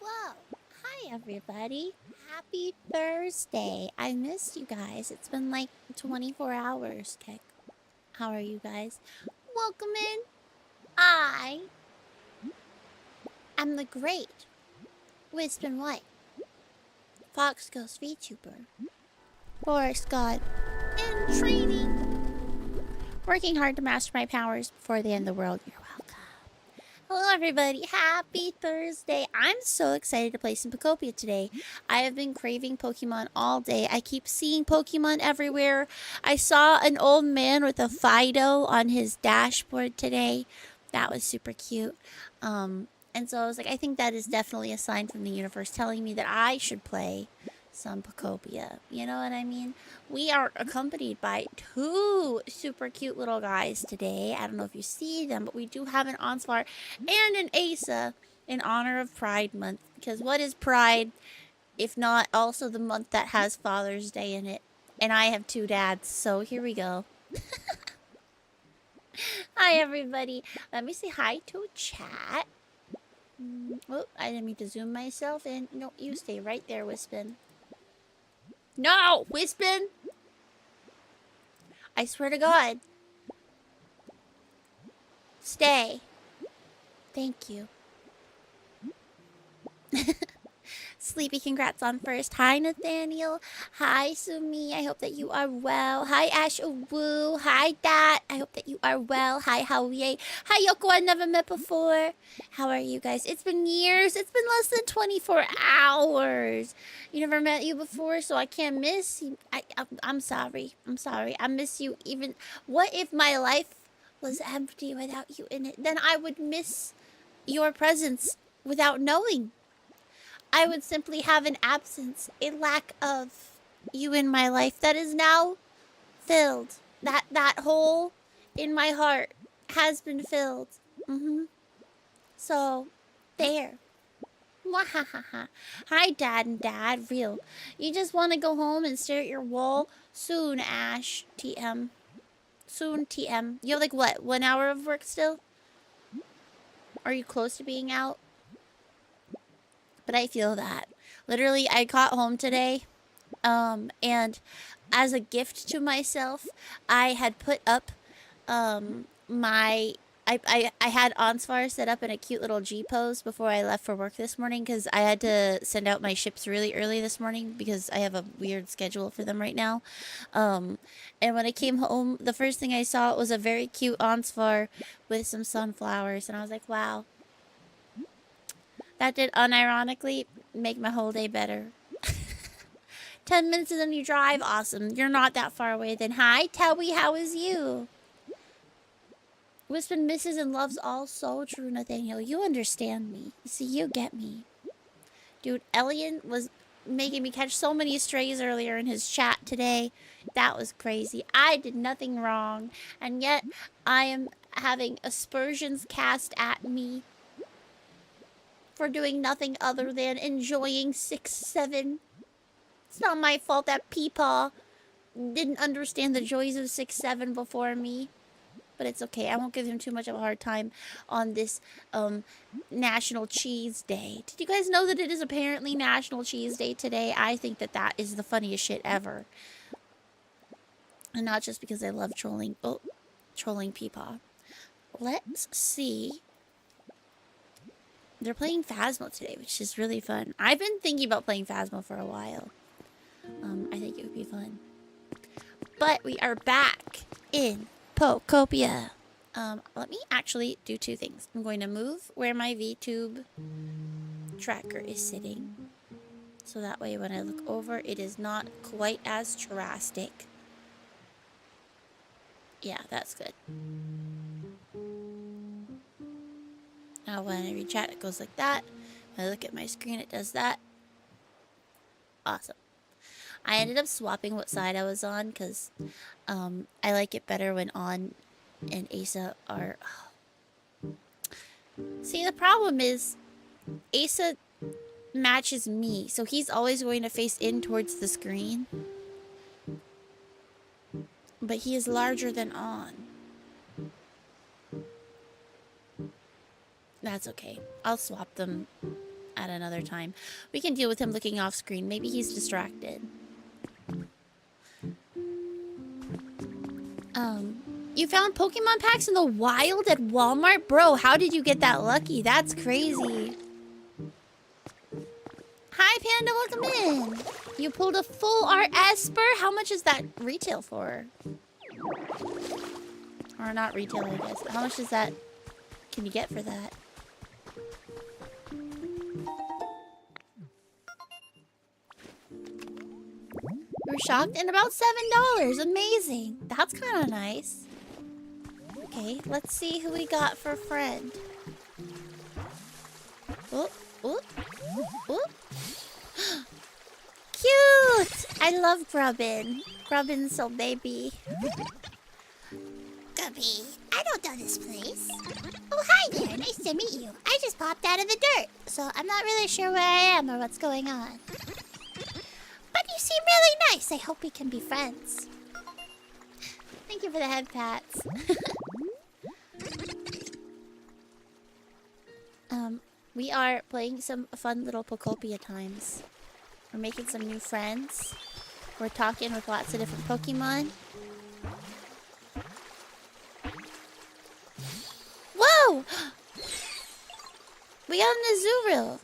Whoa! Hi, everybody. Happy Thursday. I missed you guys. It's been like 24 hours, Kick. How are you guys? Welcome in. I am the great Wisp and White Fox Ghost VTuber. Forest God in training. Working hard to master my powers before the end of the world. You're welcome. Hello, everybody. Happy Thursday. I'm so excited to play some Pokopia today. I have been craving Pokemon all day. I keep seeing Pokemon everywhere. I saw an old man with a Fido on his dashboard today. That was super cute. And so I was like, I think that is definitely a sign from the universe telling me that I should play some Pokopia. You know what I mean? We are accompanied by two super cute little guys today. I don't know if you see them, but we do have an Onsvar and an Asa in honor of Pride Month. Because what is Pride if not also the month that has Father's Day in it? And I have two dads, so here we go. Hi, everybody. Let me say hi to chat. Oh, I didn't mean to zoom myself in. No, you stay right there, Wispin. No, Wispin! I swear to God. Stay. Thank you. Sleepy, congrats on first. Hi, Nathaniel. Hi, Sumi. I hope that you are well. Hi, Ash Woo. Hi, Dat. I hope that you are well. Hi, Howie. Hi, Yoko. I never met before. How are you guys? It's been years. It's been less than 24 hours. You never met you before, so I can't miss you. I'm sorry. I'm sorry. I miss you even. What if my life was empty without you in it? Then I would miss your presence without knowing. I would simply have an absence, a lack of you in my life that is now filled. That hole in my heart has been filled. So, there. Mwahaha. Hi, Dad and Dad. Real. You just want to go home and stare at your wall? Soon, Ash. TM. Soon, TM. You have like what? 1 hour of work still? Are you close to being out? But I feel that. Literally, I got home today, and as a gift to myself, I had put up, my... I had Onsvar set up in a cute little G pose before I left for work this morning because I had to send out my ships really early this morning because I have a weird schedule for them right now. And when I came home, the first thing I saw was a very cute Onsvar with some sunflowers, and I was like, wow. That did unironically make my whole day better. 10 minutes and then you drive? Awesome. You're not that far away then. Hi, Towie, how is you? Wispin misses and loves all. So true, Nathaniel. You understand me. You see, you get me. Dude, Elian was making me catch so many strays earlier in his chat today. That was crazy. I did nothing wrong. And yet, I am having aspersions cast at me for doing nothing other than enjoying 6-7. It's not my fault that Peepaw didn't understand the joys of 6-7 before me. But it's okay. I won't give him too much of a hard time on this National Cheese Day. Did you guys know that it is apparently National Cheese Day today? I think that that is the funniest shit ever. And not just because I love trolling Peepaw. Let's see. They're playing Phasmo today, which is really fun. I've been thinking about playing Phasmo for a while. I think it would be fun. But we are back in Pokopia. Let me actually do two things. I'm going to move where my VTube tracker is sitting. So that way when I look over, it is not quite as drastic. Yeah, that's good. Now when I read chat, it goes like that. When I look at my screen, it does that. Awesome. I ended up swapping what side I was on because I like it better when On and Asa are... See, the problem is Asa matches me, so he's always going to face in towards the screen. But he is larger than On. That's okay. I'll swap them at another time. We can deal with him looking off screen. Maybe he's distracted. You found Pokemon packs in the wild at Walmart? Bro, how did you get that lucky? That's crazy. Hi, Panda, welcome in. You pulled a full art Esper? How much is that retail for? Or not retail, I guess. How much is that? Can you get for that? We're shocked in about $7. Amazing. That's kind of nice. Okay, let's see who we got for friend. Oh, oh, oh. Cute! I love Grubbin. Grubbin's so baby. Gubby, I don't know this place. Oh, hi there. Nice to meet you. I just popped out of the dirt, so I'm not really sure where I am or what's going on. But you seem really nice. I hope we can be friends. Thank you for the head pats. We are playing some fun little Pokopia times. We're making some new friends. We're talking with lots of different Pokemon. Whoa! We got an Azurill.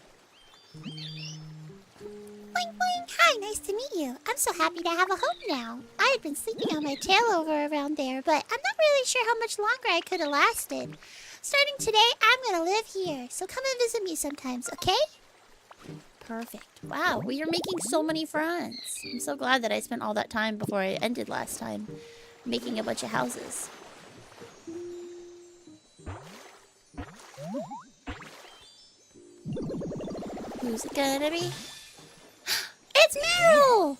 Boing, boing. Hi, nice to meet you. I'm so happy to have a home now. I had been sleeping on my tail over around there, but I'm not really sure how much longer I could have lasted. Starting today, I'm gonna live here, so come and visit me sometimes, okay? Perfect. Wow, we are making so many friends. I'm so glad that I spent all that time before I ended last time making a bunch of houses. Who's it gonna be? It's Meryl!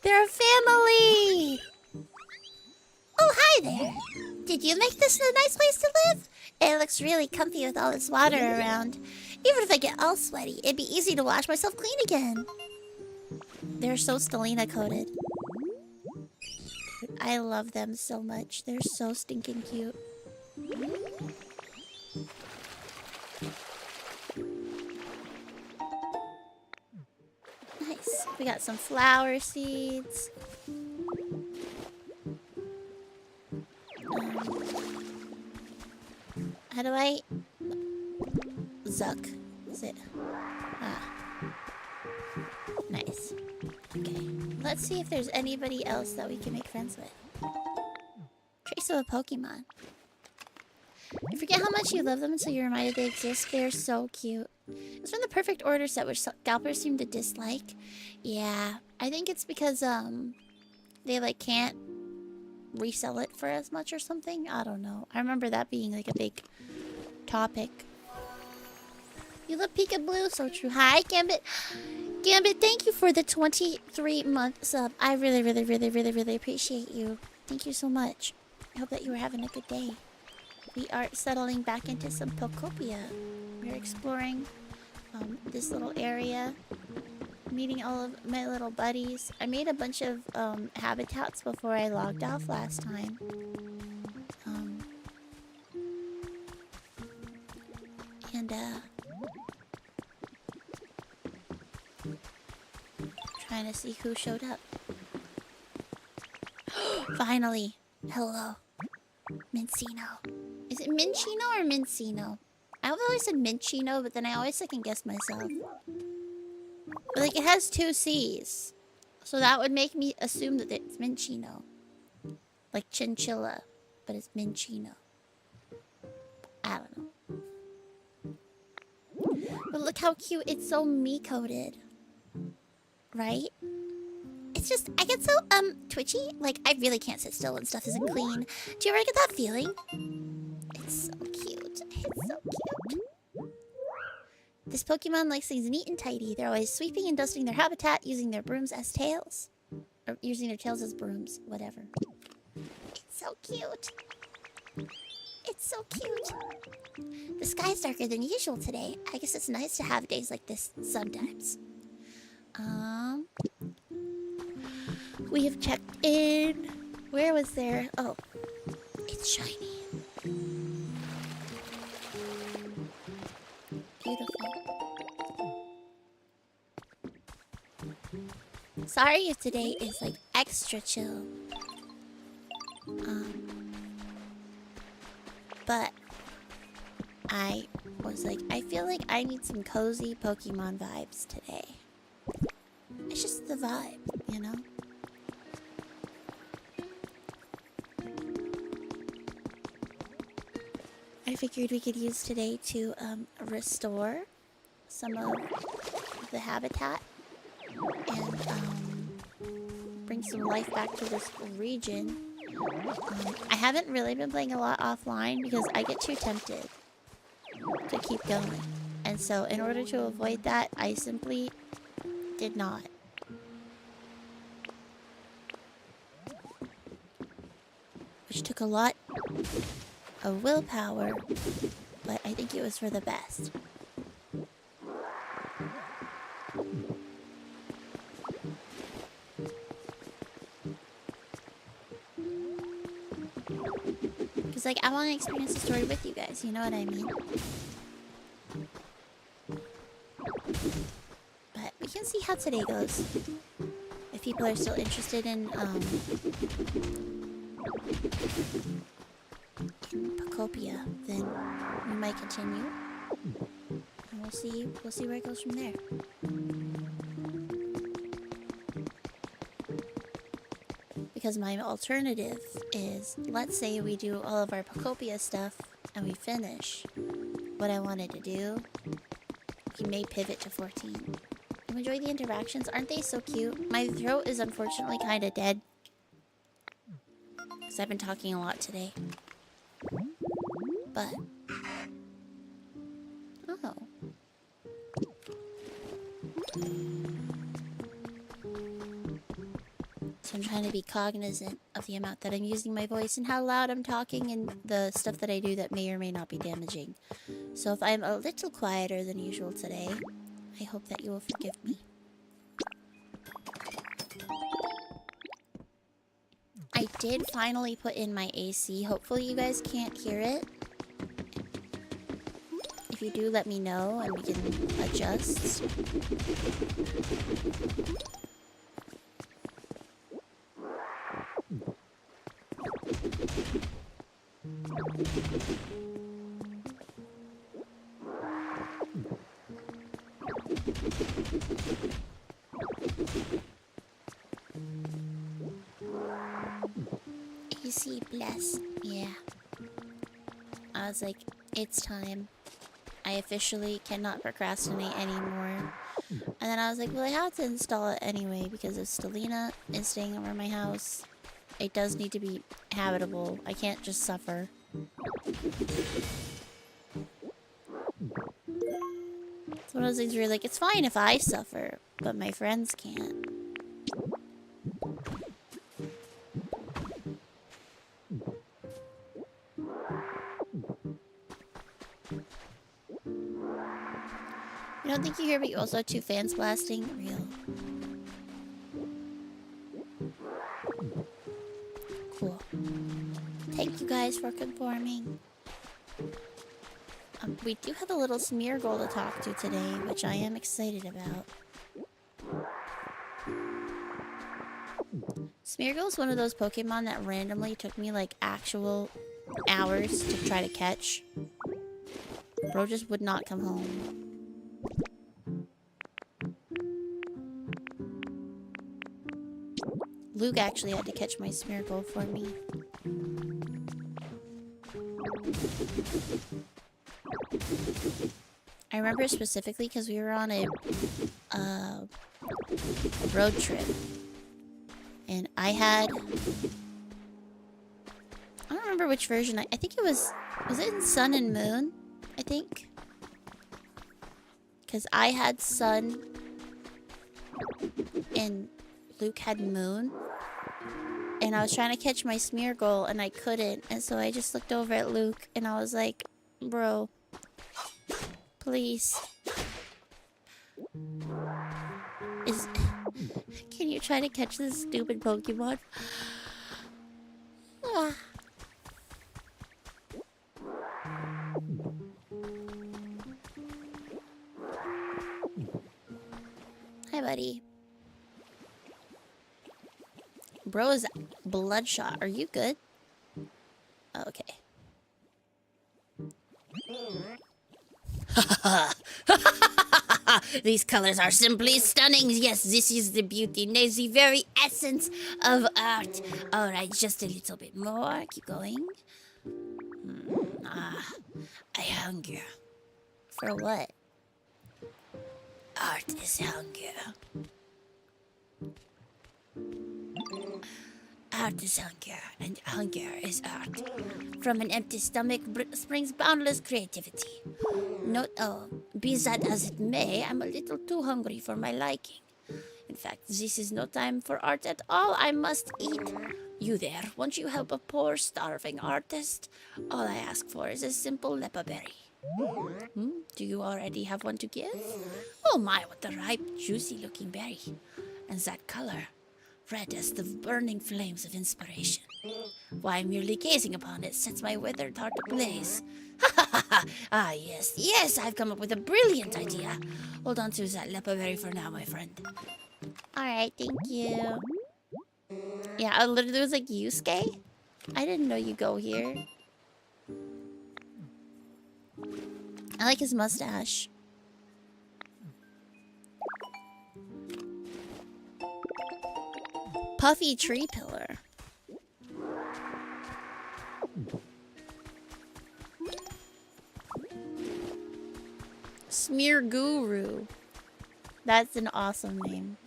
They're a family! Oh, hi there. Did you make this a nice place to live? It looks really comfy with all this water around. Even if I get all sweaty, it'd be easy to wash myself clean again. They're so Stelina coated. I love them so much. They're so stinking cute. Nice. We got some flower seeds. How do I... Zuck. Is it? Ah. Nice. Okay. Let's see if there's anybody else that we can make friends with. Trace of a Pokemon. You forget how much you love them until you're reminded they exist. They're so cute. It's from the perfect order set, which scalpers seem to dislike. Yeah. I think it's because, they, like, can't resell it for as much or something. I don't know. I remember that being, like, a big topic. You love Peekaboo, so true. Hi, Gambit. Gambit, thank you for the 23-month sub. I really, really, really, really, really appreciate you. Thank you so much. I hope that you were having a good day. We are settling back into some Pokopia. We're exploring this little area. Meeting all of my little buddies. I made a bunch of habitats before I logged off last time. Trying to see who showed up. Finally. Hello. Mincino. Is it Minchino or Mincino? I've always said Minchino, but then I always second guessed myself. But like it has two C's. So that would make me assume that it's Minchino. Like chinchilla. But it's Minchino. I don't know. But look how cute. It's so me-coated. Right? It's just, I get so, twitchy. Like, I really can't sit still when stuff isn't clean. Do you ever get that feeling? It's so cute. It's so cute. This Pokemon likes things neat and tidy. They're always sweeping and dusting their habitat, using their brooms as tails. Or using their tails as brooms. Whatever. It's so cute. It's so cute. The sky's darker than usual today. I guess it's nice to have days like this sometimes. We have checked in. Where was there? Oh, it's shiny. Beautiful. Sorry if today is like extra chill. But I was like, I feel like I need some cozy Pokemon vibes today. It's just the vibe, you know? I figured we could use today to restore some of the habitat and bring some life back to this region. I haven't really been playing a lot offline because I get too tempted to keep going. And so in order to avoid that, I simply did not. Which took a lot of willpower, but I think it was for the best. Because, like, I want to experience the story with you guys, you know what I mean? But we can see how today goes. If people are still interested in Pokopia, then we might continue. And we'll see where it goes from there. Because my alternative is, let's say we do all of our Pokopia stuff and we finish what I wanted to do. We may pivot to 14. You enjoy the interactions? Aren't they so cute? My throat is unfortunately kind of dead. Because I've been talking a lot today. But... oh. So I'm trying to be cognizant of the amount that I'm using my voice and how loud I'm talking and the stuff that I do that may or may not be damaging. So if I'm a little quieter than usual today, I hope that you will forgive me. I did finally put in my AC. Hopefully you guys can't hear it. If you do, let me know and we can adjust. AC bless. Yeah. I was like, it's time. I officially cannot procrastinate anymore. And then I was like, well, I have to install it anyway because if Stelina is staying over my house, it does need to be habitable. I can't just suffer. It's one of those things where you're like, it's fine if I suffer, but my friends can't. I don't think you hear, but you also have two fans blasting. Real. Cool. Thank you guys for conforming. We do have a little Smeargle to talk to today, which I am excited about. Smeargle is one of those Pokemon that randomly took me like actual hours to try to catch. Bro just would not come home. Luke actually had to catch my Smeargle for me. I remember specifically because we were on a road trip. And I had... I don't remember which version. I think it was... Was it in Sun and Moon? I think. Because I had Sun and Luke had Moon. And I was trying to catch my Smeargle and I couldn't. And so I just looked over at Luke and I was like, bro, please. Can you try to catch this stupid Pokemon? Ah. Hi, buddy. Bro is bloodshot. Are you good? Okay. These colors are simply stunning. Yes, this is the beauty. Nay, the very essence of art. All right, just a little bit more. Keep going. I hunger. For what? Art is hunger. Art is hunger, and hunger is art. From an empty stomach springs boundless creativity. Be that as it may, I'm a little too hungry for my liking. In fact, this is no time for art at all. I must eat. You there, won't you help a poor, starving artist? All I ask for is a simple lepa berry. Do you already have one to give? Oh my, what a ripe, juicy-looking berry. And that color, red as the burning flames of inspiration. Why, merely gazing upon it sets my withered heart ablaze. Ah, yes, I've come up with a brilliant idea. Hold on to that lepa berry for now, my friend. Alright, thank you. Yeah, I literally was like, Yusuke? I didn't know you go here. I like his mustache. Puffy tree pillar. Smear Guru. That's an awesome name.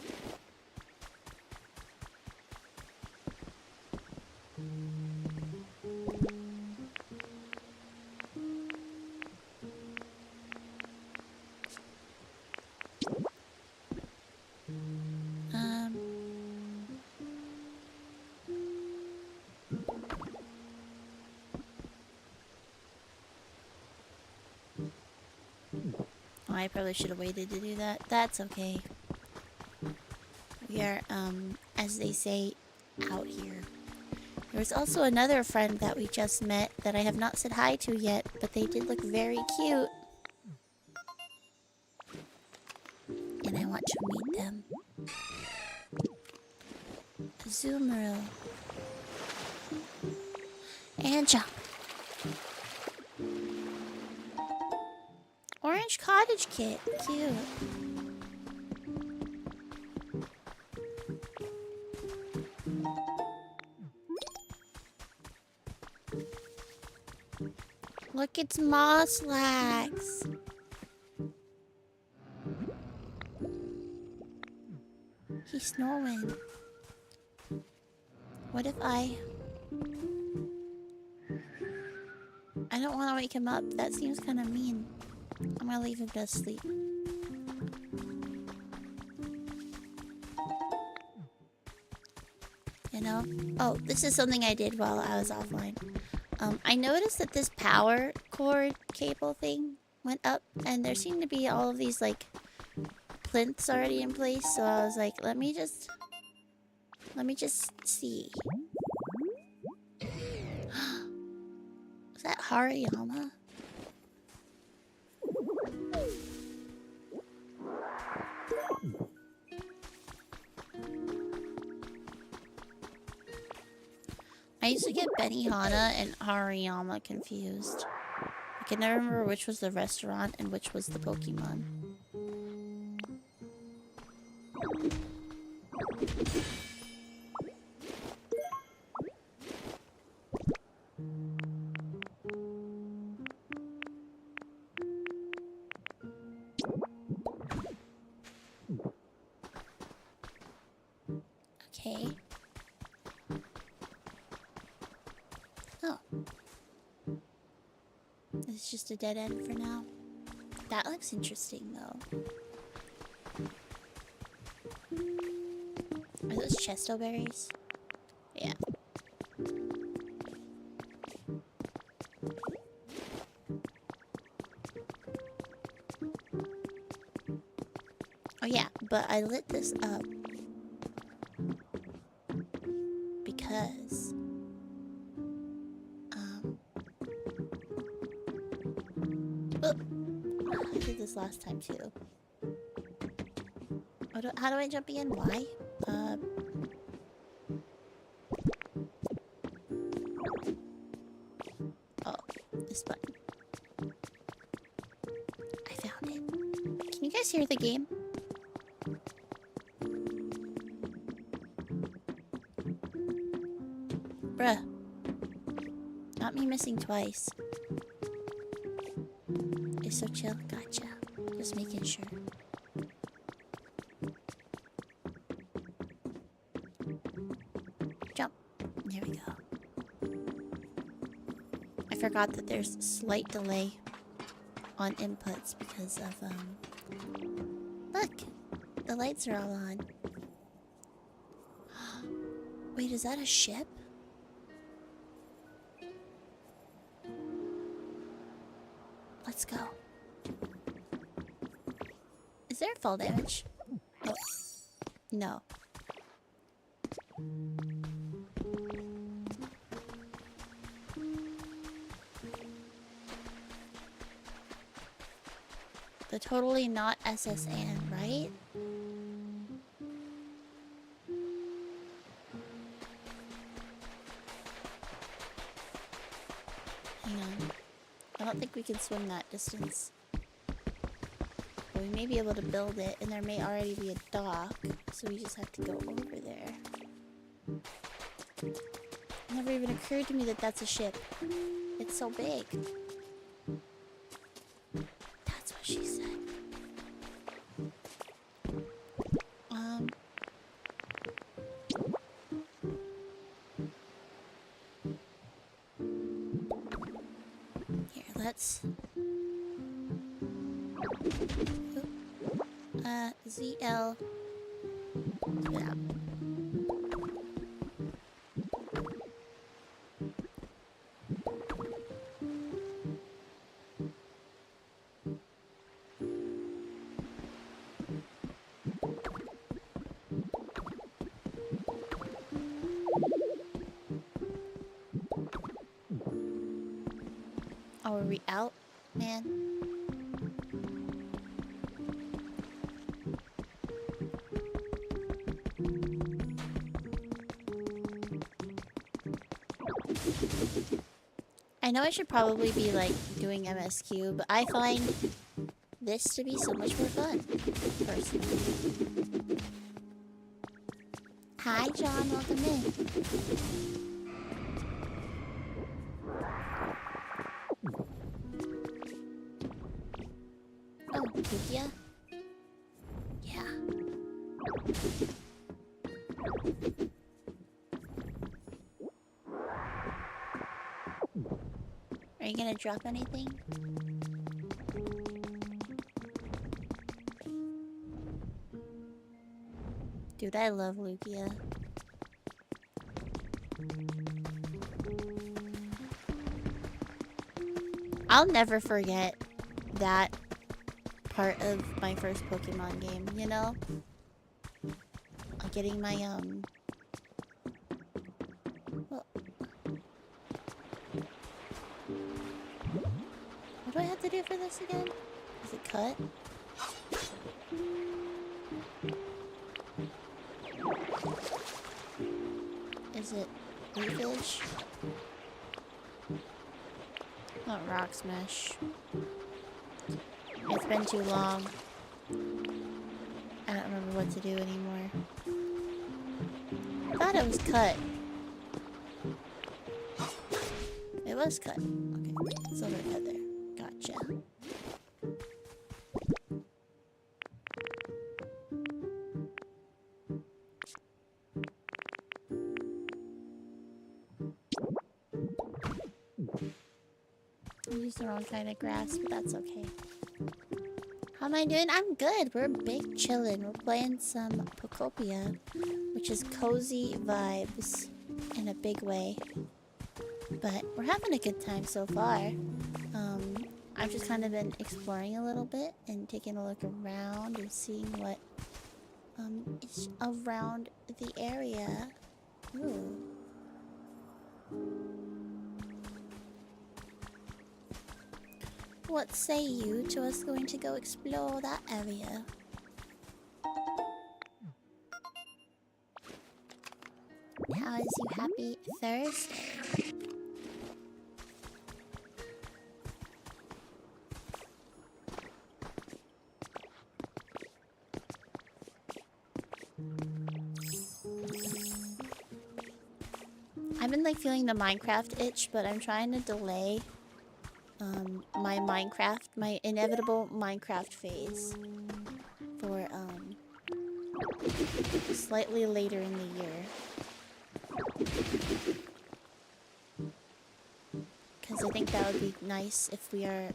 I probably should have waited to do that. That's okay. We are, as they say, out here. There's also another friend that we just met that I have not said hi to yet, but they did look very cute. And I want to meet them. Azumarill. And jump. Orange cottage kit. Cute. Look, it's Moslax. He's snoring. What if I don't want to wake him up. That seems kind of mean. I'm gonna leave him to sleep. You know? Oh, this is something I did while I was offline. I noticed that this power cord cable thing went up, and there seemed to be all of these, like, plinths already in place, so I was like, let me just see. Is that Hariyama? I used to get Benihana and Hariyama confused. I can never remember which was the restaurant and which was the Pokemon. Okay. Oh. It's just a dead end for now. That looks interesting, though. Are those chesto berries? Yeah. Oh yeah, but I lit this up because I did this last time too. How do I jump again? Why? this button. I found it. Can you guys hear the game? Bruh. Not me missing twice. It's so chill. Gotcha. Just making sure. Jump. There we go. I forgot that there's a slight delay on inputs because of, look! The lights are all on. Wait, is that a ship? Let's go. Is there fall damage? Oh. No. The totally not SSN, right? Hang on. I don't think we can swim that distance. But we may be able to build it, and there may already be a dock, so we just have to go over there. It never even occurred to me that that's a ship. It's so big. That's what she said. Here, let's... ZL. Yeah. Oh, are we out, man? I know I should probably be like doing MSQ, but I find this to be so much more fun, personally. Hi, John. Welcome in. Oh, Pokopia? Yeah. Are you gonna drop anything? Dude, I love Lugia. I'll never forget that part of my first Pokemon game, you know? Getting my, well, what do I have to do for this again? Is it cut? Is it leafage? Not rock smash. It's been too long. I don't remember what to do anymore. I thought it was cut. It was cut. Okay, silver feather. Gotcha. I used the wrong kind of grass, but that's okay. How am I doing? I'm good. We're big chillin'. We're playing some Pokopia, which is cozy vibes in a big way. But we're having a good time so far. I've just kind of been exploring a little bit and taking a look around and seeing what is around the area. Ooh. What say you to us going to go explore that area? How is you happy Thursday? I've been like feeling the Minecraft itch, but I'm trying to delay my inevitable Minecraft phase for slightly later in the year. Because I think that would be nice if we are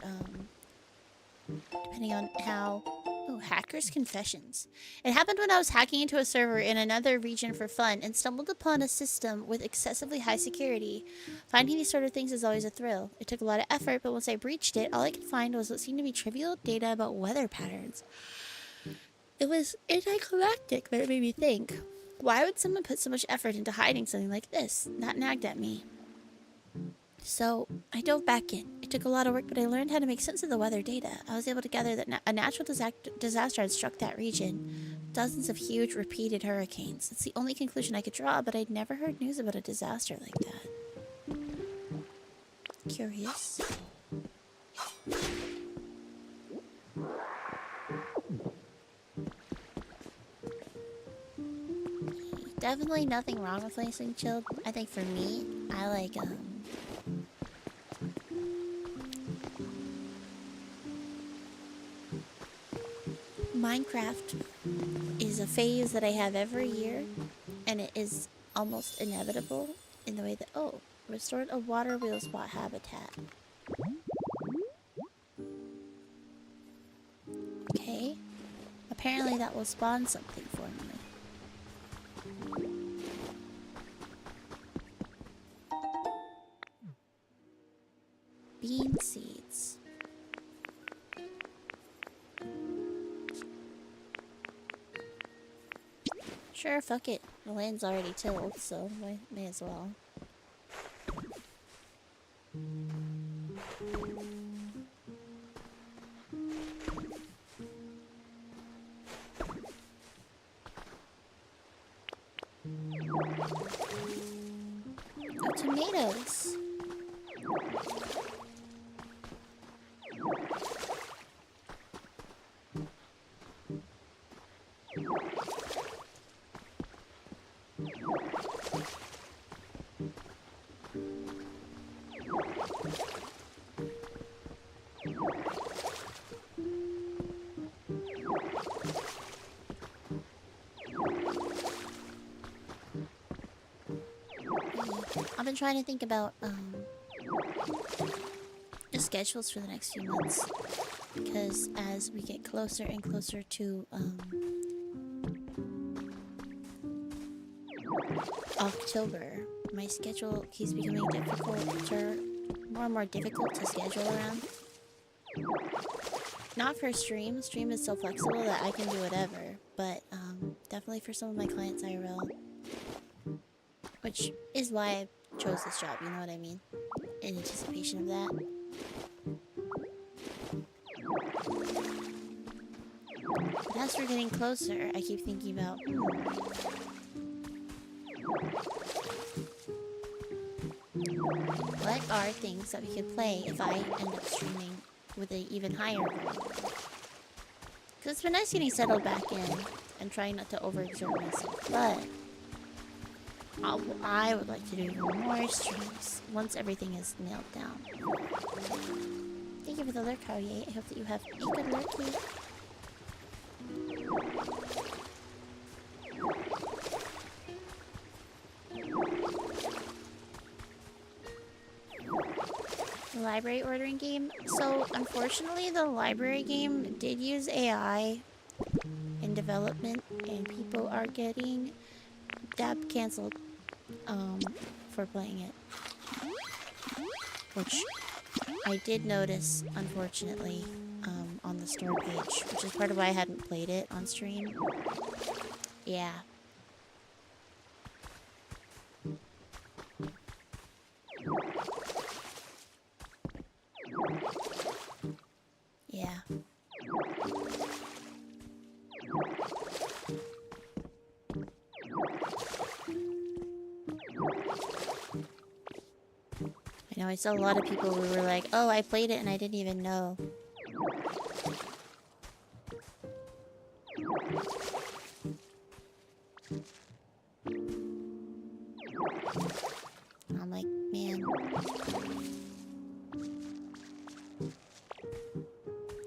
depending on how... Oh, Hacker's Confessions. It happened when I was hacking into a server in another region for fun and stumbled upon a system with excessively high security. Finding these sort of things is always a thrill. It took a lot of effort, but once I breached it, all I could find was what seemed to be trivial data about weather patterns. It was anticlimactic, but it made me think. Why would someone put so much effort into hiding something like this? That nagged at me. So, I dove back in. It took a lot of work, but I learned how to make sense of the weather data. I was able to gather that a natural disaster had struck that region. Dozens of huge, repeated hurricanes. It's the only conclusion I could draw, but I'd never heard news about a disaster like that. Curious. Definitely nothing wrong with playing chilled. I think for me, I like, Minecraft is a phase that I have every year, and it is almost inevitable in the way that... Oh, restored a water wheel spot habitat. Okay. Apparently that will spawn something for me. Bean seeds. Sure, fuck it. The land's already tilled, so may as well. Oh, tomatoes. I've been trying to think about the schedules for the next few months, because as we get closer and closer to October, my schedule keeps becoming more and more difficult to schedule around. Not for stream. Stream is so flexible that I can do whatever, but definitely for some of my clients IRL. Which is why I chose this job, you know what I mean? In anticipation of that. But as we're getting closer, I keep thinking about... what are things that we could play if I end up streaming with an even higher volume? Because it's been nice getting settled back in and trying not to overexert myself, but... I would like to do more streams once everything is nailed down. Thank you for the lurk, Howie. I hope that you have a good lurky. The library ordering game. So, unfortunately, the library game did use AI in development, and people are getting canceled for playing it, which I did notice, unfortunately, on the store page, which is part of why I hadn't played it on stream. Yeah. Yeah. I know I saw a lot of people who were like, oh, I played it and I didn't even know.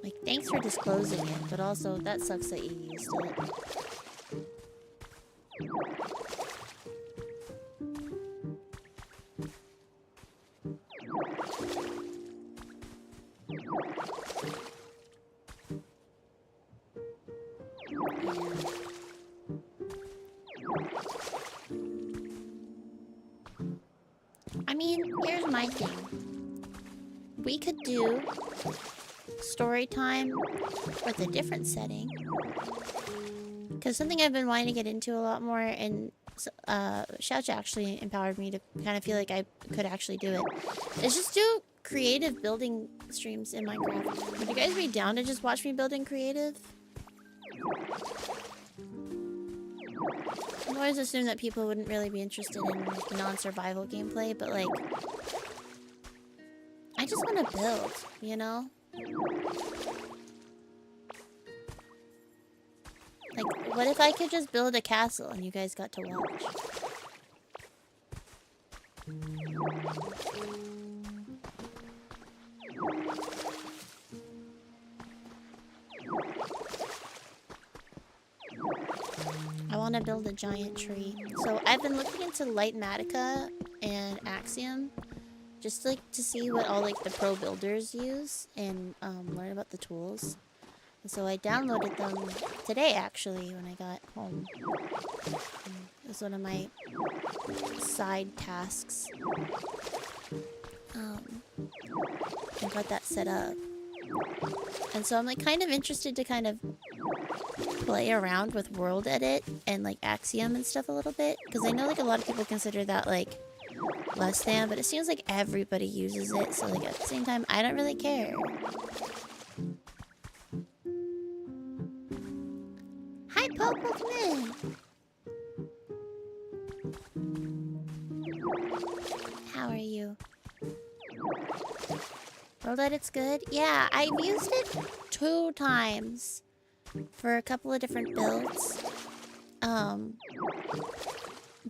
Like, thanks for disclosing it, but also that sucks that you used it. I mean, here's my thing. We could do story time with a different setting. Because something I've been wanting to get into a lot more, and Shouch actually empowered me to kind of feel like I could actually do it, is just do creative building streams in Minecraft. Would you guys be down to just watch me build in creative? I always assumed that people wouldn't really be interested in like, non-survival gameplay, but like, I just want to build, you know? Like, what if I could just build a castle and you guys got to watch? I want to build a giant tree. So I've been looking into Lightmatica and Axiom just like to see what all like the pro builders use and learn about the tools. And so I downloaded them today actually when I got home. It was one of my side tasks. And got that set up. And so I'm like kind of interested to kind of play around with World Edit and like Axiom and stuff a little bit, because I know like a lot of people consider that like less than, but it seems like everybody uses it, so like at the same time I don't really care. Hi Popo, come in. How are you? World Edit's good? Yeah, I've used it 2 times for a couple of different builds.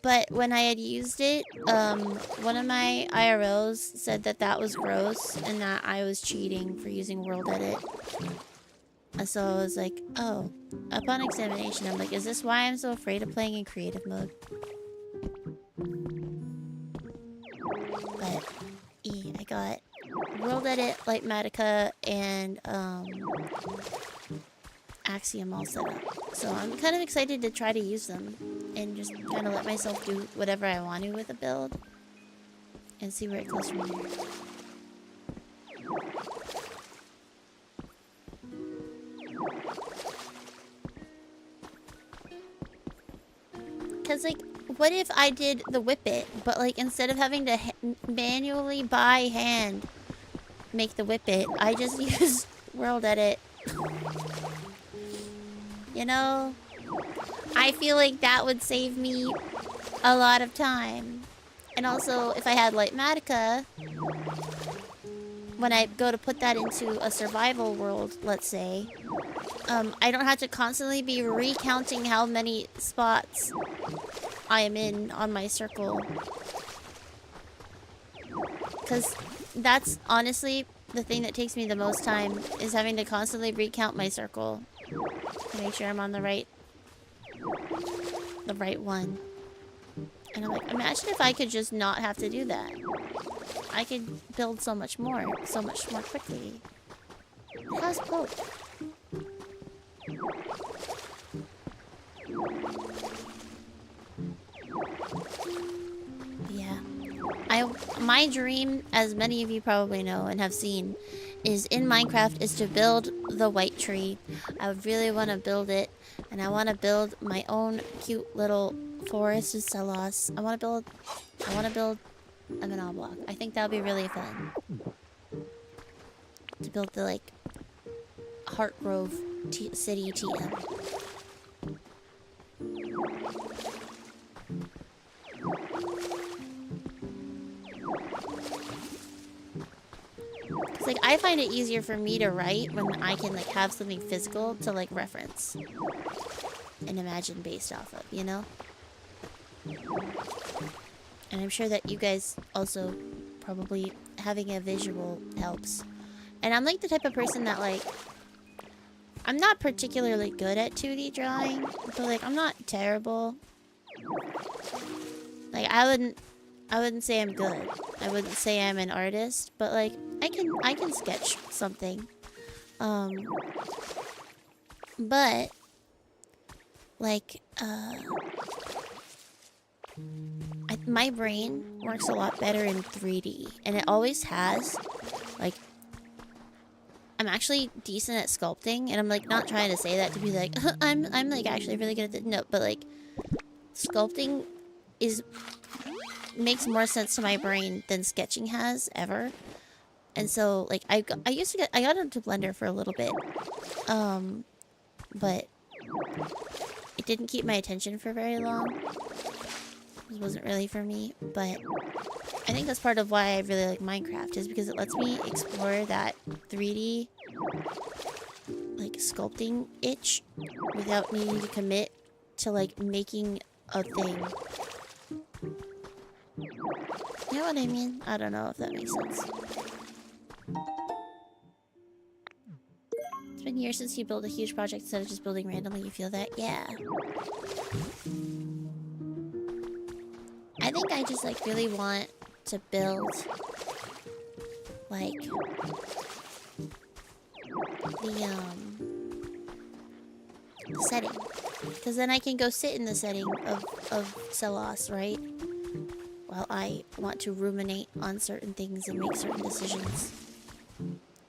But when I had used it, one of my IRLs said that that was gross and that I was cheating for using World Edit. So I was like, oh. Upon examination, I'm like, is this why I'm so afraid of playing in creative mode? But, I got World Edit, Lightmatica, and Axiom all set up. So I'm kind of excited to try to use them and just kind of let myself do whatever I want to with a build and see where it goes from there. Because, like, what if I did the whip it, but, like, instead of having to manually by hand make the whip it, I just use World Edit. You know? I feel like that would save me a lot of time. And also, if I had Lightmatica, when I go to put that into a survival world, let's say, I don't have to constantly be recounting how many spots I am in on my circle. Because that's honestly the thing that takes me the most time, is having to constantly recount my circle to make sure I'm on the right one. And I'm like, imagine if I could just not have to do that. I could build so much more quickly. How's Pope? Yeah. My dream, as many of you probably know and have seen, is in Minecraft is to build the white tree. I would really want to build it, and I want to build my own cute little forest of Celos. I want to build a Manal block. I think that would be really fun. To build the like Heartgrove City TM. Cause like I find it easier for me to write when I can like have something physical to like reference and imagine based off of, you know? And I'm sure that you guys also probably having a visual helps. And I'm like the type of person that like, I'm not particularly good at 2D drawing, but like I'm not terrible. Like I wouldn't say I'm good. I wouldn't say I'm an artist, but like I can sketch something. But like my brain works a lot better in 3D, and it always has. Like I'm actually decent at sculpting, and I'm like not trying to say that to be like I'm like actually really good at it. No, but like sculpting makes more sense to my brain than sketching has ever. And so like I got into Blender for a little bit. But it didn't keep my attention for very long. It wasn't really for me, but I think that's part of why I really like Minecraft, is because it lets me explore that 3D like sculpting itch without needing to commit to like making a thing. You know what I mean? I don't know if that makes sense. It's been years since you built a huge project instead of just building randomly. You feel that? Yeah. I think I just like really want to build like the setting, because then I can go sit in the setting of Celos, right? While I want to ruminate on certain things and make certain decisions.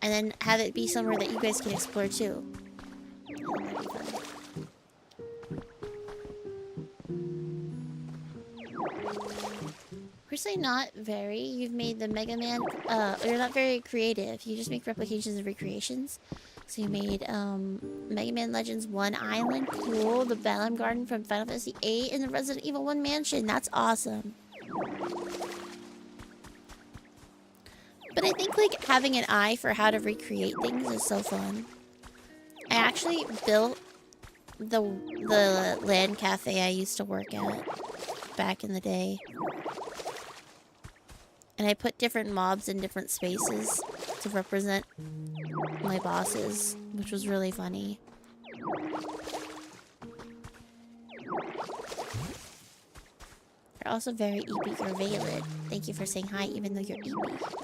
And then have it be somewhere that you guys can explore too. I think that'd be fun. Personally, not very. You've made the Mega Man. You're not very creative. You just make replications and recreations. So you made Mega Man Legends 1 Island. Cool. The Balam Garden from Final Fantasy 8 and the Resident Evil 1 Mansion. That's awesome. But I think like having an eye for how to recreate things is so fun. I actually built the LAN cafe I used to work at back in the day. And I put different mobs in different spaces to represent my bosses, which was really funny. You're also very eepy. You're Valid. Thank you for saying hi, even though you're eepy.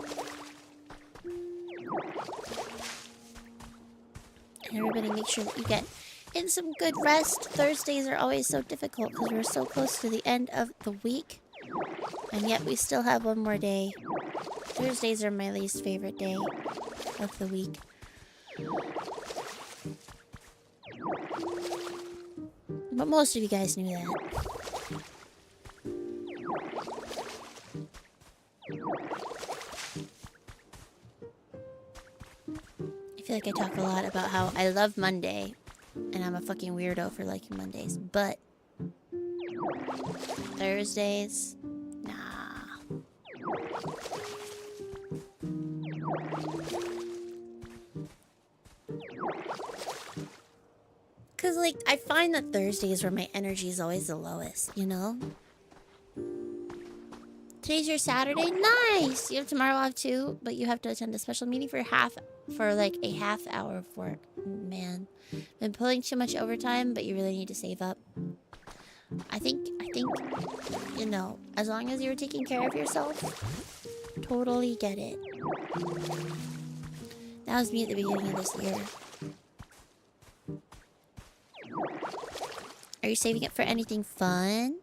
And everybody make sure that you get in some good rest. Thursdays are always so difficult because we're so close to the end of the week. And yet we still have one more day. Thursdays are my least favorite day of the week. But most of you guys knew that. I feel like I talk a lot about how I love Monday, and I'm a fucking weirdo for liking Mondays, but Thursdays, nah. Cause like, I find that Thursdays where my energy is always the lowest, you know? Today's your Saturday? Nice! You have tomorrow off too, but you have to attend a special meeting for like a half hour of work. Man. Been pulling too much overtime, but you really need to save up. I think, you know, as long as you're taking care of yourself, totally get it. That was me at the beginning of this year. Are you saving it for anything fun?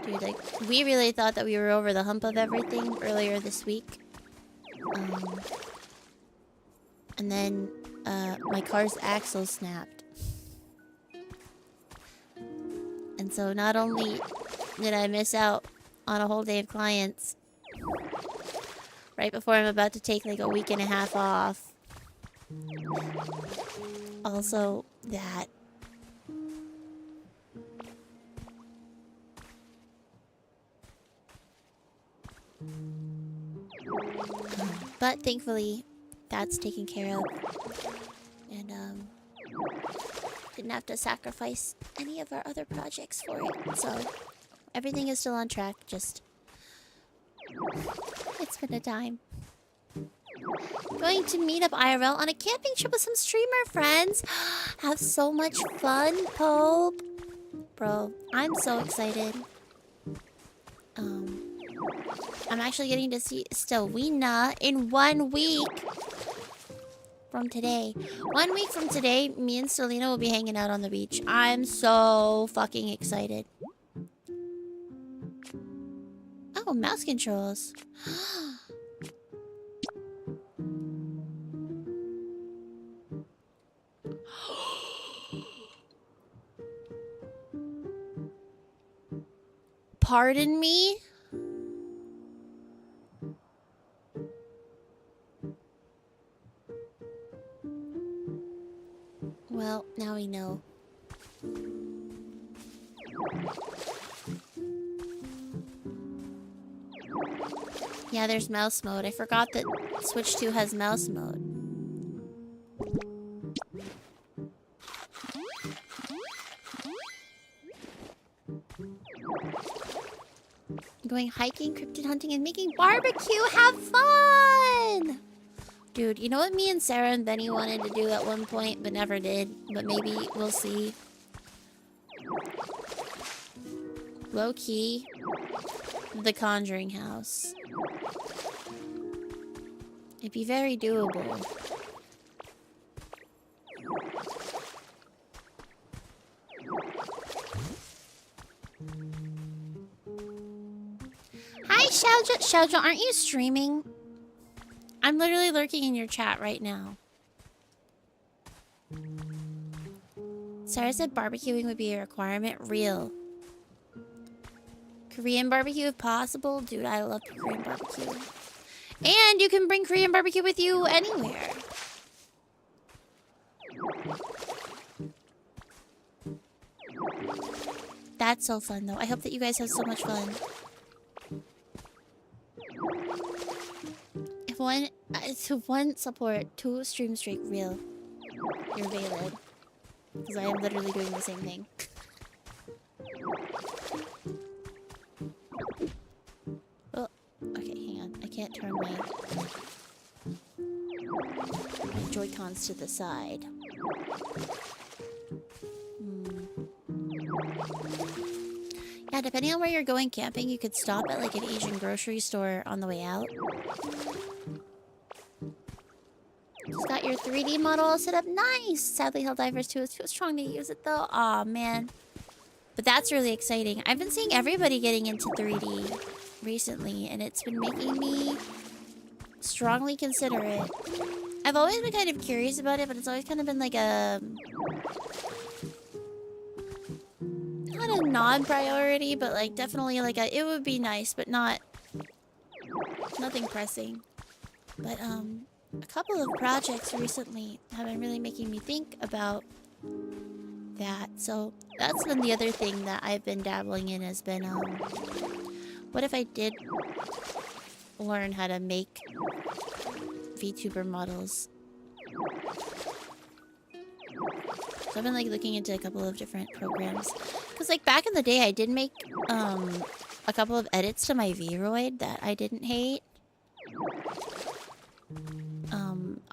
Dude, like, we really thought that we were over the hump of everything earlier this week. And then, my car's axle snapped. And so not only did I miss out on a whole day of clients right before I'm about to take like a week and a half off, also that but thankfully that's taken care of, and didn't have to sacrifice any of our other projects for it. So everything is still on track. Just it's been a time. Going to meet up IRL on a camping trip with some streamer friends. Have so much fun, Pope. Bro, I'm so excited. I'm actually getting to see Stowina in 1 week from today. 1 week from today, me and Selena will be hanging out on the beach. I'm so fucking excited. Oh, mouse controls. Pardon me? Well, now we know. Yeah, there's mouse mode. I forgot that Switch 2 has mouse mode. Going hiking, cryptid hunting, and making barbecue. Have fun! Dude, you know what me and Sarah and Benny wanted to do at one point, but never did? But maybe we'll see. Low key. The Conjuring house. It'd be very doable. Hi, Shouja. Shouja, aren't you streaming? I'm literally lurking in your chat right now. Sarah said barbecuing would be a requirement. Real. Korean barbecue if possible. Dude, I love Korean barbecue. And you can bring Korean barbecue with you anywhere. That's so fun, though. I hope that you guys have so much fun. If one support, 2 stream streak, real. You're valid. Because I am literally doing the same thing. Oh, okay, hang on. I can't turn my Joy-Cons to the side. Yeah, depending on where you're going camping, you could stop at like an Asian grocery store on the way out. Just got your 3D model all set up. Nice! Sadly, Helldivers 2 is too strong to use it though. Aw, man. But that's really exciting. I've been seeing everybody getting into 3D recently, and it's been making me strongly consider it. I've always been kind of curious about it, but it's always kind of been like a... not a non-priority, but like definitely like a... it would be nice, but not... nothing pressing. But, a couple of projects recently have been really making me think about that. So that's been the other thing that I've been dabbling in has been, what if I did learn how to make VTuber models? So I've been like looking into a couple of different programs. Because like back in the day I did make a couple of edits to my Vroid that I didn't hate.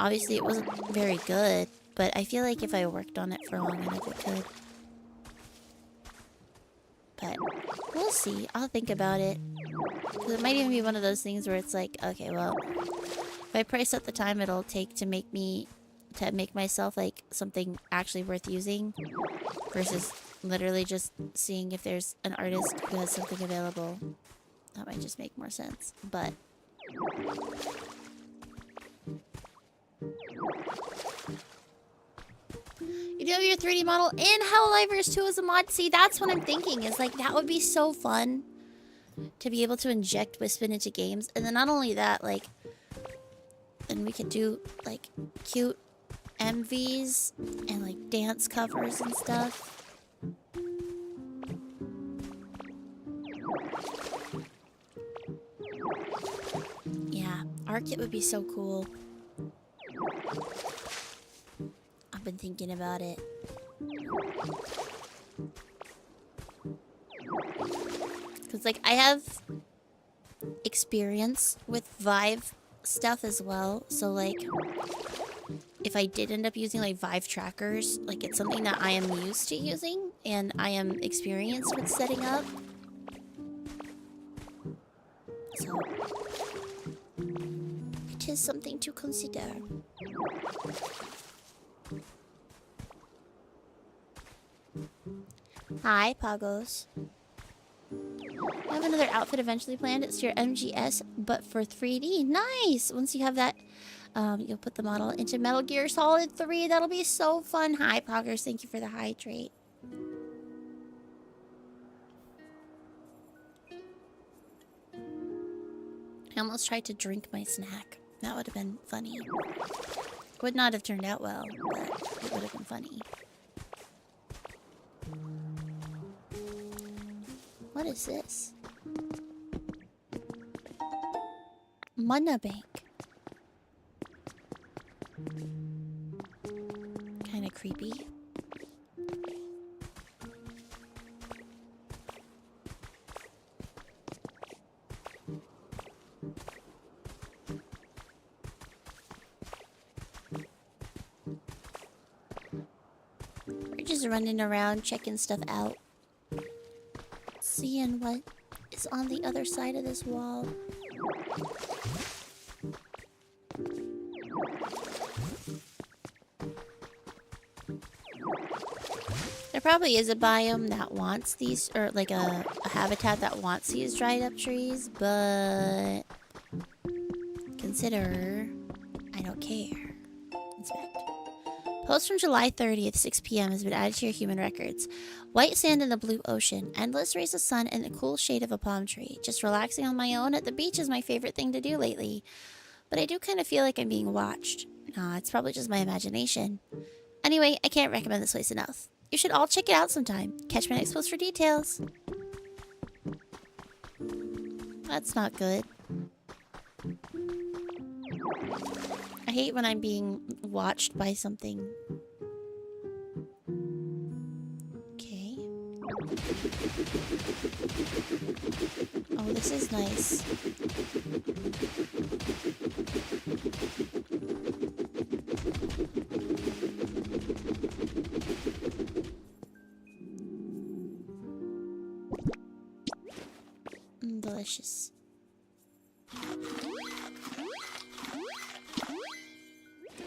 Obviously it wasn't very good, but I feel like if I worked on it for long enough it could. But we'll see. I'll think about it. Because it might even be one of those things where it's like, okay, well, if I price up the time it'll take to make myself like something actually worth using versus literally just seeing if there's an artist who has something available. That might just make more sense. But you do have your 3D model in Helldivers 2 as a mod. See, that's what I'm thinking. Is like that would be so fun to be able to inject Wispin into games, and then not only that, like, then we could do like cute MVs and like dance covers and stuff. Yeah, ARKit would be so cool. I've been thinking about it. Because, like, I have experience with Vive stuff as well. So, like, if I did end up using, like, Vive trackers, like, it's something that I am used to using and I am experienced with setting up. So, it is something to consider. Hi, Poggos. I have another outfit eventually planned. It's your MGS, but for 3D. Nice! Once you have that, you'll put the model into Metal Gear Solid 3. That'll be so fun. Hi, Poggers. Thank you for the hydrate. I almost tried to drink my snack. That would have been funny. Would not have turned out well, but it would have been funny. What is this? Mana Bank. Kind of creepy. We're just running around checking stuff out. Seeing what is on the other side of this wall. There probably is a biome that wants these, or like a habitat that wants these dried up trees, but consider I don't care. Inspect. Post from July 30th, 6 p.m. has been added to your human records. White sand in the blue ocean, endless rays of sun, and the cool shade of a palm tree. Just relaxing on my own at the beach is my favorite thing to do lately. But I do kind of feel like I'm being watched. Nah, it's probably just my imagination. Anyway, I can't recommend this place enough. You should all check it out sometime. Catch my next post for details. That's not good. I hate when I'm being watched by something. Okay. Oh, this is nice. Delicious.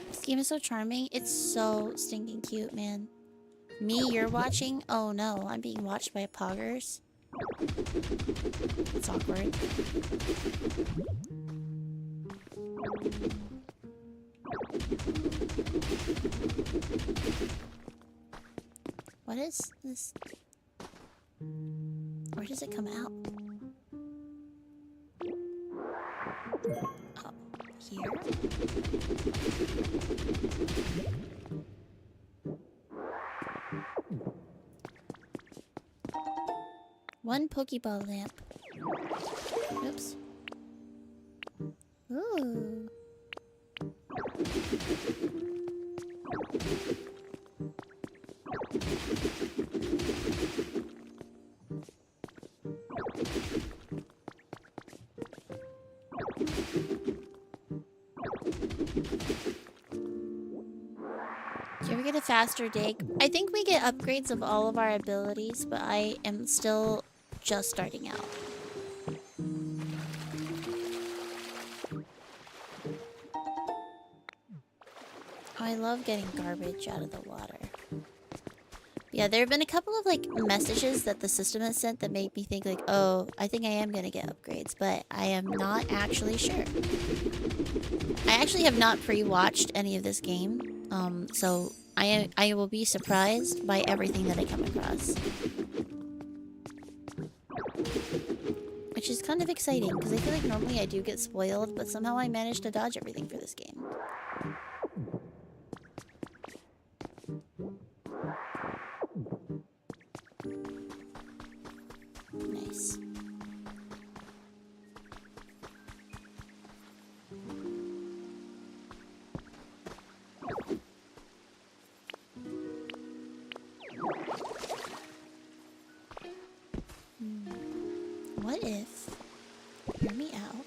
This game is so charming. It's so stinking cute, man. Me, you're watching? Oh no, I'm being watched by poggers. It's awkward. What is this? Where does it come out? Oh, here? One Pokeball lamp. Oops. Ooh. Do you ever get a faster dig? I think we get upgrades of all of our abilities, but I am still just starting out. Oh, I love getting garbage out of the water. Yeah, there have been a couple of like messages that the system has sent that make me think like, oh, I think I am gonna get upgrades, but I am not actually sure. I actually have not pre-watched any of this game, so I will be surprised by everything that I come across. Which is kind of exciting, because I feel like normally I do get spoiled, but somehow I managed to dodge everything for this game. Nice. What if... Hear me out.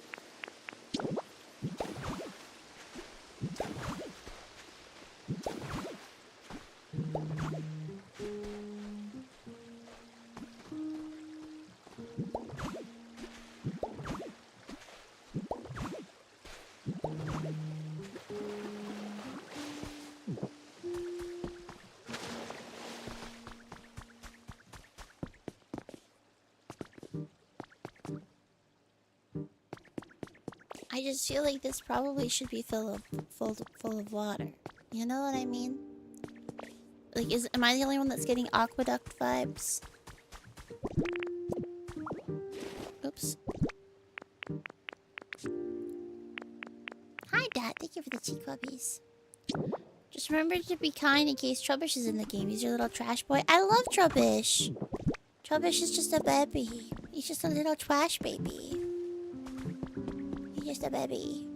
I just feel like this probably should be full of water. You know what I mean? Like, am I the only one that's getting aqueduct vibes? Oops. Hi, Dad. Thank you for the tea puppies. Just remember to be kind in case Trubbish is in the game. He's your little trash boy. I love Trubbish. Trubbish is just a baby. He's just a little trash baby. He's just a baby.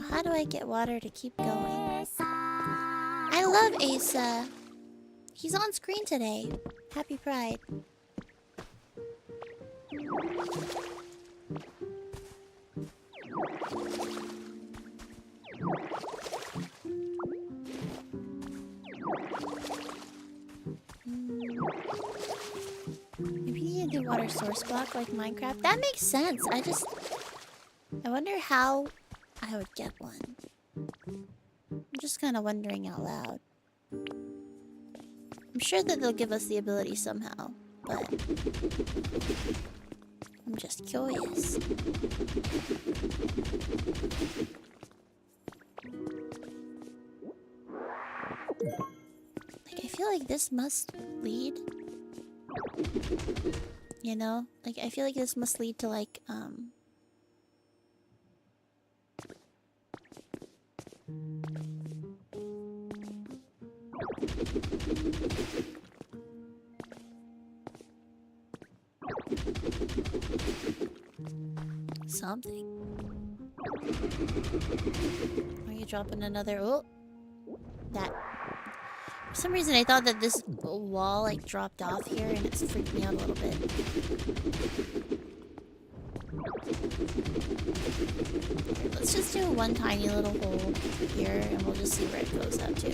How do I get water to keep going? I love Asa. He's on screen today. Happy Pride. Maybe you need a water source block like Minecraft. That makes sense. I wonder how I would get one. I'm just kind of wondering out loud. I'm sure that they'll give us the ability somehow, but I'm just curious. Like, I feel like this must lead. You know? Like, I feel like this must lead to, like, something. Are you dropping another? Oh, that. For some reason, I thought that this wall like dropped off here, and it's freaked me out a little bit. Here, let's just do one tiny little hole here, and we'll just see where it goes out to.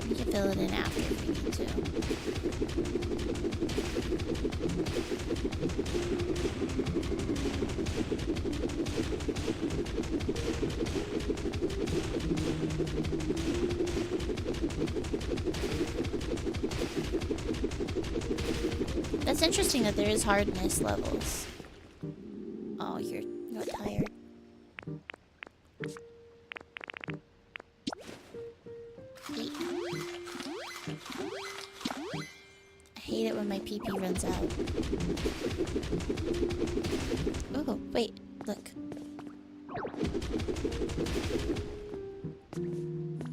We can fill it in after if we need to. That's interesting that there is hardness levels. Oh, you're tired. Wait. I hate it when my PP runs out. Oh, wait, look.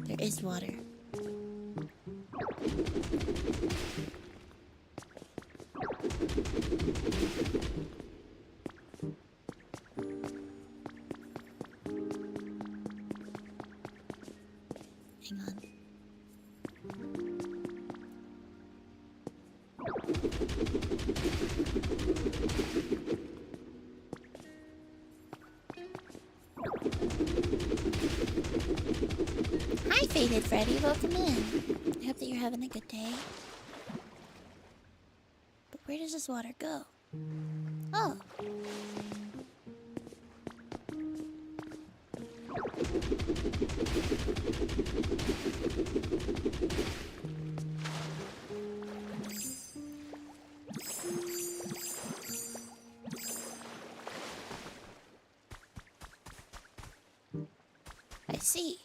There is water. Hang on. Hi, Faded Freddy. Welcome in. I hope that you're having a good day. But where does this water go? Oh. I see.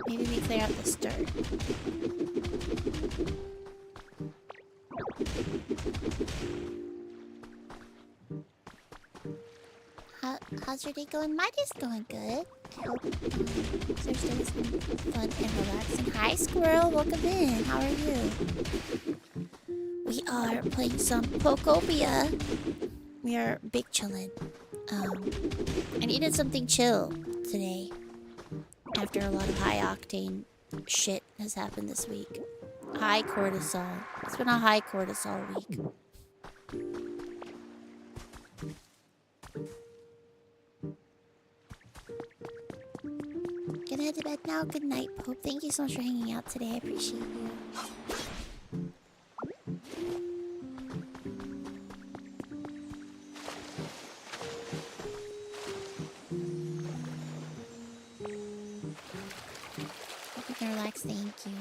Maybe we clear out this dirt. How's your day going? My day's going good. I hope Thursday has been fun and relaxing. Hi, Squirrel. Welcome in. How are you? We are playing some Pokopia. We are big chillin'. I needed something chill today after a lot of high octane shit has happened this week. High cortisol. It's been a high cortisol week. Gonna head to bed now. Good night, Pope. Thank you so much for hanging out today. I appreciate you. Hope you can relax. Thank you.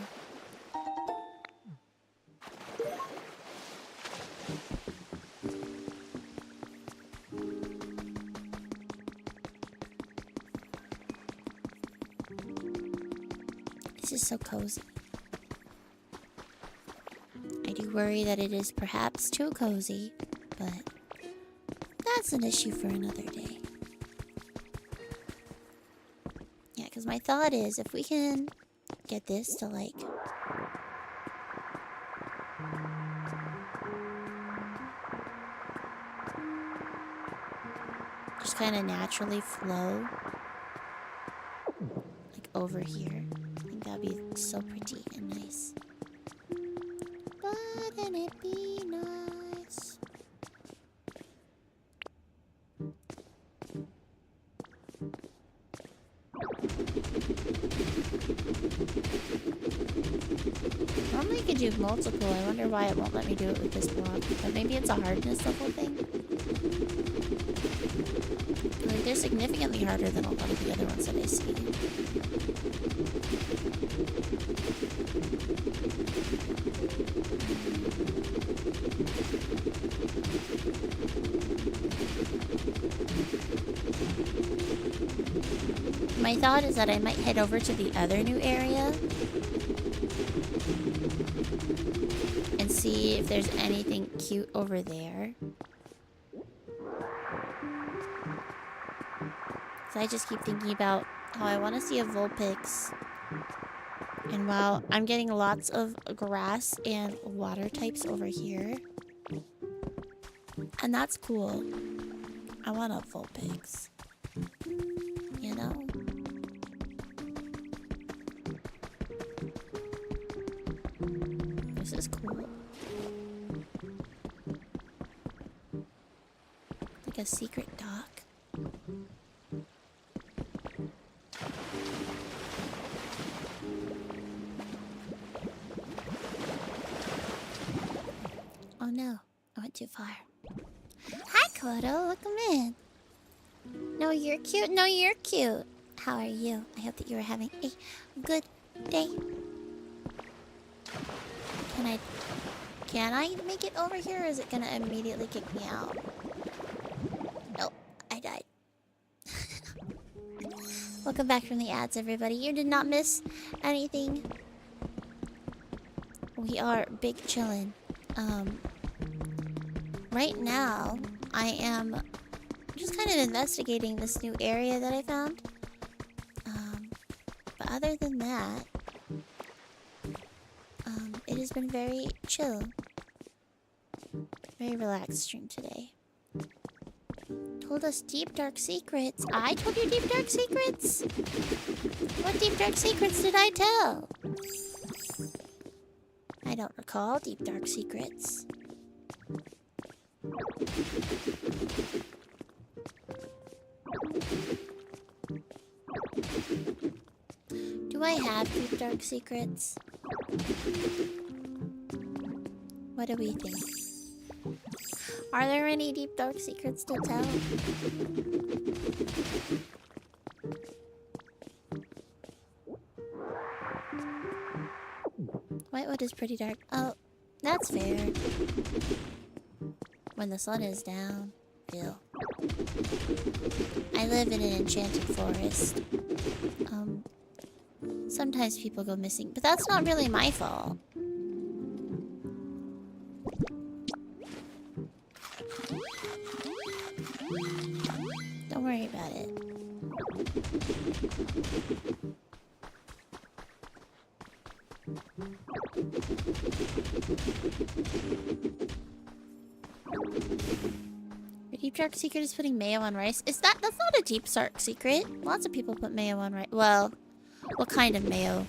This is so cozy. I do worry that it is perhaps too cozy, but that's an issue for another day. Yeah, because my thought is if we can get this to like... just kind of naturally flow like over here. I think that'd be so pretty and nice. Wouldn't it be nice? Normally you could do multiple. I wonder why it won't let me do it with this block. But maybe it's a hardness level thing. Like they're significantly harder than a lot of the other ones that I see. My thought is that I might head over to the other new area and see if there's anything cute over there. So I just keep thinking about how I want to see a Vulpix. And while I'm getting lots of grass and water types over here, and that's cool, I want a Vulpix. You know? This is cool. Like a secret dock. Oh no, I went too far. Hi, Kodo. Welcome in. No, you're cute. No, you're cute. How are you? I hope that you are having a good day. Can I make it over here, or is it gonna immediately kick me out? Nope, I died. Welcome back from the ads, everybody. You did not miss anything. We are big chillin'. Right now, I am just kind of investigating this new area that I found. But other than that, it has been very chill. Very relaxed stream today. Told us deep dark secrets. I told you deep dark secrets? What deep dark secrets did I tell? I don't recall deep dark secrets. Do I have deep dark secrets? What do we think? Are there any deep dark secrets to tell? Whitewood is pretty dark. Oh, that's fair. When the sun is down. Ew. I live in an enchanted forest. Sometimes people go missing, but that's not really my fault. got it. The deep dark secret is putting mayo on rice. That's not a deep dark secret. Lots of people put mayo on rice. Well, what kind of mayo?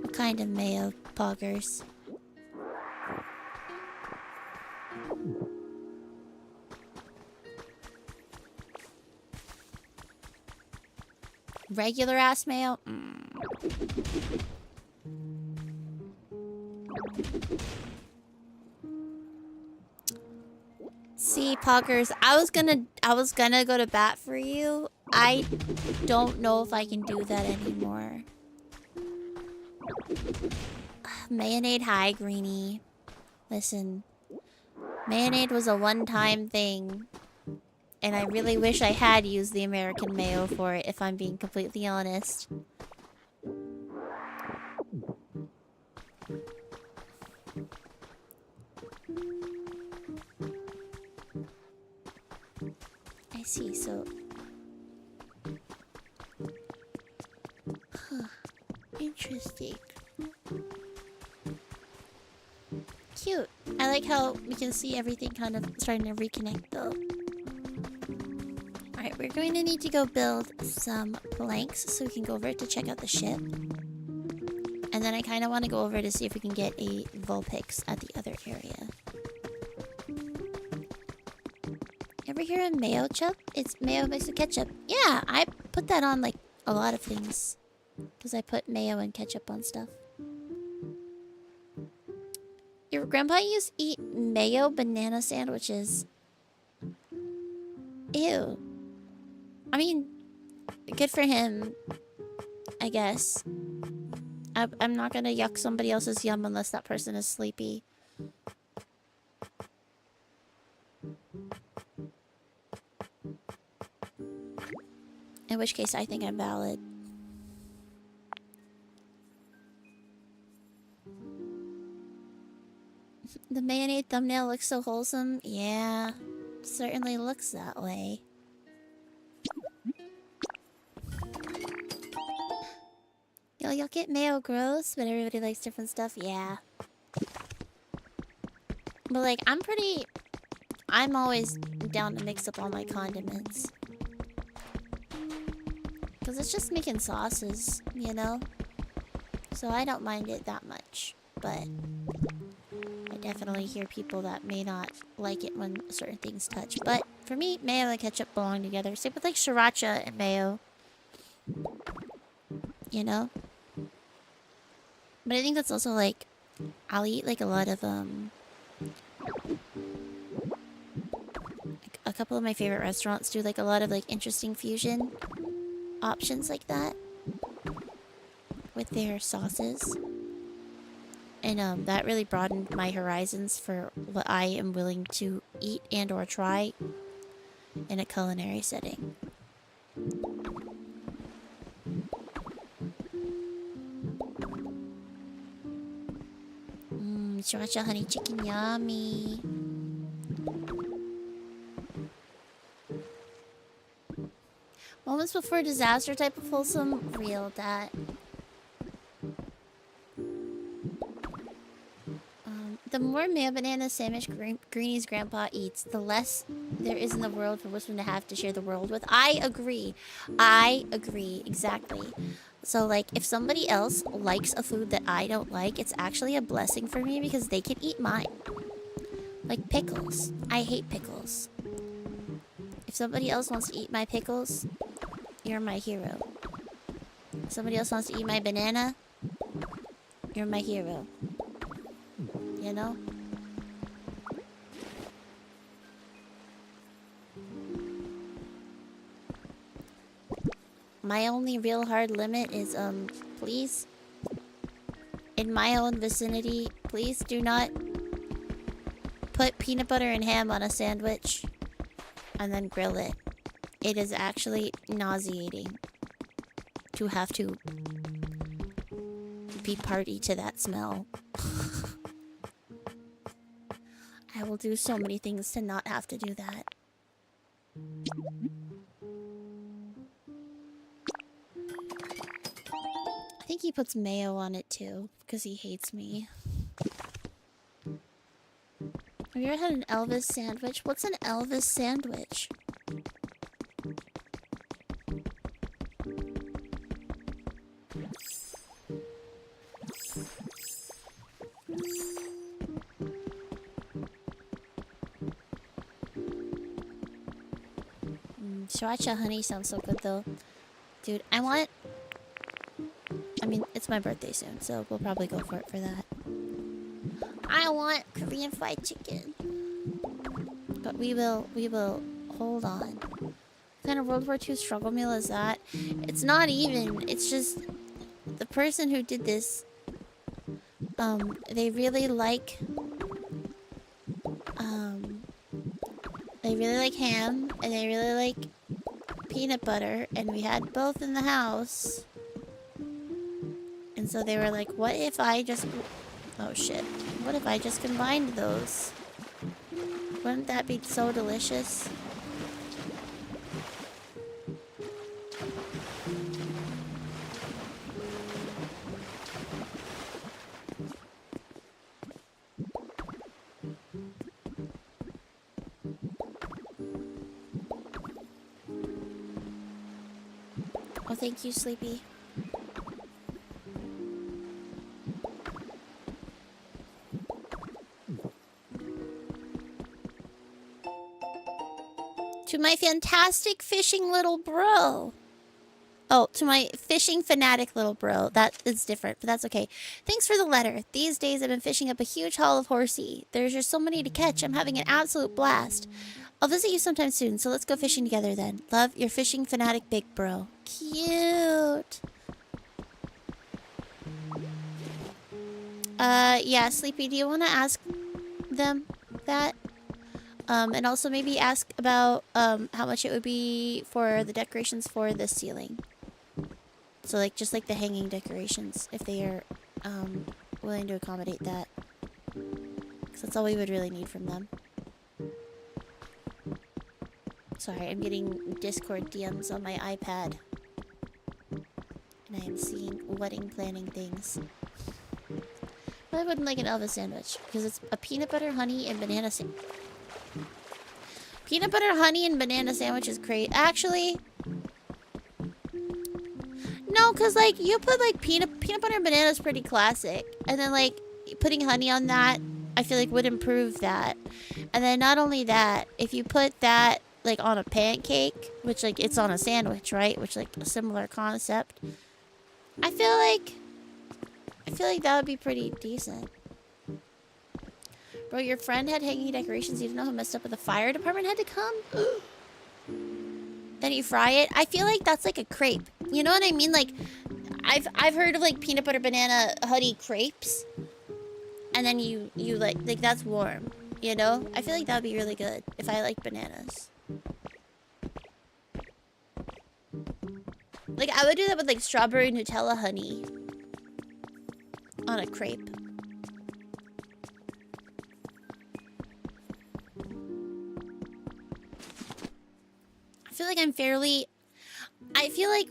What kind of mayo, poggers? Regular ass mayo? See, poggers, I was gonna go to bat for you. I don't know if I can do that anymore. Mayonnaise, hi, Greenie. Listen, mayonnaise was a one-time thing. And I really wish I had used the American mayo for it, if I'm being completely honest. I see, so... Huh. Interesting. Cute. I like how we can see everything kind of starting to reconnect, though. Alright, we're going to need to go build some planks so we can go over to check out the ship. And then I kind of want to go over to see if we can get a Vulpix at the other area. Ever hear of mayo chup? It's mayo mixed with ketchup. Yeah, I put that on like a lot of things. Because I put mayo and ketchup on stuff. Your grandpa used to eat mayo banana sandwiches. Ew. I mean, good for him, I guess. I'm not gonna yuck somebody else's yum unless that person is sleepy. In which case, I think I'm valid. The mayonnaise thumbnail looks so wholesome. Yeah, certainly looks that way. You'll get mayo gross, but everybody likes different stuff. Yeah. But like, I'm always down to mix up all my condiments. Because it's just making sauces, you know? So I don't mind it that much. But I definitely hear people that may not like it when certain things touch. But for me, mayo and ketchup belong together. Same with like sriracha and mayo. You know? But I think that's also like, I'll eat like a lot of, a couple of my favorite restaurants do like a lot of like interesting fusion options like that with their sauces. And that really broadened my horizons for what I am willing to eat and or try in a culinary setting. Sriracha honey chicken, yummy. Moments before disaster type of wholesome, real that. The more mayo banana sandwich Greenie's grandpa eats, the less there is in the world for Wisdom to have to share the world with. I agree. I agree, exactly. So, like, if somebody else likes a food that I don't like, it's actually a blessing for me because they can eat mine. Like pickles. I hate pickles. If somebody else wants to eat my pickles, you're my hero. If somebody else wants to eat my banana, you're my hero. You know? My only real hard limit is, please, in my own vicinity, please do not put peanut butter and ham on a sandwich and then grill it. It is actually nauseating to have to be party to that smell. I will do so many things to not have to do that. think he puts mayo on it too, because he hates me. Have you ever had an Elvis sandwich? What's an Elvis sandwich? Sriracha honey sounds so good though. Dude, I mean, it's my birthday soon, so we'll probably go for it for that. I want Korean fried chicken. But we will hold on. What kind of World War II struggle meal is that? It's not even, it's just the person who did this, they really like ham and they really like peanut butter, and we had both in the house. And so they were like, what if I just... Oh shit. What if I just combined those? Wouldn't that be so delicious? Oh, thank you, Sleepy. To my fantastic fishing little bro. Oh, to my fishing fanatic little bro. That is different, but that's okay. Thanks for the letter. These days I've been fishing up a huge haul of horsey. There's just so many to catch. I'm having an absolute blast. I'll visit you sometime soon, so let's go fishing together then. Love, your fishing fanatic big bro. Cute. Yeah, Sleepy, do you want to ask them that? And also maybe ask about how much it would be for the decorations for the ceiling. So like just like the hanging decorations, if they are willing to accommodate that. Because that's all we would really need from them. Sorry, I'm getting Discord DMs on my iPad. And I am seeing wedding planning things. But I wouldn't like an Elvis sandwich because it's a peanut butter, honey, and banana sandwich. Peanut butter, honey, and banana sandwich is great. Actually, no, because, like, you put, like, peanut butter and banana is pretty classic. And then, like, putting honey on that, I feel like would improve that. And then not only that, if you put that, like, on a pancake, which, like, it's on a sandwich, right? Which, like, a similar concept. I feel like that would be pretty decent. Bro, your friend had hanging decorations. You didn't know how messed up with the fire department had to come? Then you fry it. I feel like that's like a crepe. You know what I mean? Like, I've heard of like peanut butter banana honey crepes. And then you like that's warm. You know? I feel like that would be really good if I like bananas. Like, I would do that with like strawberry Nutella honey on a crepe. I feel like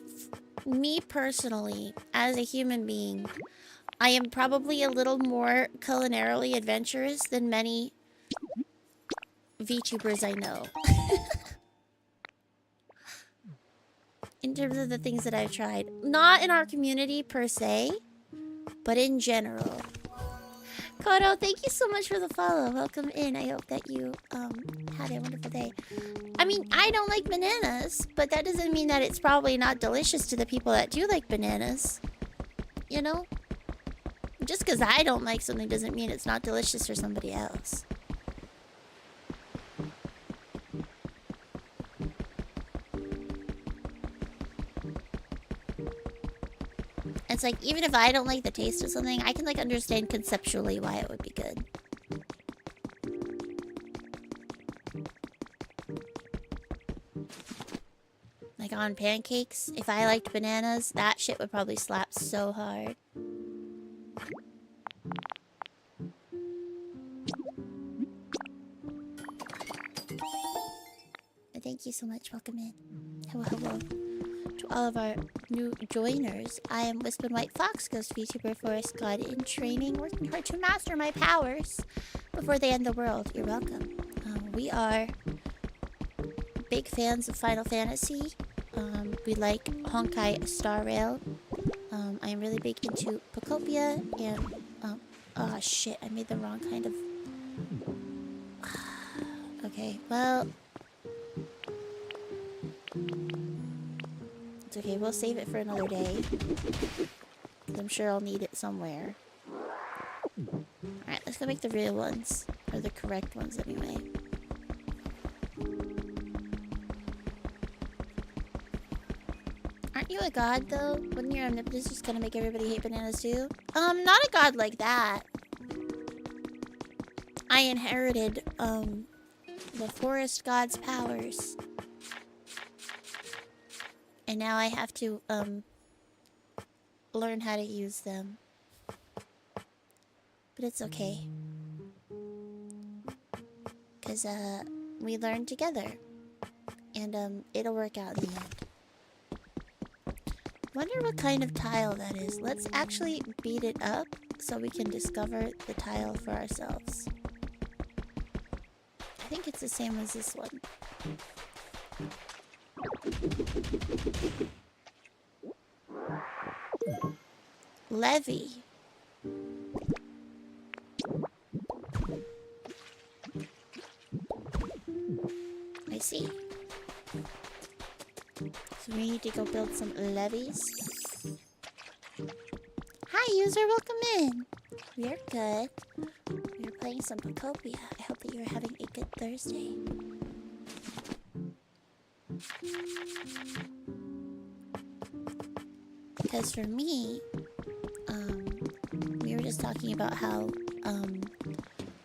me personally, as a human being, I am probably a little more culinarily adventurous than many VTubers I know. In terms of the things that I've tried. Not in our community per se, but in general. Kodo, thank you so much for the follow. Welcome in. I hope that you had a wonderful day. I mean, I don't like bananas, but that doesn't mean that it's probably not delicious to the people that do like bananas. You know? Just because I don't like something doesn't mean it's not delicious for somebody else. It's like, even if I don't like the taste of something, I can, like, understand conceptually why it would be good. Like, on pancakes, if I liked bananas, that shit would probably slap so hard. Thank you so much. Welcome in. Hello, hello. to all of our new joiners. I am Wisp and White Fox, Ghost VTuber, Forest God in training, working hard to master my powers before they end the world. You're welcome. We are big fans of Final Fantasy. We like Honkai Star Rail. I am really big into Pokopia and oh shit, I made the wrong kind of. Okay, well, it's okay. We'll save it for another day. I'm sure I'll need it somewhere. Alright, let's go make the real ones. Or the correct ones, anyway. Aren't you a god, though? Wouldn't your omnipotence just gonna make everybody hate bananas, too? Not a god like that. I inherited, the forest god's powers. And now I have to, learn how to use them. But it's okay. Because, we learn together. And, it'll work out in the end. Wonder what kind of tile that is. Let's actually beat it up so we can discover the tile for ourselves. I think it's the same as this one. Levy. I see. So we need to go build some levees. Hi, user. Welcome in. We're good. We're playing some Pokopia. I hope that you're having a good Thursday. Because for me, we were just talking about how,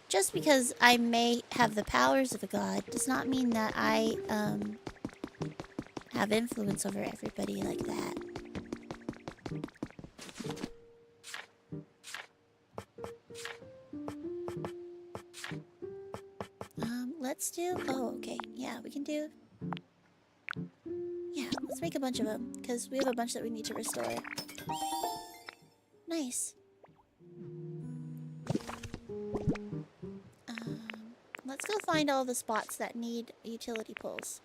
just because I may have the powers of a god does not mean that I, have influence over everybody like that. Let's do... Oh, okay. Yeah, we can do... Yeah, let's make a bunch of them, because we have a bunch that we need to restore. Nice. Let's go find all the spots that need utility poles.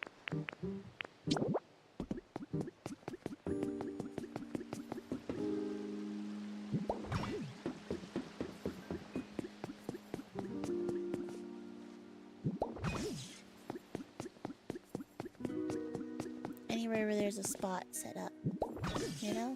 Anywhere where there's a spot set up, you know?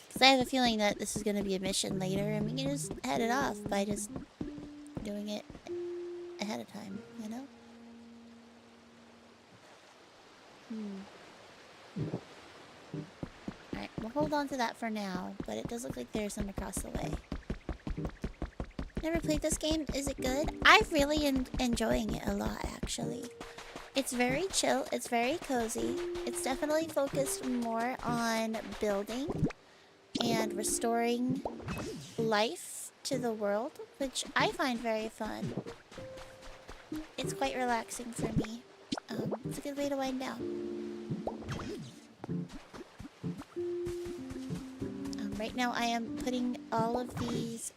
Because I have a feeling that this is going to be a mission later, and we can just head it off by just doing it ahead of time, you know? Alright, we'll hold on to that for now, but it does look like there's some across the way. Never played this game. Is it good? I'm really enjoying it a lot, actually. It's very chill. It's very cozy. It's definitely focused more on building and restoring life to the world, which I find very fun. It's quite relaxing for me. It's a good way to wind down. Right now I am putting all of these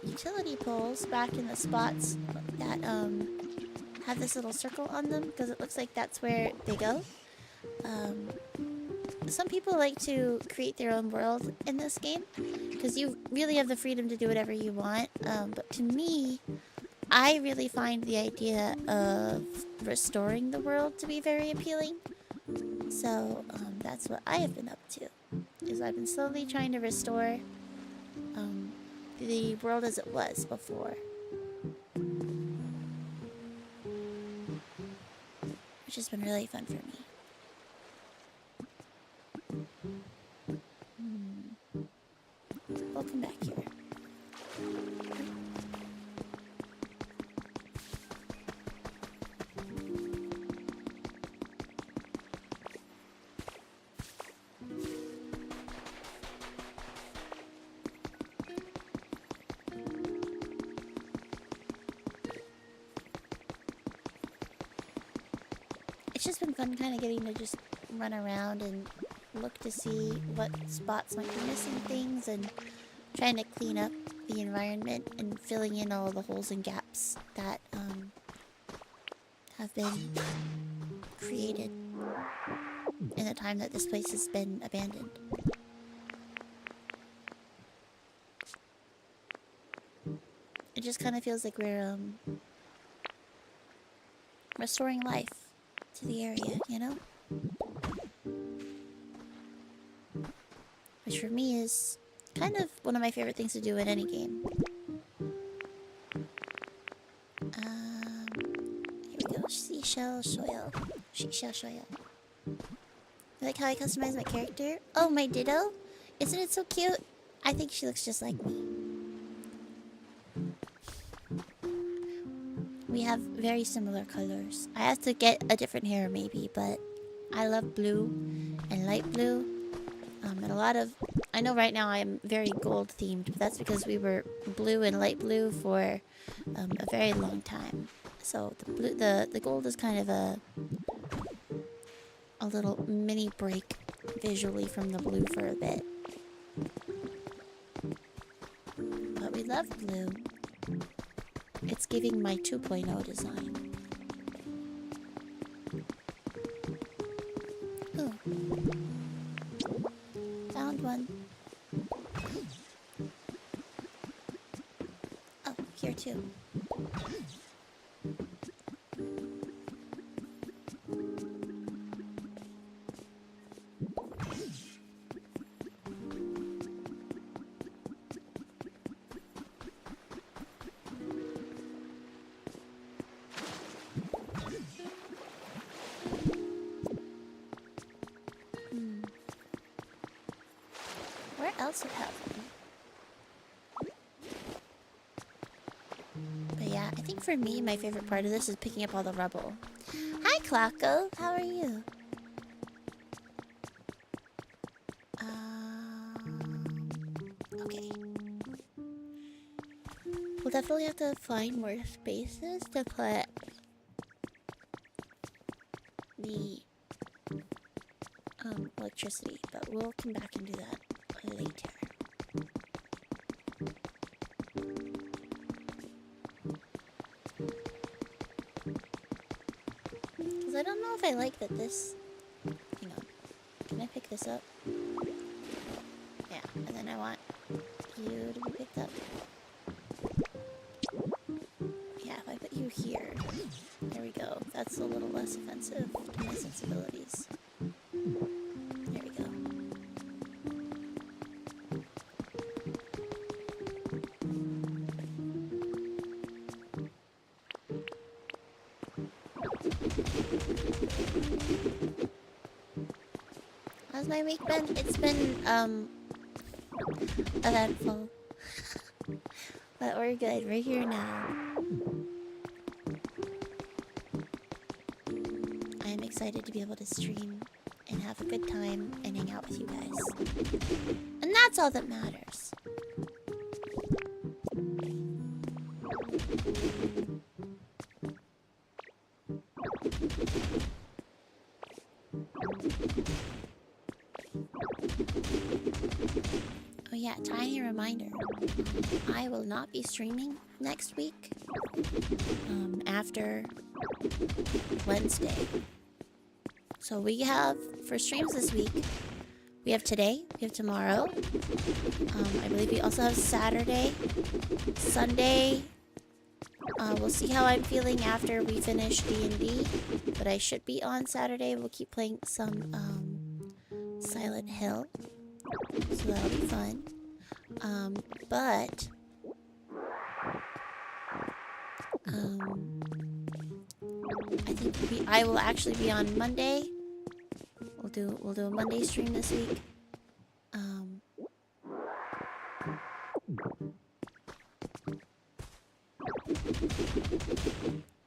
utility poles back in the spots that have this little circle on them, because it looks like that's where they go. Some people like to create their own world in this game, because you really have the freedom to do whatever you want. But to me, I really find the idea of restoring the world to be very appealing. So that's what I have been up to. Is I've been slowly trying to restore the world as it was before. Which has been really fun for me. Welcome back here. just been fun kind of getting to just run around and look to see what spots might be missing things and trying to clean up the environment and filling in all the holes and gaps that have been created in the time that this place has been abandoned. It just kind of feels like we're restoring life to the area, you know? Which for me is kind of one of my favorite things to do in any game. Here we go. Seashell soil. Seashell soil. You like how I customize my character? Oh, my Ditto? Isn't it so cute? I think she looks just like me. We have very similar colors. I have to get a different hair maybe, but I love blue and light blue. And a lot of... I know right now I'm very gold themed, but that's because we were blue and light blue for a very long time. So the gold is kind of a little mini break visually from the blue for a bit. But we love blue. It's giving my 2.0 design. Ooh. Found one. Oh, here too. Where else would have one? But yeah, I think for me, my favorite part of this is picking up all the rubble. Hi, Clocko. How are you? Okay. We'll definitely have to find more spaces to put the electricity, but we'll come back and do that later. Because I don't know if I like that this... Hang on. Can I pick this up? Yeah, and then I want you to be picked up. Yeah, if I put you here. There we go. That's a little less offensive to my sensibilities. There we go. How's my week been? It's been, eventful. But we're good. We're here now. I'm excited to be able to stream and have a good time and hang out with you guys. And that's all that matters. Oh yeah, tiny reminder. I will not be streaming next week. After Wednesday. So we have, for streams this week, we have today, we have tomorrow. I believe we also have Saturday, Sunday. We'll see how I'm feeling after we finish D&D, but I should be on Saturday. We'll keep playing some Silent Hill, so that'll be fun. But I think I will actually be on Monday. We'll do a Monday stream this week.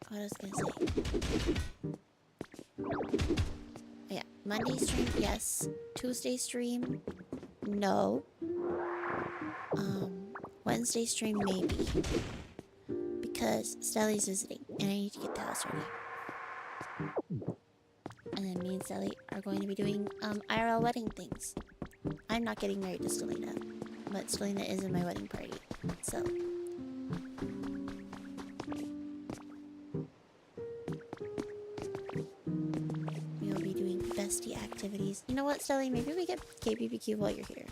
What I was gonna say. Oh, yeah, Monday stream, yes. Tuesday stream, no. Wednesday stream, maybe. Because Stelly's visiting, and I need to get the house ready. And then me and Sally are going to be doing IRL wedding things. I'm not getting married to Stelina, but Stelina is in my wedding party, so. We will be doing bestie activities. You know what, Stelly? Maybe we get KBBQ while you're here.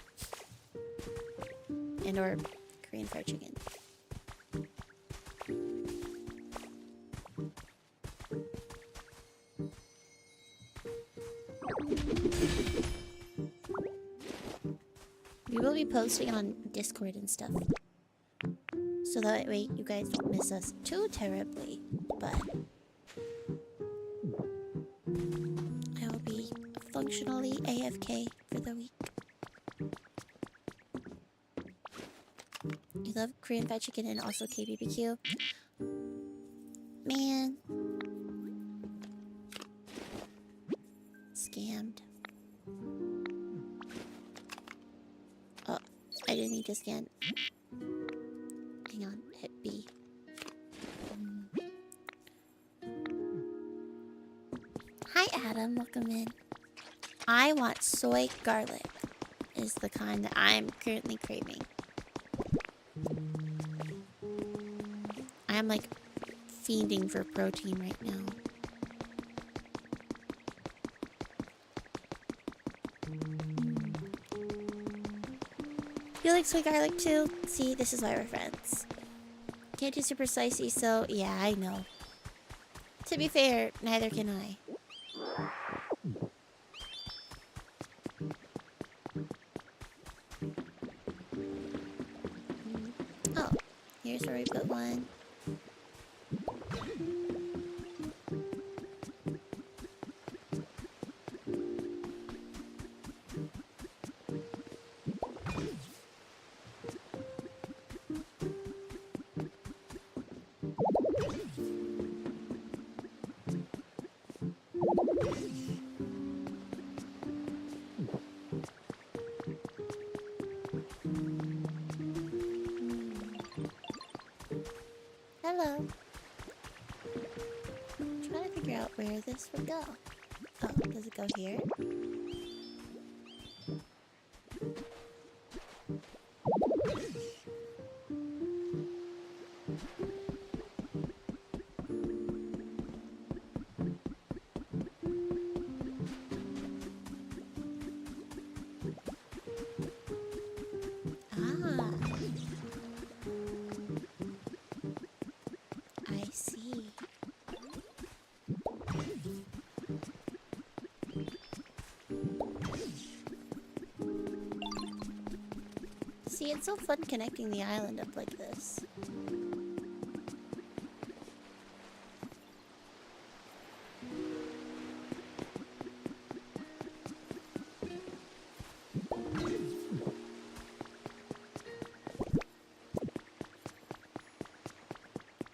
And or Korean fried chicken. We will be posting on Discord and stuff. So that way you guys don't miss us too terribly. But I will be functionally AFK for the week. You love Korean fried chicken and also KBBQ. Man. Scammed. Oh, I didn't mean to scan. Hang on, hit B. Hi Adam, welcome in. I want soy garlic. Is the kind that I'm currently craving. I'm like fiending for protein right now. You like soy garlic too? See, this is why we're friends. Can't do super spicy, so yeah, I know. To be fair, neither can I. Oh, here's where we put one. Hello. I'm trying to figure out where this would go. Oh, does it go here? Ah. I see. See, it's so fun connecting the island up like this.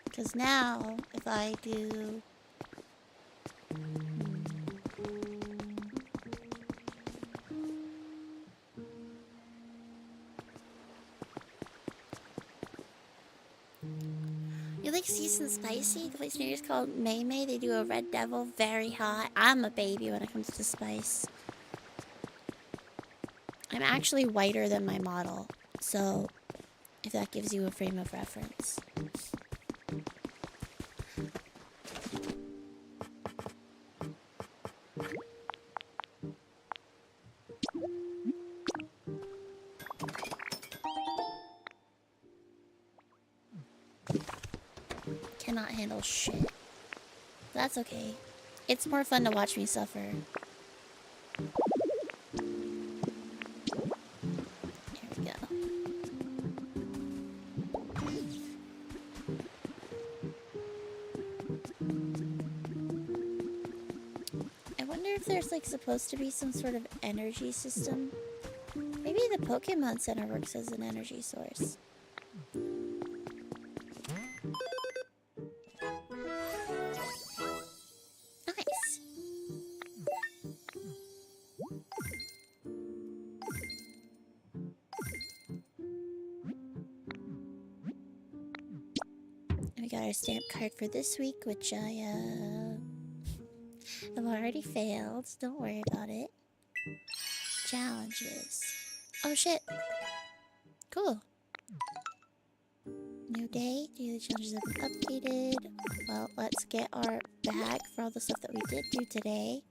Because now, if I do... You like seasoned spicy? The place near you is called May May. They do a red devil, very hot. I'm a baby when it comes to spice. I'm actually whiter than my model, so if that gives you a frame of reference. Cannot handle shit. That's okay. It's more fun to watch me suffer. There we go. I wonder if there's like supposed to be some sort of energy system. Maybe the Pokemon Center works as an energy source. Nice. We got our stamp card for this week, which I I've already failed. Don't worry about it. Challenges. Oh shit. Cool. New day. Daily challenges have been updated. Well, let's get our bag for all the stuff that we did do today.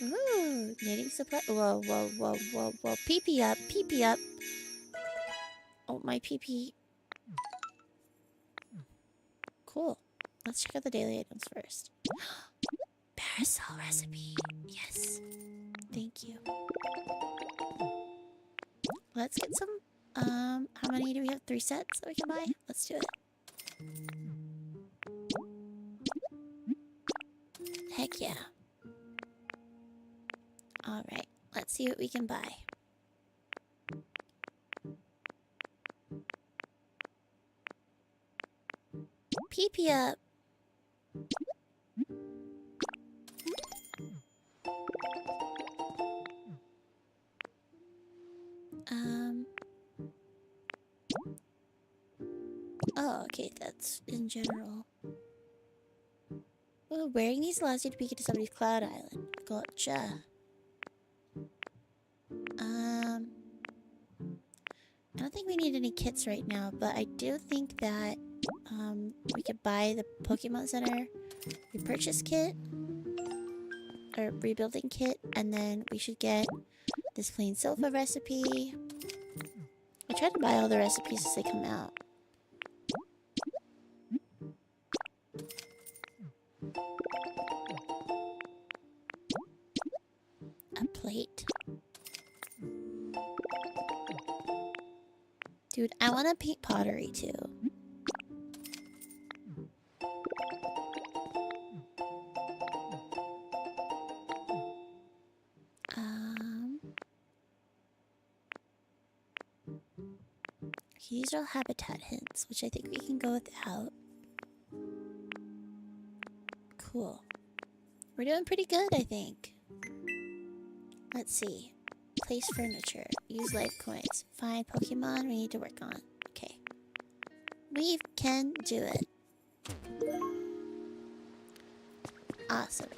Ooh, knitting supply. Whoa, whoa, whoa, whoa, whoa. Pee-pee up, pee-pee up. Oh, my pee-pee. Cool. Let's check out the daily items first. Parasol recipe. Yes. Thank you. Let's get some. How many do we have? 3 sets that we can buy? Let's do it. Heck yeah. Alright, let's see what we can buy. Pee-pee up. Oh, okay, that's in general. Oh, wearing these allows you to peek into somebody's cloud island. Gotcha. I don't think we need any kits right now, but I do think that we could buy the Pokemon Center repurchase kit or rebuilding kit, and then we should get this clean sofa recipe. I try to buy all the recipes as they come out. A plate. Dude, I want to paint pottery too. These are all habitat hints, which I think we can go without. Cool. We're doing pretty good, I think. Let's see. Place furniture. Use life coins. Find Pokemon we need to work on. Okay. We can do it. Awesome.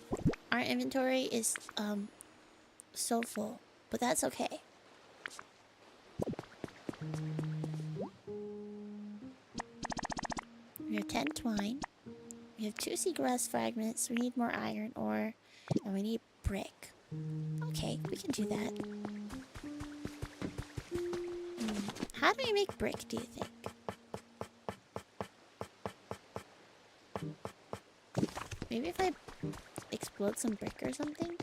Our inventory is, so full. But that's okay. We have 10 twine. We have 2 seagrass fragments. We need more iron ore. And we need brick. Okay, we can do that. How do we make brick, do you think? Maybe if I explode some brick or something?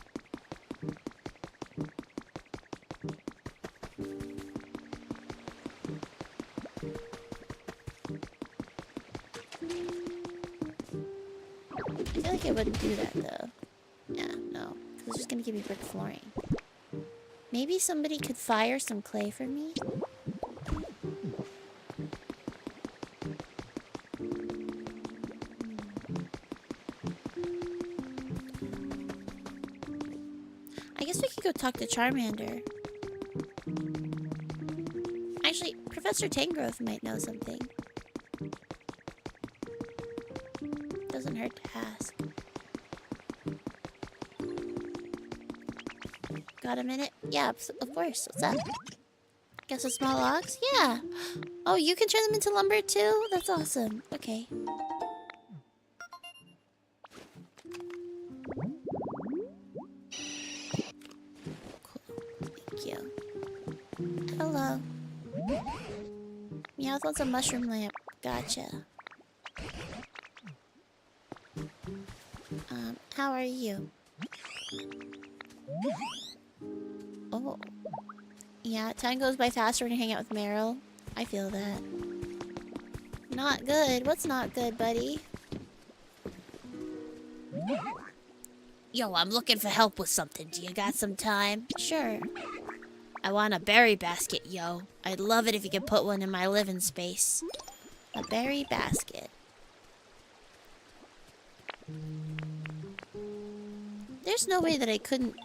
I feel like I wouldn't do that though. Yeah, no. Because it's just gonna give me brick flooring. Maybe somebody could fire some clay for me? I guess we could go talk to Charmander. Actually, Professor Tangrowth might know something. Doesn't hurt to ask. Got a minute? Yeah, of course. What's up? Got some small logs? Yeah. Oh, you can turn them into lumber too? That's awesome. Okay. Cool. Thank you. Hello. Meowth wants a mushroom lamp. Gotcha. How are you? Oh. Yeah, time goes by faster when you hang out with Meryl. I feel that. Not good. What's not good, buddy? Yo, I'm looking for help with something. Do you got some time? Sure. I want a berry basket, yo. I'd love it if you could put one in my living space. A berry basket. There's no way that I couldn't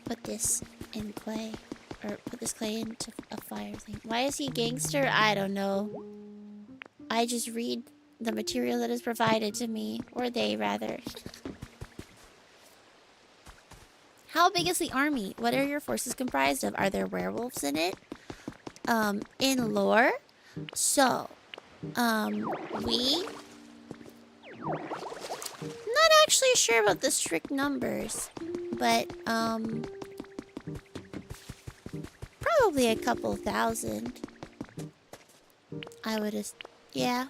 put this in clay. Or put this clay into a fire thing. Why is he a gangster? I don't know. I just read the material that is provided to me. Or they, rather. How big is the army? What are your forces comprised of? Are there werewolves in it? In lore? So, we... Not actually sure about the strict numbers. But, probably a couple thousand. I would have... Yeah.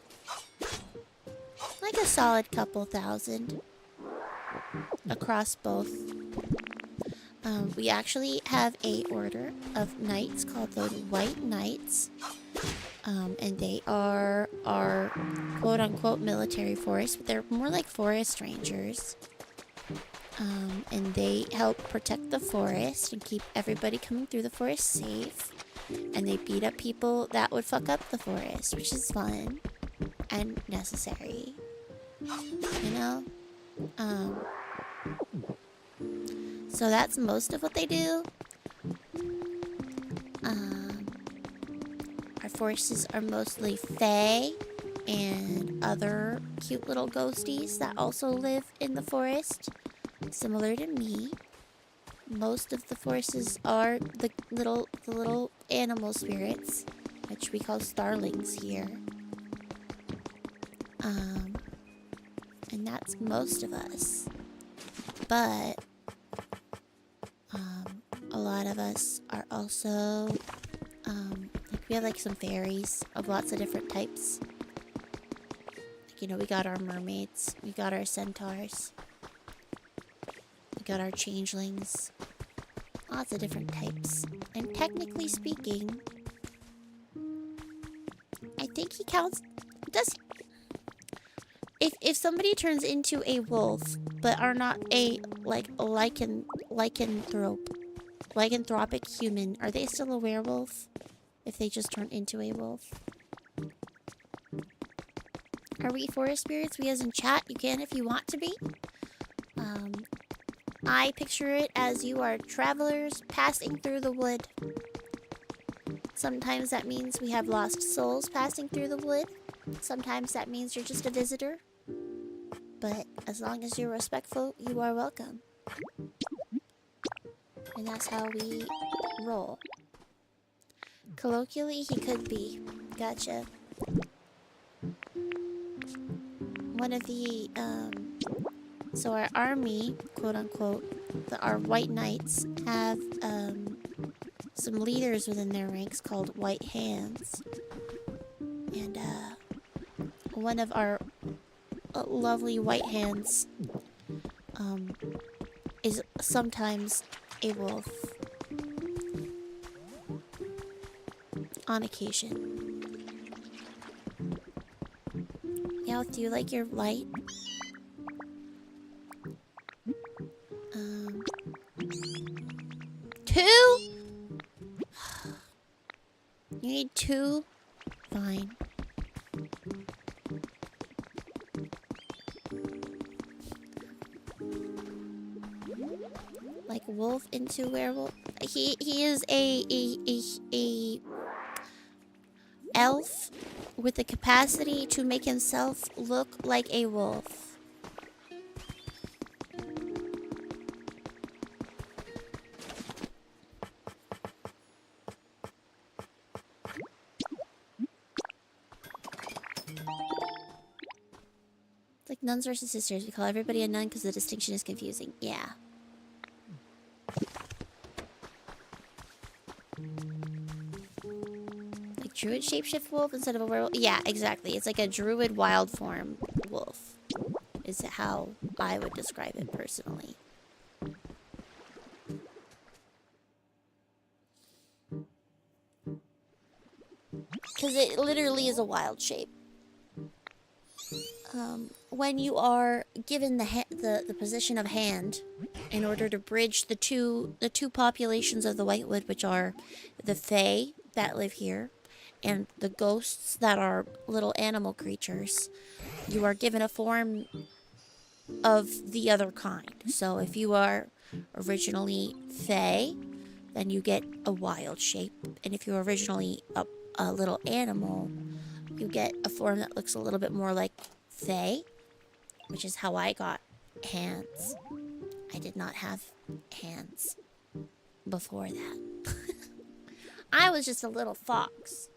Like a solid couple thousand. Across both. We actually have a order of knights called the White Knights. And they are our quote-unquote military force, but they're more like forest rangers. And they help protect the forest and keep everybody coming through the forest safe. And they beat up people that would fuck up the forest, which is fun and necessary. You know? So that's most of what they do. Our forces are mostly fae and other cute little ghosties that also live in the forest, similar to me. Most of the forces are the little animal spirits, which we call starlings here. And that's most of us. But a lot of us are also like we have like some fairies of lots of different types. Like, you know, we got our mermaids, we got our centaurs, we got our changelings. Lots of different types. And technically speaking, I think he counts. Does if somebody turns into a wolf but are not a lycanthropic human, are they still a werewolf? If they just turn into a wolf? Are we forest spirits? We as in chat, you can if you want to be. I picture it as you are travelers passing through the wood. Sometimes that means we have lost souls passing through the wood. Sometimes that means you're just a visitor. But as long as you're respectful, you are welcome. And that's how we roll. Colloquially, he could be. Gotcha. One of the, so our army, quote unquote, our white knights have, some leaders within their ranks called white hands. And, one of our lovely white hands, is sometimes a wolf. On occasion. Meowth, do you like your light? Two? You need two? Fine. Like wolf into werewolf? He is a elf with the capacity to make himself look like a wolf. It's like nuns versus sisters. We call everybody a nun because the distinction is confusing. Yeah. Druid shapeshift wolf instead of a werewolf? Yeah, exactly. It's like a druid wild form wolf. Is how I would describe it personally. Because it literally is a wild shape. When you are given the position of hand in order to bridge the two populations of the Whitewood, which are the Fae that live here and the ghosts that are little animal creatures, you are given a form of the other kind. So if you are originally Fae, then you get a wild shape. And if you're originally a little animal, you get a form that looks a little bit more like Fae, which is how I got hands. I did not have hands before that. I was just a little fox.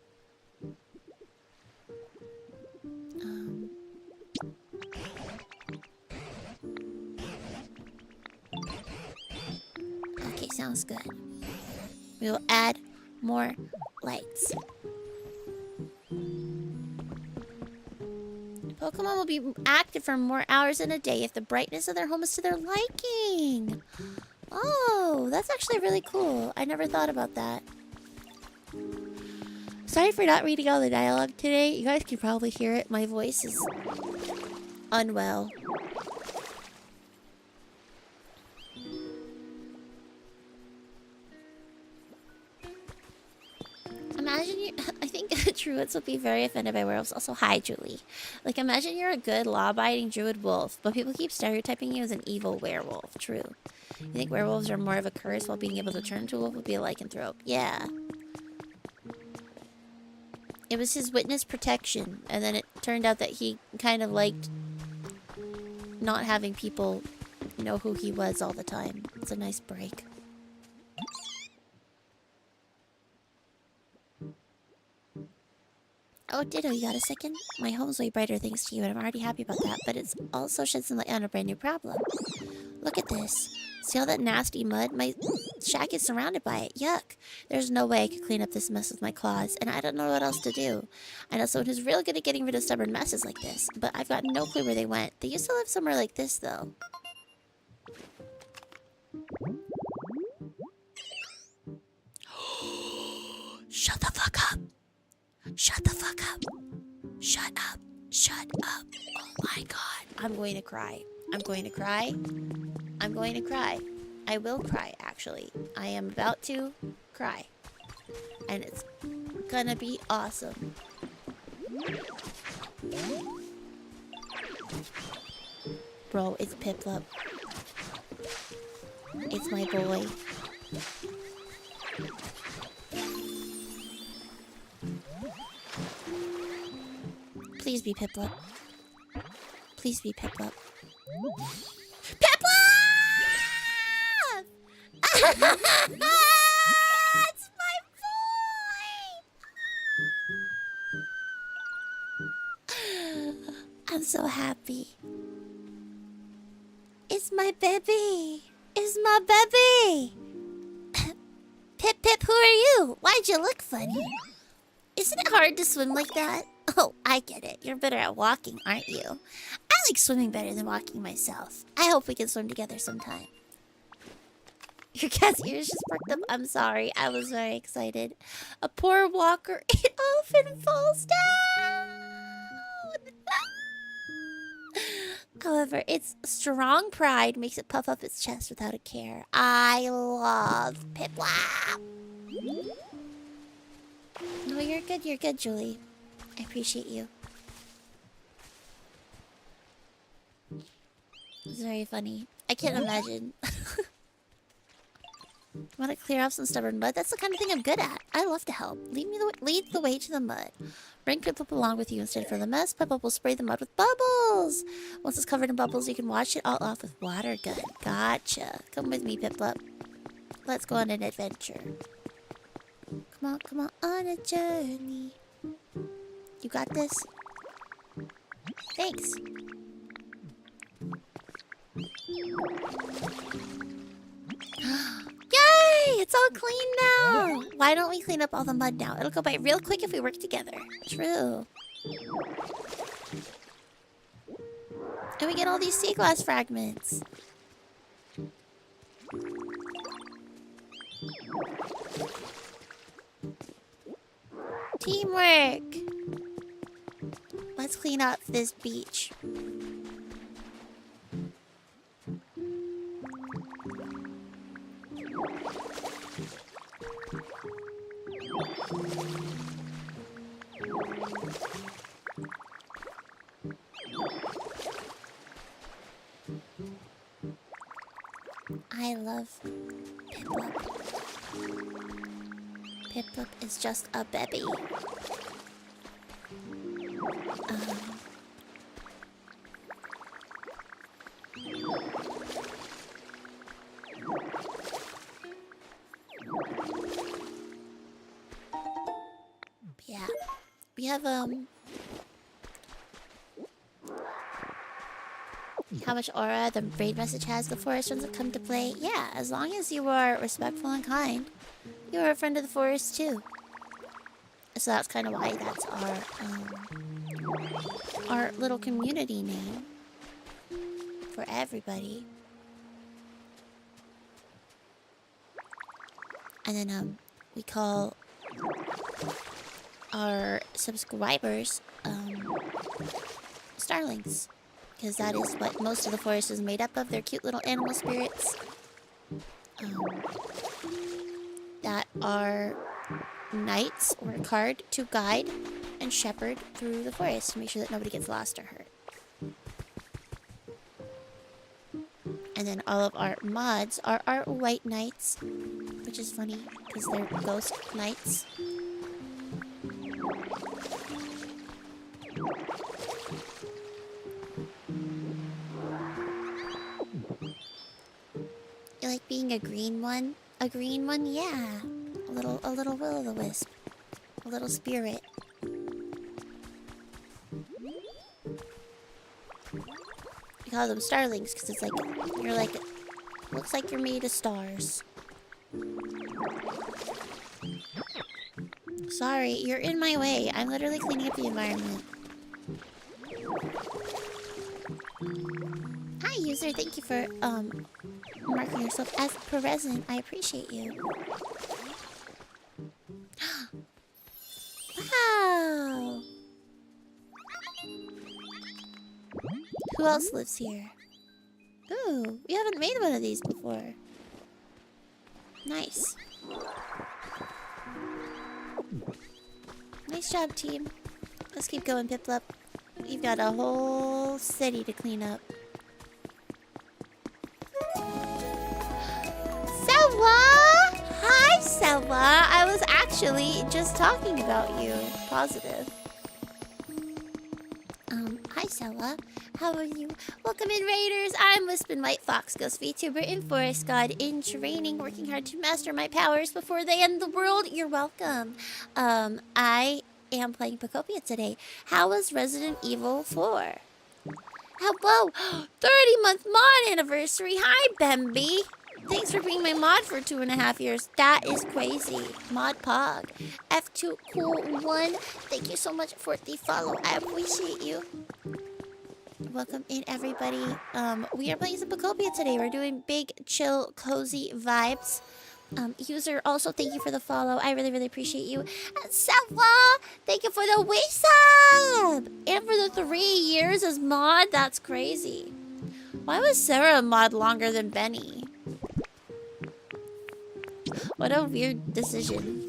Okay, sounds good. We will add more lights. Pokemon will be active for more hours in a day if the brightness of their home is to their liking. Oh, that's actually really cool. I never thought about that. Sorry for not reading all the dialogue today. You guys can probably hear it. My voice is unwell. Imagine you... I think druids would be very offended by werewolves. Also, hi, Julie. Like, imagine you're a good, law-abiding druid wolf, but people keep stereotyping you as an evil werewolf. True. You think werewolves are more of a curse while being able to turn to a wolf would be a lycanthrope? Yeah. It was his witness protection, and then it turned out that he kind of liked not having people know who he was all the time. It's a nice break. Oh, Ditto, you got a second? My home's way brighter thanks to you, and I'm already happy about that, but it's also shed some light on a brand new problem. Look at this. See all that nasty mud? My shack is surrounded by it. Yuck. There's no way I could clean up this mess with my claws, and I don't know what else to do. I know someone who's real good at getting rid of stubborn messes like this, but I've got no clue where they went. They used to live somewhere like this, though. Shut the fuck up. Shut the fuck up. Shut up. Shut up. Oh my god. I'm going to cry. I'm going to cry. I'm going to cry. I will cry, actually. I am about to cry. And it's gonna be awesome. Bro, it's Piplup. It's my boy. Please be Piplup. Please be Piplup. Piplup! It's my boy! I'm so happy. It's my baby. It's my baby. Pip, Pip, who are you? Why'd you look funny? Isn't it hard to swim like that? Oh, I get it. You're better at walking, aren't you? I like swimming better than walking myself. I hope we can swim together sometime. Your cat's ears just perked up. I'm sorry. I was very excited. A poor walker. It often falls down. However, its strong pride makes it puff up its chest without a care. I love Piplup. No, you're good. You're good, Julie. I appreciate you. It's very funny. I can't imagine. Want to clear off some stubborn mud? That's the kind of thing I'm good at. I love to help. Lead the way to the mud. Bring Piplup along with you instead for the mess. Piplup will spray the mud with bubbles. Once it's covered in bubbles, you can wash it all off with water gun. Gotcha. Come with me, Piplup. Let's go on an adventure. Come on a journey. You got this? Thanks. Yay! It's all clean now! Why don't we clean up all the mud now? It'll go by real quick if we work together. True. And we get all these sea glass fragments. Teamwork! Let's clean up this beach. I love Piplup. Piplup is just a baby. Yeah. We have, how much aura the raid message has. The forest ones that come to play. Yeah, as long as you are respectful and kind, you are a friend of the forest too. So that's kind of why that's our little community name for everybody. And then we call our subscribers starlings, because that is what most of the forest is made up of. They're cute little animal spirits that are knights work hard to guide and shepherd through the forest to make sure that nobody gets lost or hurt. And then all of our mods are our white knights, which is funny because they're ghost knights. You like being a green one? A green one, yeah. A little will-o'-the-wisp. A little spirit. We call them starlings because it's like, you're like, looks like you're made of stars. Sorry, you're in my way. I'm literally cleaning up the environment. Hi, user. Thank you for, marking yourself as present. I appreciate you. Wow! Who else lives here? Ooh, we haven't made one of these before. Nice. Nice job, team. Let's keep going, Piplup. You've got a whole city to clean up. Selwa! Hi, Selwa! I was actually just talking about you. Positive. Hi, Selwa. How are you? Welcome in, Raiders. I'm Wispin White Fox, Ghost VTuber and Forest God in training, working hard to master my powers before they end the world. You're welcome. I am playing Pokopia today. How was Resident Evil 4? Hello! 30-month mod anniversary. Hi, Bemby. Thanks for being my mod for 2.5 years. That is crazy. Mod Pog. F2 Cool 1. Thank you so much for the follow. I appreciate you. Welcome in, everybody. We are playing some Pokopia today. We're doing big, chill, cozy vibes. User, also thank you for the follow. I really, really appreciate you. And Selva, thank you for the wake-up! And for the 3 years as mod. That's crazy. Why was Sarah a mod longer than Benny? What a weird decision.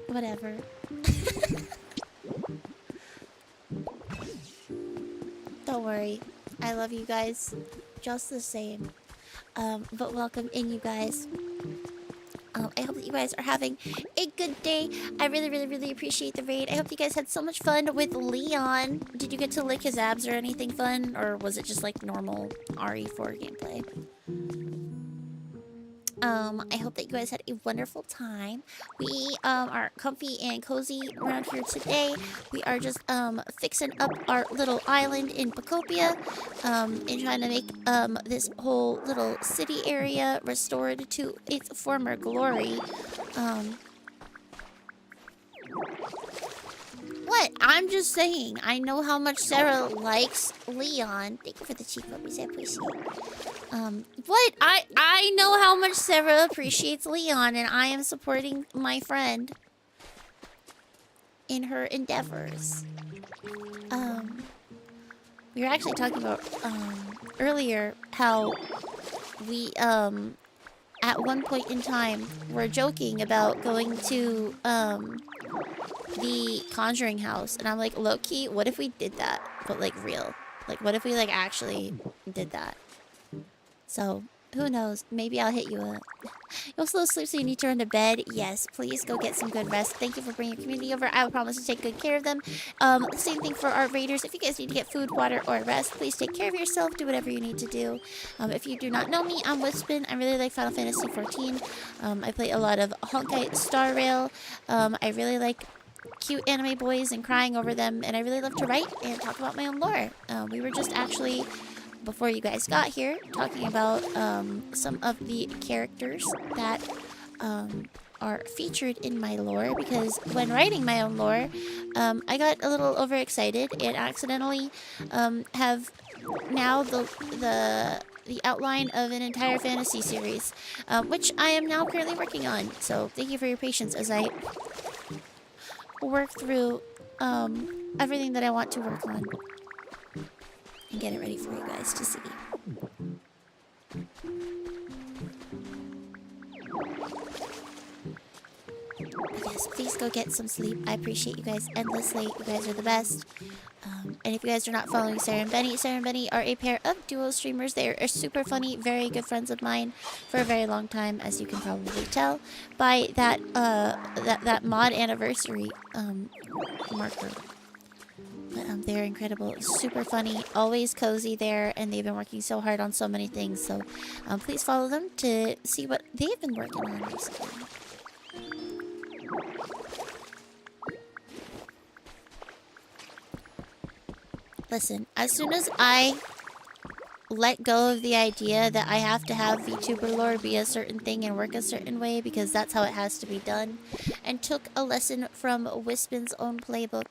Whatever. Don't worry. I love you guys just the same. But welcome in, you guys. I hope that you guys are having a good day. I really, really, really appreciate the raid. I hope you guys had so much fun with Leon. Did you get to lick his abs or anything fun? Or was it just like normal RE4 gameplay? I hope that you guys had a wonderful time. We are comfy and cozy around here today. We are just fixing up our little island in Pokopia, and trying to make this whole little city area restored to its former glory. What? I'm just saying. I know how much Sarah likes Leon. Thank you for the cheek puppies. I appreciate it. What? I know how much Sarah appreciates Leon, and I am supporting my friend in her endeavors. We were actually talking about earlier how we at one point in time were joking about going to the Conjuring house, and I'm like, low-key, what if we did that, but like real? Like, what if we like actually did that? So Who knows? Maybe I'll hit you up. You'll still sleep, so you need to run to bed. Yes, please go get some good rest. Thank you for bringing your community over. I will promise to take good care of them. Same thing for our raiders. If you guys need to get food, water, or rest, please take care of yourself. Do whatever you need to do. If you do not know me, I'm Wispin. I really like Final Fantasy XIV. I play a lot of Honkai Star Rail. I really like cute anime boys and crying over them, and I really love to write and talk about my own lore. We were just actually, before you guys got here, talking about some of the characters that are featured in my lore, because when writing my own lore, I got a little overexcited and accidentally have now the outline of an entire fantasy series, which I am now currently working on. So thank you for your patience as I work through everything that I want to work on and get it ready for you guys to see. But yes, please go get some sleep. I appreciate you guys endlessly. You guys are the best. And if you guys are not following Sarah and Benny are a pair of duo streamers. They are super funny, very good friends of mine for a very long time, as you can probably tell by that mod anniversary marker. But they're incredible, super funny, always cozy there, and they've been working so hard on so many things. So please follow them to see what they've been working on recently. Listen, as soon as I let go of the idea that I have to have VTuber lore be a certain thing and work a certain way because that's how it has to be done, and took a lesson from Wispin's own playbook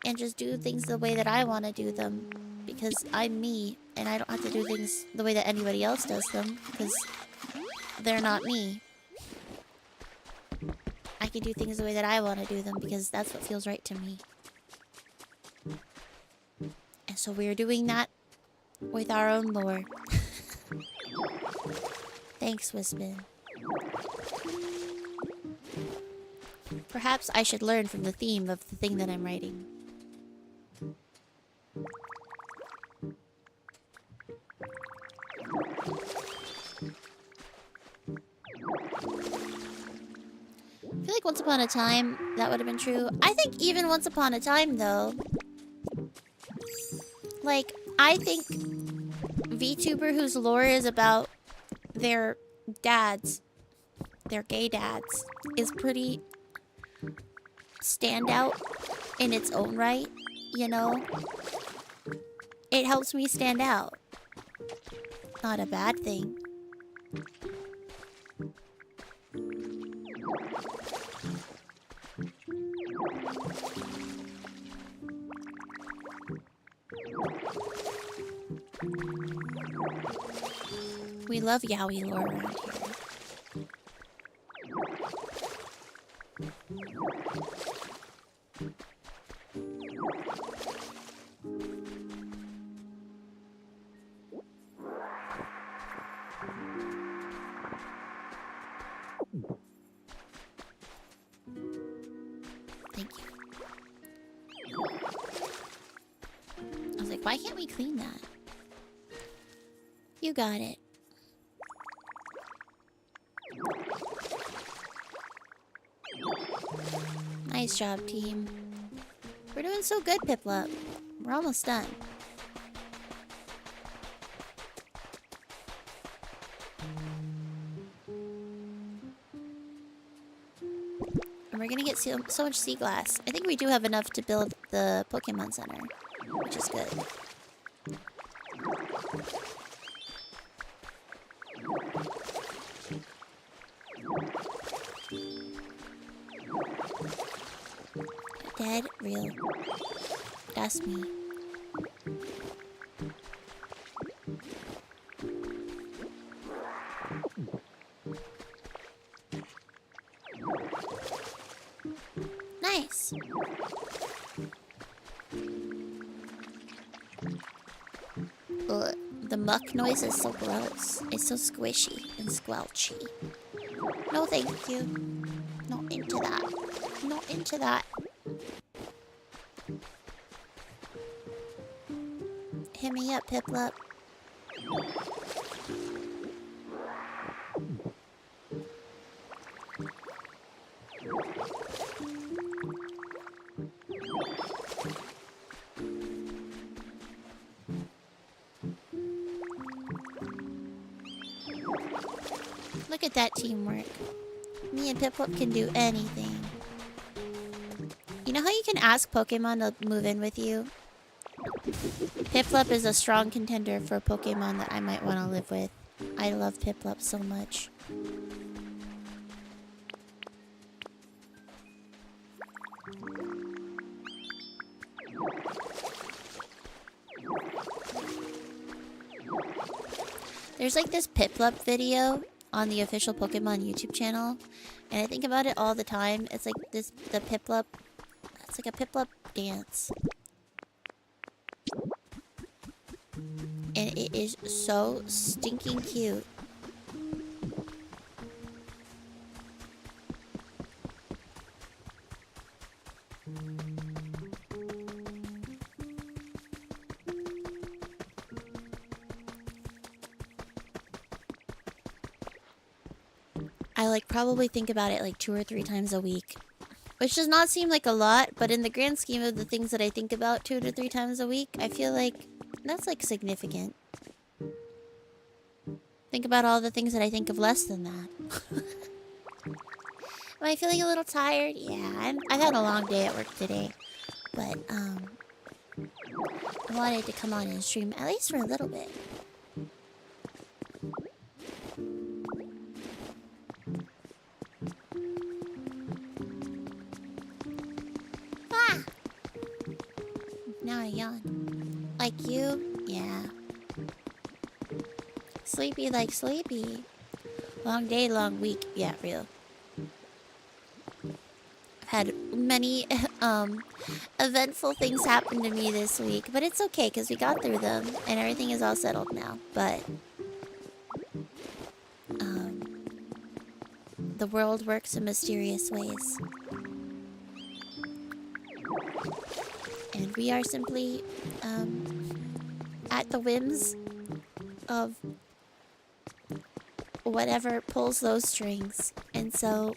and just do things the way that I want to do them, because I'm me and I don't have to do things the way that anybody else does them because they're not me. I can do things the way that I want to do them because that's what feels right to me. And so we're doing that with our own lore. Thanks, Wispin. Perhaps I should learn from the theme of the thing that I'm writing. I feel like once upon a time, that would have been true. I think even once upon a time, though, like, I think VTuber whose lore is about their dads, their gay dads, is pretty standout in its own right, you know? It helps me stand out. Not a bad thing. We love yaoi lore around here. Thank you. I was like, why can't we clean that? You got it. Nice job, team. We're doing so good, Piplup. We're almost done. And we're gonna get so much sea glass. I think we do have enough to build the Pokemon Center, which is good. Dead? Real. That's me. Nice. Ugh, the muck noise is so gross. It's so squishy and squelchy. No thank you. Not into that. Not into that. Hit me up, Piplup. Look at that teamwork. Me and Piplup can do anything. You know how you can ask Pokemon to move in with you? Piplup is a strong contender for a Pokemon that I might want to live with. I love Piplup so much. There's like this Piplup video on the official Pokemon YouTube channel, and I think about it all the time. It's like the Piplup. It's like a Piplup dance. And it is so stinking cute. I like probably think about it like 2 or 3 times a week. Which does not seem like a lot, but in the grand scheme of the things that I think about 2 to 3 times a week, I feel like that's like significant. Think about all the things that I think of less than that. Am I feeling a little tired? Yeah, I've had a long day at work today. But, I wanted to come on and stream at least for a little bit. Ah! Now I yawn. Like you? Yeah. Sleepy like sleepy. Long day, long week. Yeah, real. I've had many eventful things happen to me this week, but it's okay because we got through them and everything is all settled now. But the world works in mysterious ways. And we are simply at the whims of whatever pulls those strings. And so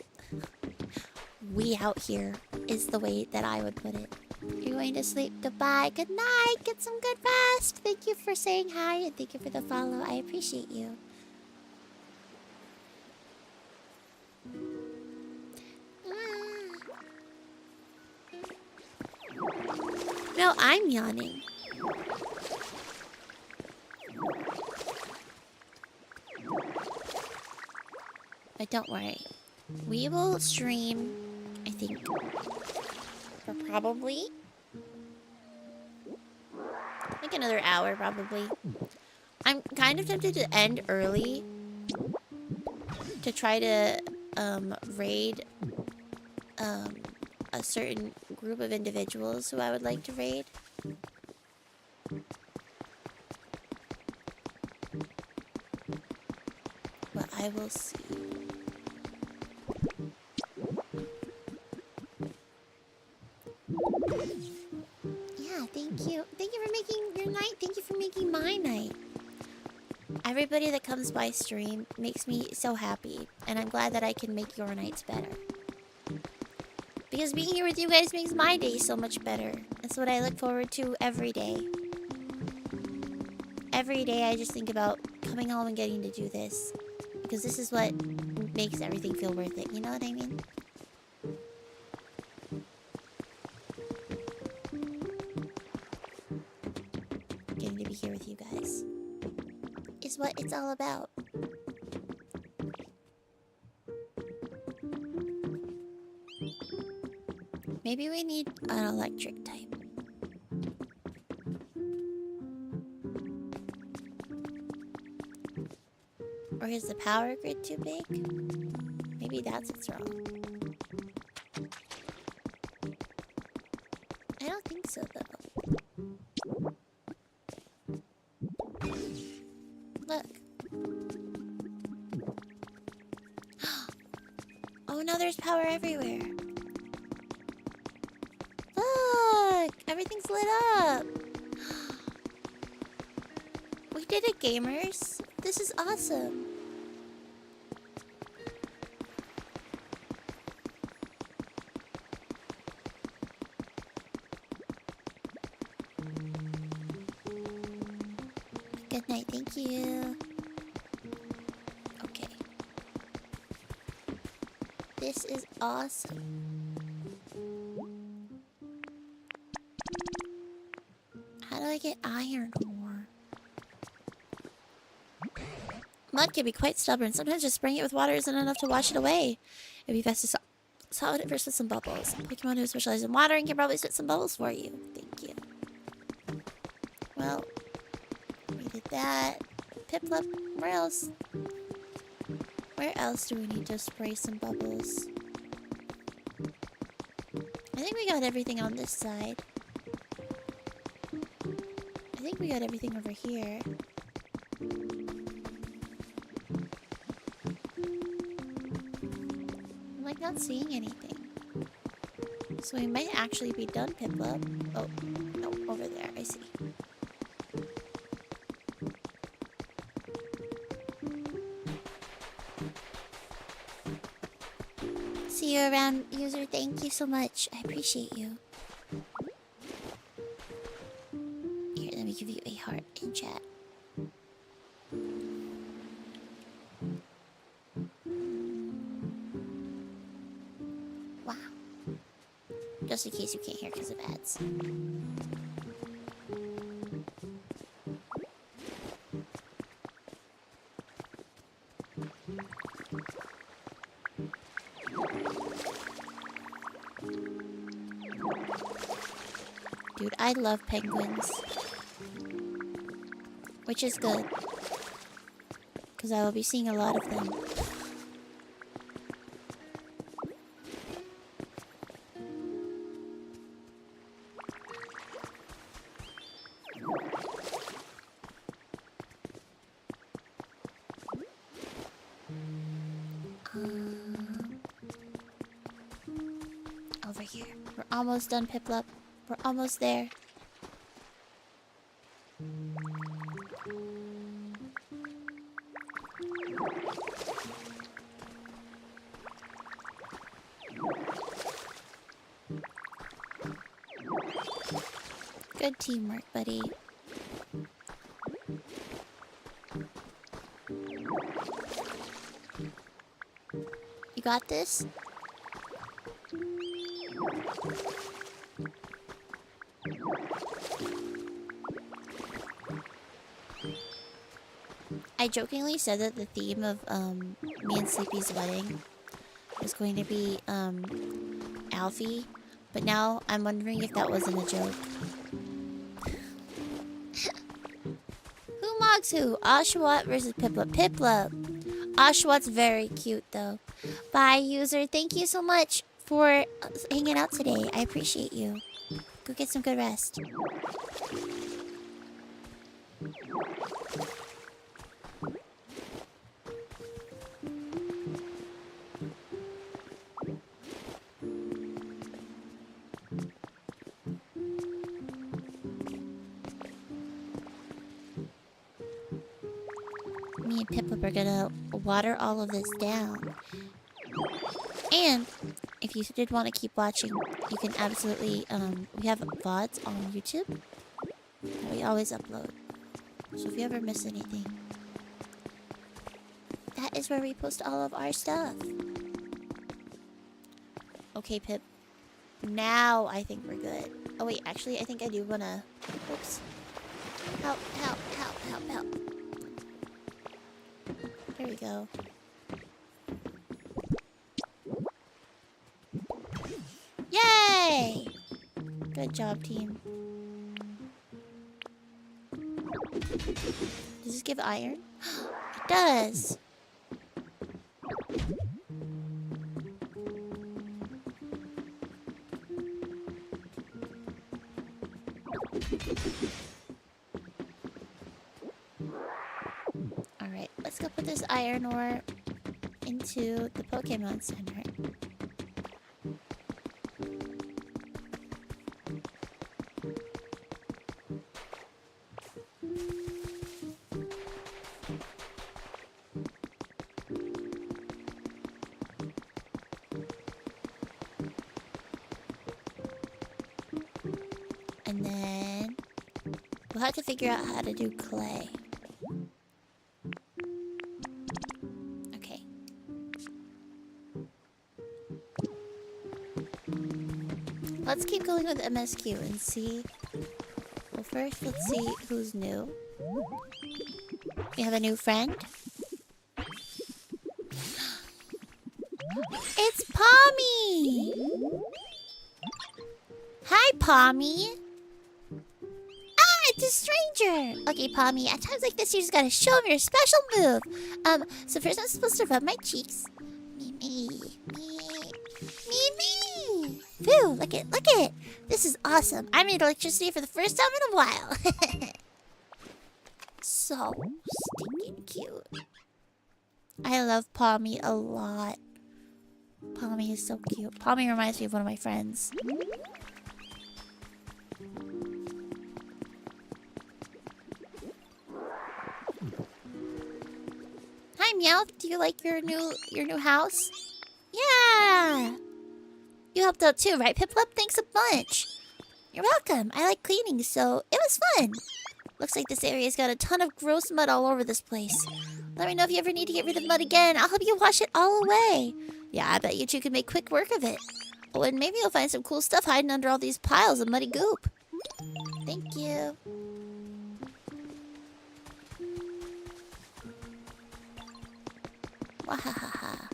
we out here is the way that I would put it. You're going to sleep. Goodbye. Good night. Get some good rest. Thank you for saying hi and thank you for the follow. I appreciate you. No, I'm yawning. But don't worry. We will stream, I think, for probably like another hour, probably. I'm kind of tempted to end early to try to raid a certain group of individuals who I would like to raid. But I will see. Yeah, thank you. Thank you for making your night. Thank you for making my night. Everybody that comes by stream makes me so happy, and I'm glad that I can make your nights better. Because being here with you guys makes my day so much better. That's what I look forward to every day. Every day I just think about coming home and getting to do this. Because this is what makes everything feel worth it. You know what I mean? Getting to be here with you guys is what it's all about. Maybe we need an electric type. Or is the power grid too big? Maybe that's what's wrong. I don't think so, though. Look. Oh, now there's power everywhere. Look! Everything's lit up. We did it, gamers. This is awesome. Good night, thank you. Okay. This is awesome. How do I get iron ore? Mud can be quite stubborn. Sometimes just spraying it with water isn't enough to wash it away. It'd be best to solid it first with some bubbles. Pokemon who specialize in watering can probably spit some bubbles for you. Thank you. Well, we did that. Piplup, where else? Where else do we need to spray some bubbles? I think we got everything on this side. I think we got everything over here. I'm like not seeing anything. So we might actually be done, Piplup. Oh, no, over there, I see. See you around, user. Thank you so much. I appreciate you. Here, let me give you a heart in chat. Wow. Just in case you can't hear because of ads. Dude, I love penguins. Which is good. Because I will be seeing a lot of them. Over here. We're almost done, Piplup. We're almost there. Good teamwork, buddy. You got this? I jokingly said that the theme of me and Sleepy's wedding was going to be Alfie, but now I'm wondering if that wasn't a joke. Who mogs who? Oshawott versus Piplup. Piplup! Oshawott's very cute though. Bye, user. Thank you so much for hanging out today. I appreciate you. Go get some good rest. Me and Piplup are gonna water all of this down. And if you did want to keep watching, you can absolutely we have VODs on YouTube that we always upload. So if you ever miss anything, that is where we post all of our stuff. Okay, Pip. Now I think we're good. Oh wait, actually I think I do wanna... Oops. Help, help, help, help, help. There we go. Yay! Good job, team. Does this give iron? It does! Alright, let's go put this iron ore into the Pokemon Center. And then we'll have to figure out how to do clay. Okay. Let's keep going with MSQ and see. Well, first, let's see who's new. We have a new friend. It's Pommy! Hi, Pommy! Ah, it's a stranger! Okay, Pommy, at times like this, you just gotta show me your special move. So first I'm supposed to rub my cheeks. Me. Phew, look it. This is awesome. I made electricity for the first time in a while. So stinking cute. I love Pommy a lot. Pommy is so cute. Pommy reminds me of one of my friends. Hi, Meowth. Do you like your new house? Yeah. You helped out too, right, Piplup? Thanks a bunch. You're welcome. I like cleaning, so it was fun. Looks like this area's got a ton of gross mud all over this place. Let me know if you ever need to get rid of mud again. I'll help you wash it all away. Yeah, I bet you two could make quick work of it. Oh, and maybe you'll find some cool stuff hiding under all these piles of muddy goop. Thank you. Wahahaha.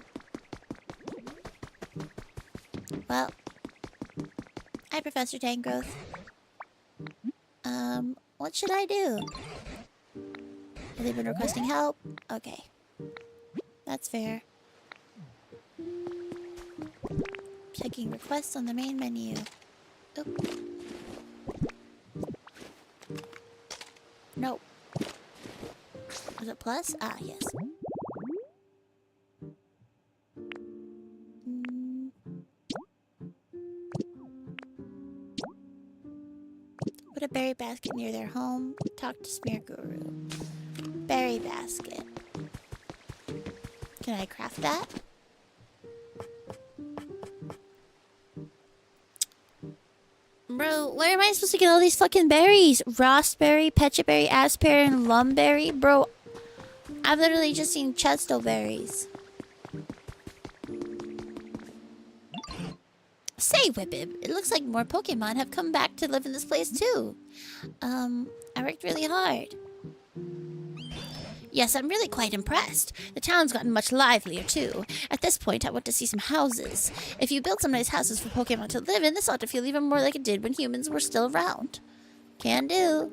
Well, hi, Professor Tangrowth. What should I do? Have they been requesting help? Okay. That's fair. Checking requests on the main menu. Oop. Nope. Is it plus? Ah, yes. Put a berry basket near their home. Talk to Smear Guru. Berry basket. Can I craft that? Bro, where am I supposed to get all these fucking berries? Raspberry, Pechaberry, Asperry, and Lumberry? Bro, I've literally just seen Chesto berries. Say, Whippib, it looks like more Pokemon have come back to live in this place too. I worked really hard. Yes, I'm really quite impressed. The town's gotten much livelier too. At this point, I want to see some houses. If you build some nice houses for Pokemon to live in, this ought to feel even more like it did when humans were still around. Can do.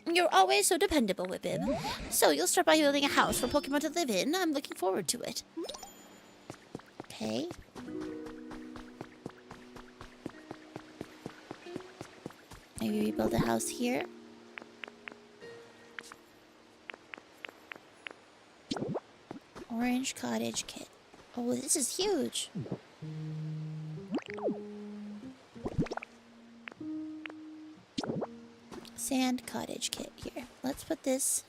You're always so dependable, Whippib. So you'll start by building a house for Pokemon to live in. I'm looking forward to it. Okay. Maybe we build a house here. Orange cottage kit. Oh, this is huge. Sand cottage kit here. Let's put this...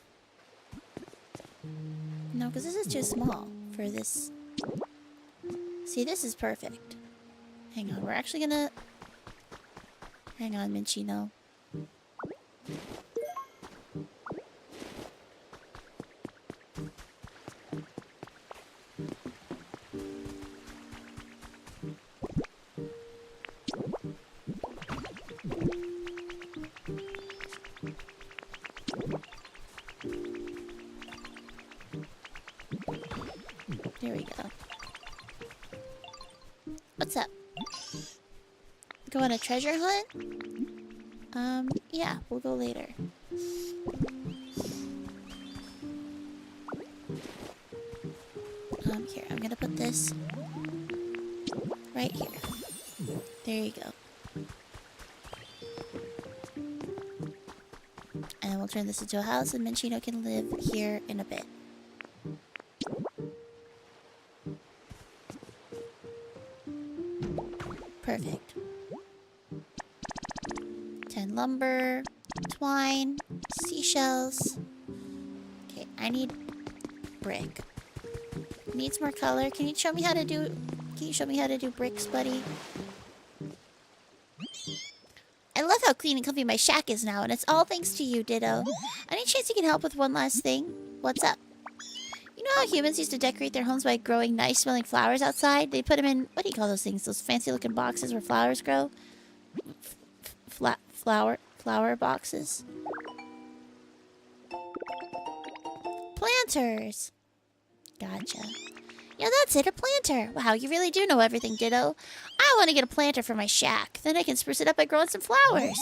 No, because this is too small for this. See, this is perfect. Hang on, we're actually gonna... Hang on, Minchino. There we go. What's up? Go on a treasure hunt? Yeah, we'll go later. Here, I'm gonna put this right here. There you go. And we'll turn this into a house and Minchino can live here in a bit. Perfect. 10 lumber, twine, seashells. Okay, I need brick. Needs more color. Can you show me how to do bricks, buddy? I love how clean and comfy my shack is now, and it's all thanks to you, Ditto. Any chance you can help with one last thing? What's up? You know how humans used to decorate their homes by growing nice-smelling flowers outside? They put them in, what do you call those things? Those fancy-looking boxes where flowers grow? Flower boxes? Planters! Gotcha. Yeah, that's it, a planter. Wow, you really do know everything, Ditto. I want to get a planter for my shack. Then I can spruce it up by growing some flowers.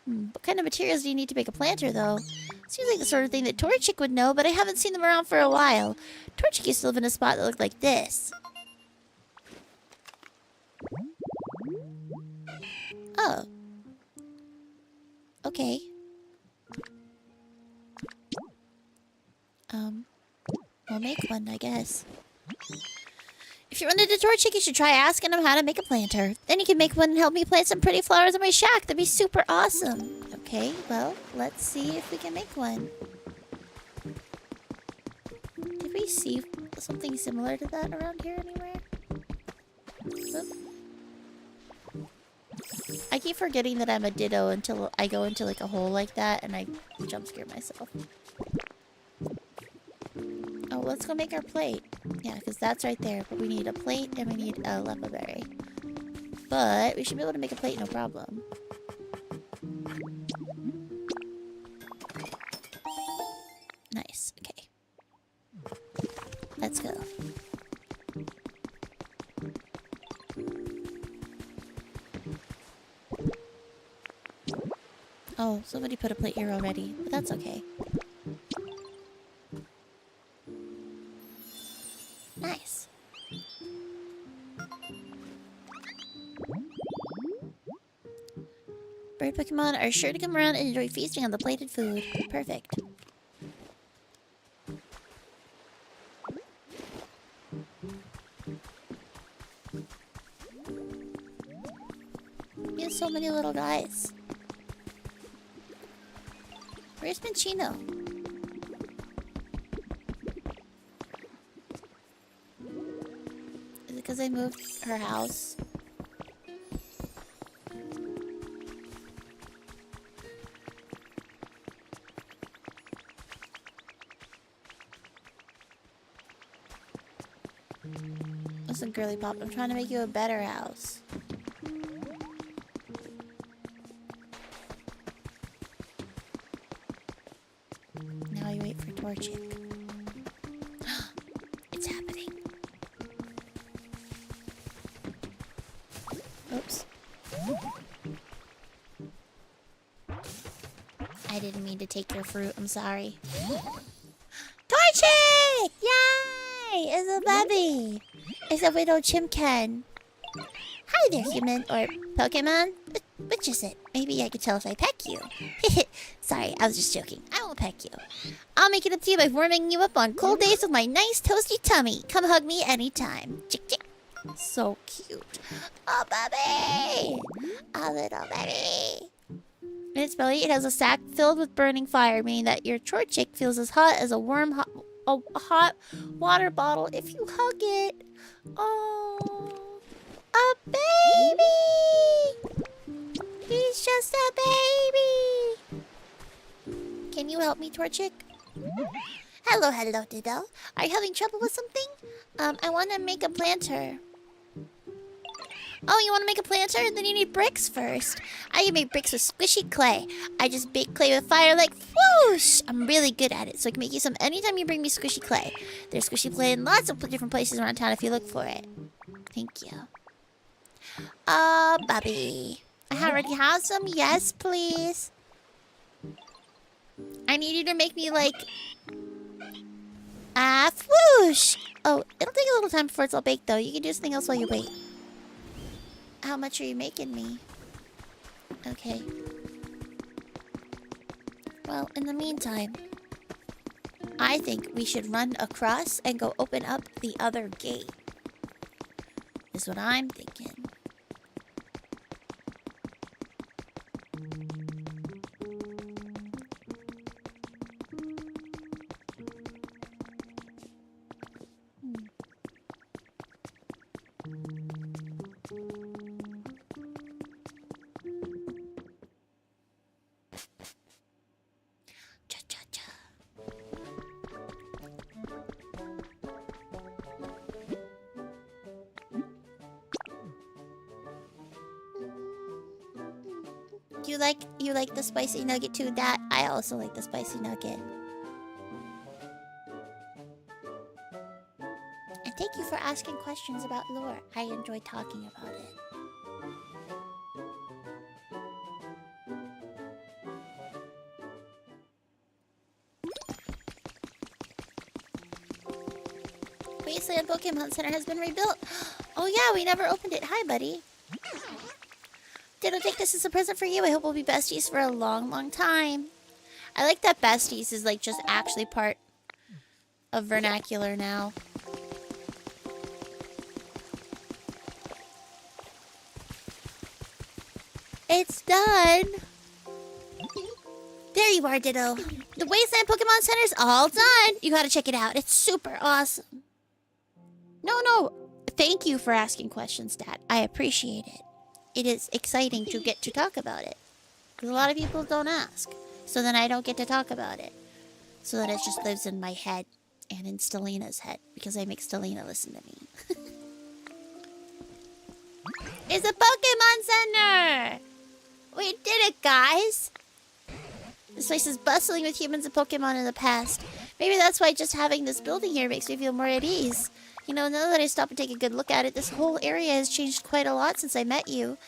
What kind of materials do you need to make a planter, though? Seems like the sort of thing that Torchic would know, but I haven't seen them around for a while. Torchic used to live in a spot that looked like this. Oh. Okay. We'll make one, I guess. If you run into Torchic, you should try asking him how to make a planter. Then he can make one and help me plant some pretty flowers in my shack. That'd be super awesome. Okay, well, let's see if we can make one. Did we see something similar to that around here anywhere? Oop. I keep forgetting that I'm a Ditto until I go into like a hole like that and I jump scare myself. Oh, let's go make our plate. Yeah, because that's right there. But we need a plate and we need a lepa berry. But we should be able to make a plate, no problem. Nice. Okay. Let's go. Oh, somebody put a plate here already. But that's okay. Nice. Bird Pokemon are sure to come around and enjoy feasting on the plated food. Perfect. He has so many little guys. Where's Minchino? Is it because I moved her house? Listen, Girly Pop, I'm trying to make you a better house. Now you wait for Torchic. It's happening. Oops. I didn't mean to take your fruit. I'm sorry. Torchic! Yay! It's a baby. It's a little chimkin. Hi there, human or Pokemon. Which is it? Maybe I could tell if I peck you. Sorry, I was just joking. I won't peck you. I'll make it up to you by warming you up on cold days with my nice toasty tummy. Come hug me anytime. Chick chick. So cute. Oh, baby! A little baby. In its belly, it has a sack filled with burning fire, meaning that your Torchic feels as hot as a hot water bottle if you hug it. Oh, a baby! He's just a baby! Can you help me, Torchic? Hello, hello, Ditto. Are you having trouble with something? I want to make a planter. Oh, you want to make a planter? Then you need bricks first. I can make bricks with squishy clay. I just bake clay with fire like whoosh! I'm really good at it, so I can make you some anytime you bring me squishy clay. There's squishy clay in lots of different places around town if you look for it. Thank you. Bobby. I already have some. Yes, please. I need you to make me like... whoosh! Oh, it'll take a little time before it's all baked, though. You can do something else while you wait. How much are you making me? Okay. Well, in the meantime, I think we should run across and go open up the other gate. Is what I'm thinking. You like the spicy nugget too, Dad? I also like the spicy nugget. And thank you for asking questions about lore. I enjoy talking about it. Wasteland Pokemon Center has been rebuilt. Oh yeah, we never opened it. Hi, buddy. Ditto, take this as a present for you. I hope we'll be besties for a long, long time. I like that besties is like just actually part of vernacular now. It's done. There you are, Ditto. The Wasteland Pokemon Center's all done. You gotta check it out. It's super awesome. No. Thank you for asking questions, Dad. I appreciate it. It is exciting to get to talk about it. Because a lot of people don't ask. So then I don't get to talk about it. So then it just lives in my head and in Stelina's head. Because I make Stelina listen to me. It's a Pokemon Center! We did it, guys! This place is bustling with humans and Pokemon in the past. Maybe that's why just having this building here makes me feel more at ease. You know, now that I stop and take a good look at it, this whole area has changed quite a lot since I met you.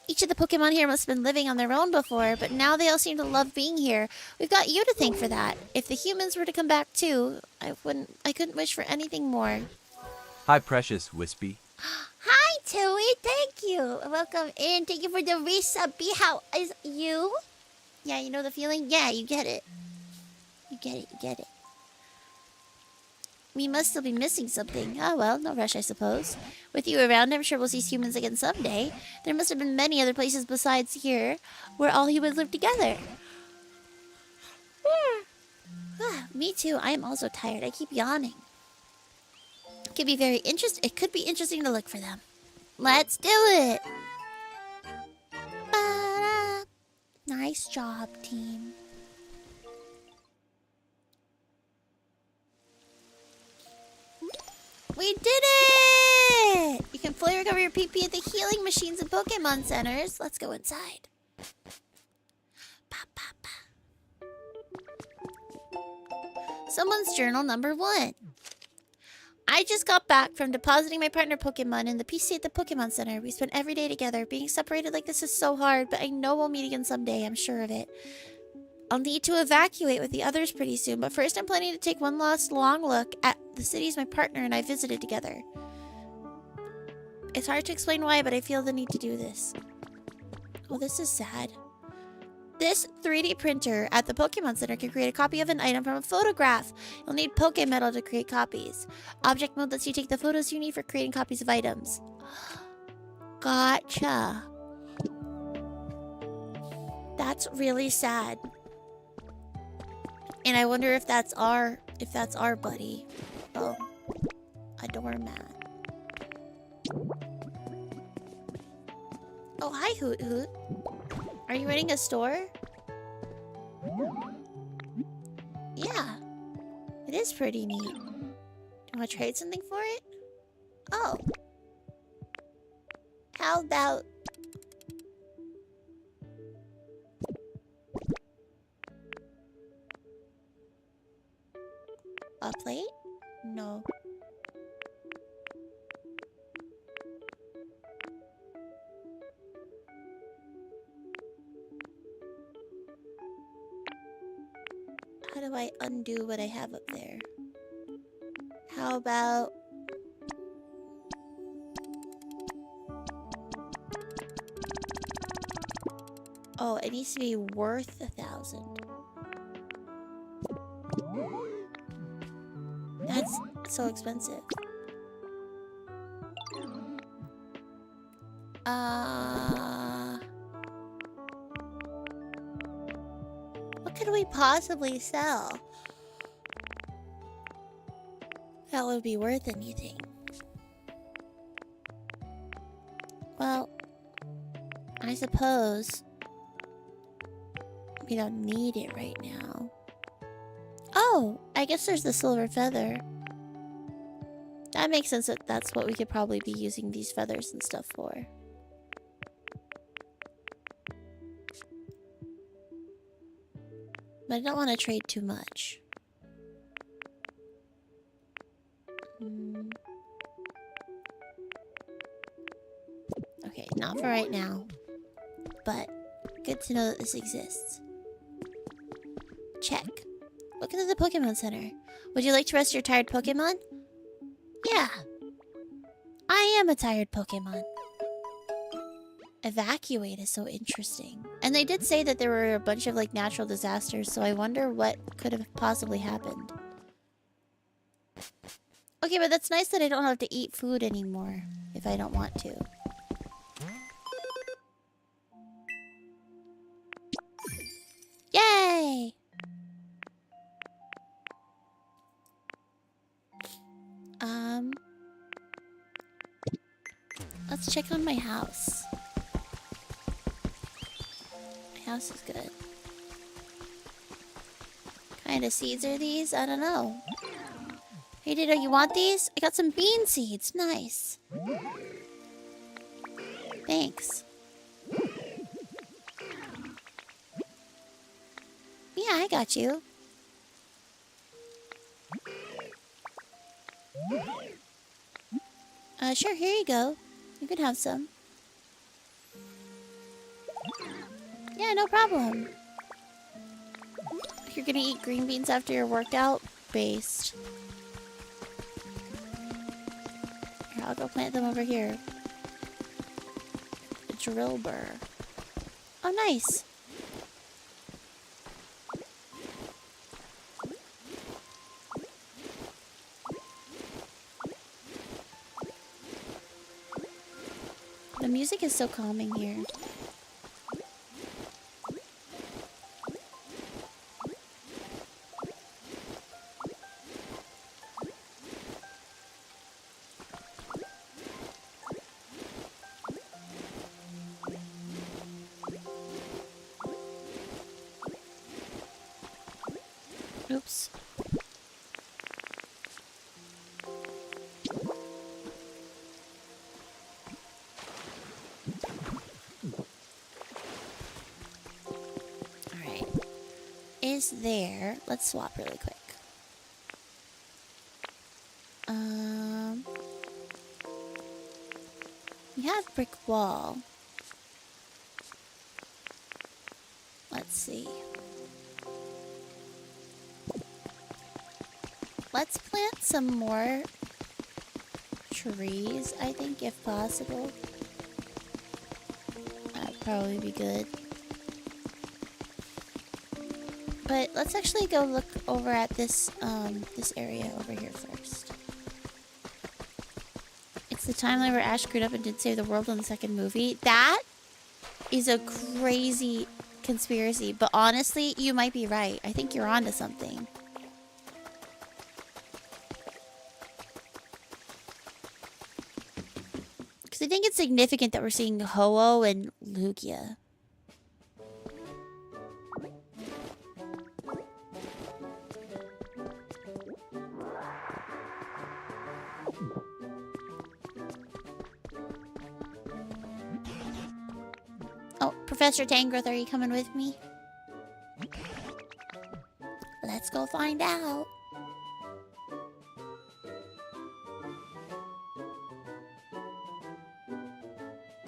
Each of the Pokemon here must have been living on their own before, but now they all seem to love being here. We've got you to thank for that. If the humans were to come back too, I couldn't wish for anything more. Hi, precious Wispy. Hi, Tui. Thank you. Welcome in. Thank you for the resub. How is you? Yeah, you know the feeling? Yeah, you get it. You get it. We must still be missing something. Oh well, no rush, I suppose. With you around, I'm sure we'll see humans again someday. There must have been many other places besides here where all humans live together. Me too. I am also tired. I keep yawning. It could be It could be interesting to look for them. Let's do it. Ba-da. Nice job, team. We did it! You can fully recover your PP at the healing machines and Pokemon centers. Let's go inside. Someone's journal number 1. I just got back from depositing my partner Pokemon in the PC at the Pokemon Center. We spent every day together. Being separated like this is so hard, but I know we'll meet again someday. I'm sure of it. I'll need to evacuate with the others pretty soon, but first I'm planning to take one last long look at the cities my partner and I visited together. It's hard to explain why, but I feel the need to do this. Oh, this is sad. This 3D printer at the Pokemon Center can create a copy of an item from a photograph. You'll need Pokemetal to create copies. Object mode lets you take the photos you need for creating copies of items. Gotcha. That's really sad. And I wonder if that's our buddy. Oh, a doormat. Oh, hi, Hoot Hoot. Are you running a store? Yeah. It is pretty neat. Do you want to trade something for it? Oh. How about... a plate? No. How do I undo what I have up there? How about... oh, it needs to be worth 1,000. That's so expensive. What could we possibly sell that would be worth anything? Well, I suppose we don't need it right now. Oh, I guess there's the silver feather. That makes sense that that's what we could probably be using these feathers and stuff for. But I don't want to trade too much. Okay, not for right now. But good to know that this exists. Check. Welcome to the Pokemon Center. Would you like to rest your tired Pokemon? Yeah. I am a tired Pokemon. Evacuate is so interesting. And they did say that there were a bunch of like natural disasters, so I wonder what could have possibly happened. Okay, but that's nice that I don't have to eat food anymore if I don't want to. Yay! Let's check on my house. My house is good. What kind of seeds are these? I don't know. Hey, Dido, you want these? I got some bean seeds. Nice. Thanks. Yeah, I got you. Sure, here you go. You can have some. Yeah, no problem. You're gonna eat green beans after your workout? Based. Here, I'll go plant them over here. A drill burr. Oh, nice. The music is so calming here. Oops. Alright. Is there... Let's swap really quick. We have brick wall. Let's see. Let's plant some more trees, I think, if possible. That'd probably be good. But let's actually go look over at this this area over here first. It's the timeline where Ash screwed up and did save the world in the second movie. That is a crazy conspiracy, but honestly, you might be right. I think you're onto something. Because I think it's significant that we're seeing Ho-Oh and Lugia. Oh, Professor Tangrowth, are you coming with me? Let's go find out.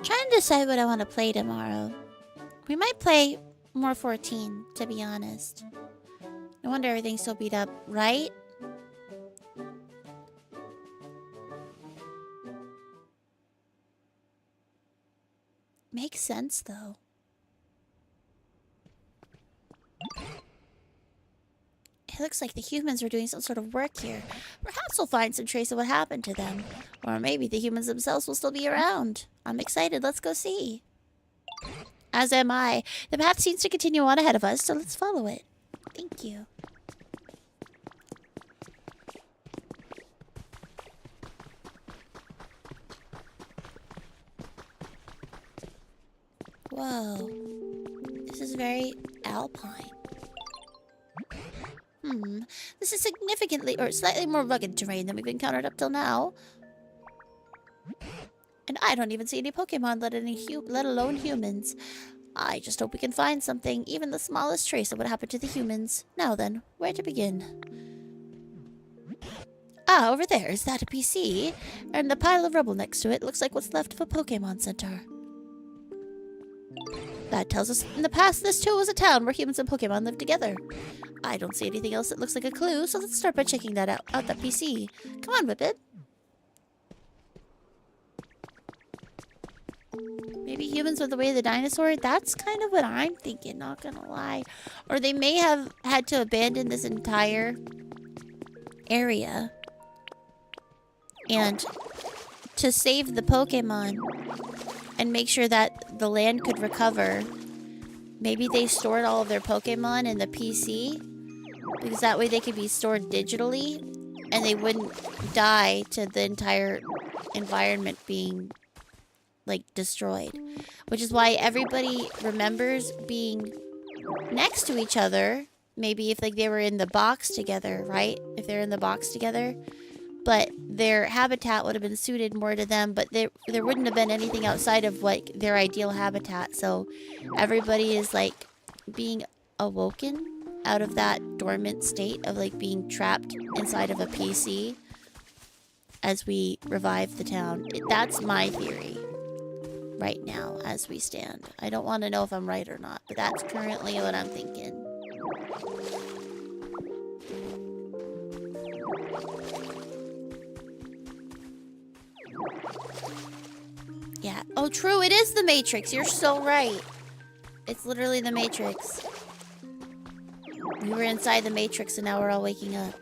Trying to decide what I want to play tomorrow. We might play more 14, to be honest. No wonder everything's so beat up, right? Makes sense, though. It looks like the humans are doing some sort of work here. Perhaps we'll find some trace of what happened to them. Or maybe the humans themselves will still be around. I'm excited. Let's go see. As am I. The path seems to continue on ahead of us, so let's follow it. Thank you. Whoa. This is very alpine. This is significantly or slightly more rugged terrain than we've encountered up till now. And I don't even see any Pokemon, let alone humans. I just hope we can find something, even the smallest trace of what happened to the humans. Now then, where to begin? Ah, over there. Is that a PC? And the pile of rubble next to it looks like what's left of a Pokemon Center. That tells us in the past this too was a town where humans and Pokemon lived together. I don't see anything else that looks like a clue, so let's start by checking that out that PC. Come on, Whippet. Maybe humans were the way of the dinosaur? That's kind of what I'm thinking, not gonna lie. Or they may have had to abandon this entire area. And to save the Pokemon and make sure that the land could recover, maybe they stored all of their Pokemon in the PC. Because that way they could be stored digitally and they wouldn't die to the entire environment being like destroyed, which is why everybody remembers being next to each other. Maybe if like they were in the box together, right? If they're in the box together, but their habitat would have been suited more to them, but there wouldn't have been anything outside of like their ideal habitat. So everybody is like being awoken out of that dormant state of like being trapped inside of a PC as we revive the town. That's my theory right now as we stand. I don't want to know if I'm right or not, but that's currently what I'm thinking. Yeah. Oh, true. It is the Matrix. You're so right. It's literally the Matrix. We were inside the Matrix and now we're all waking up.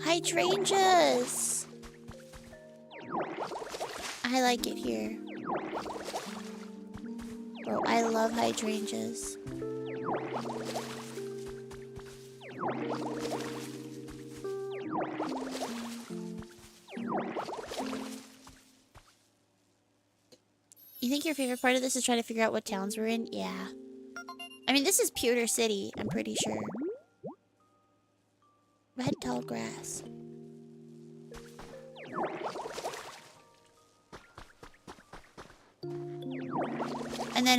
Hydrangeas! I like it here. Bro, I love hydrangeas. You think your favorite part of this is trying to figure out what towns we're in? Yeah. I mean, this is Pewter City, I'm pretty sure. Red tall grass. And then,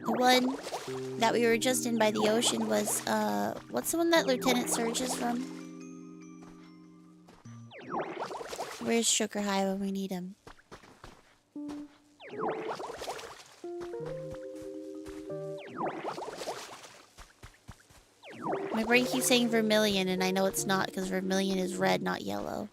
the one that we were just in by the ocean was, what's the one that Lieutenant Surge is from? Where's Sugar High when we need him? My brain keeps saying Vermilion, and I know it's not because Vermilion is red, not yellow.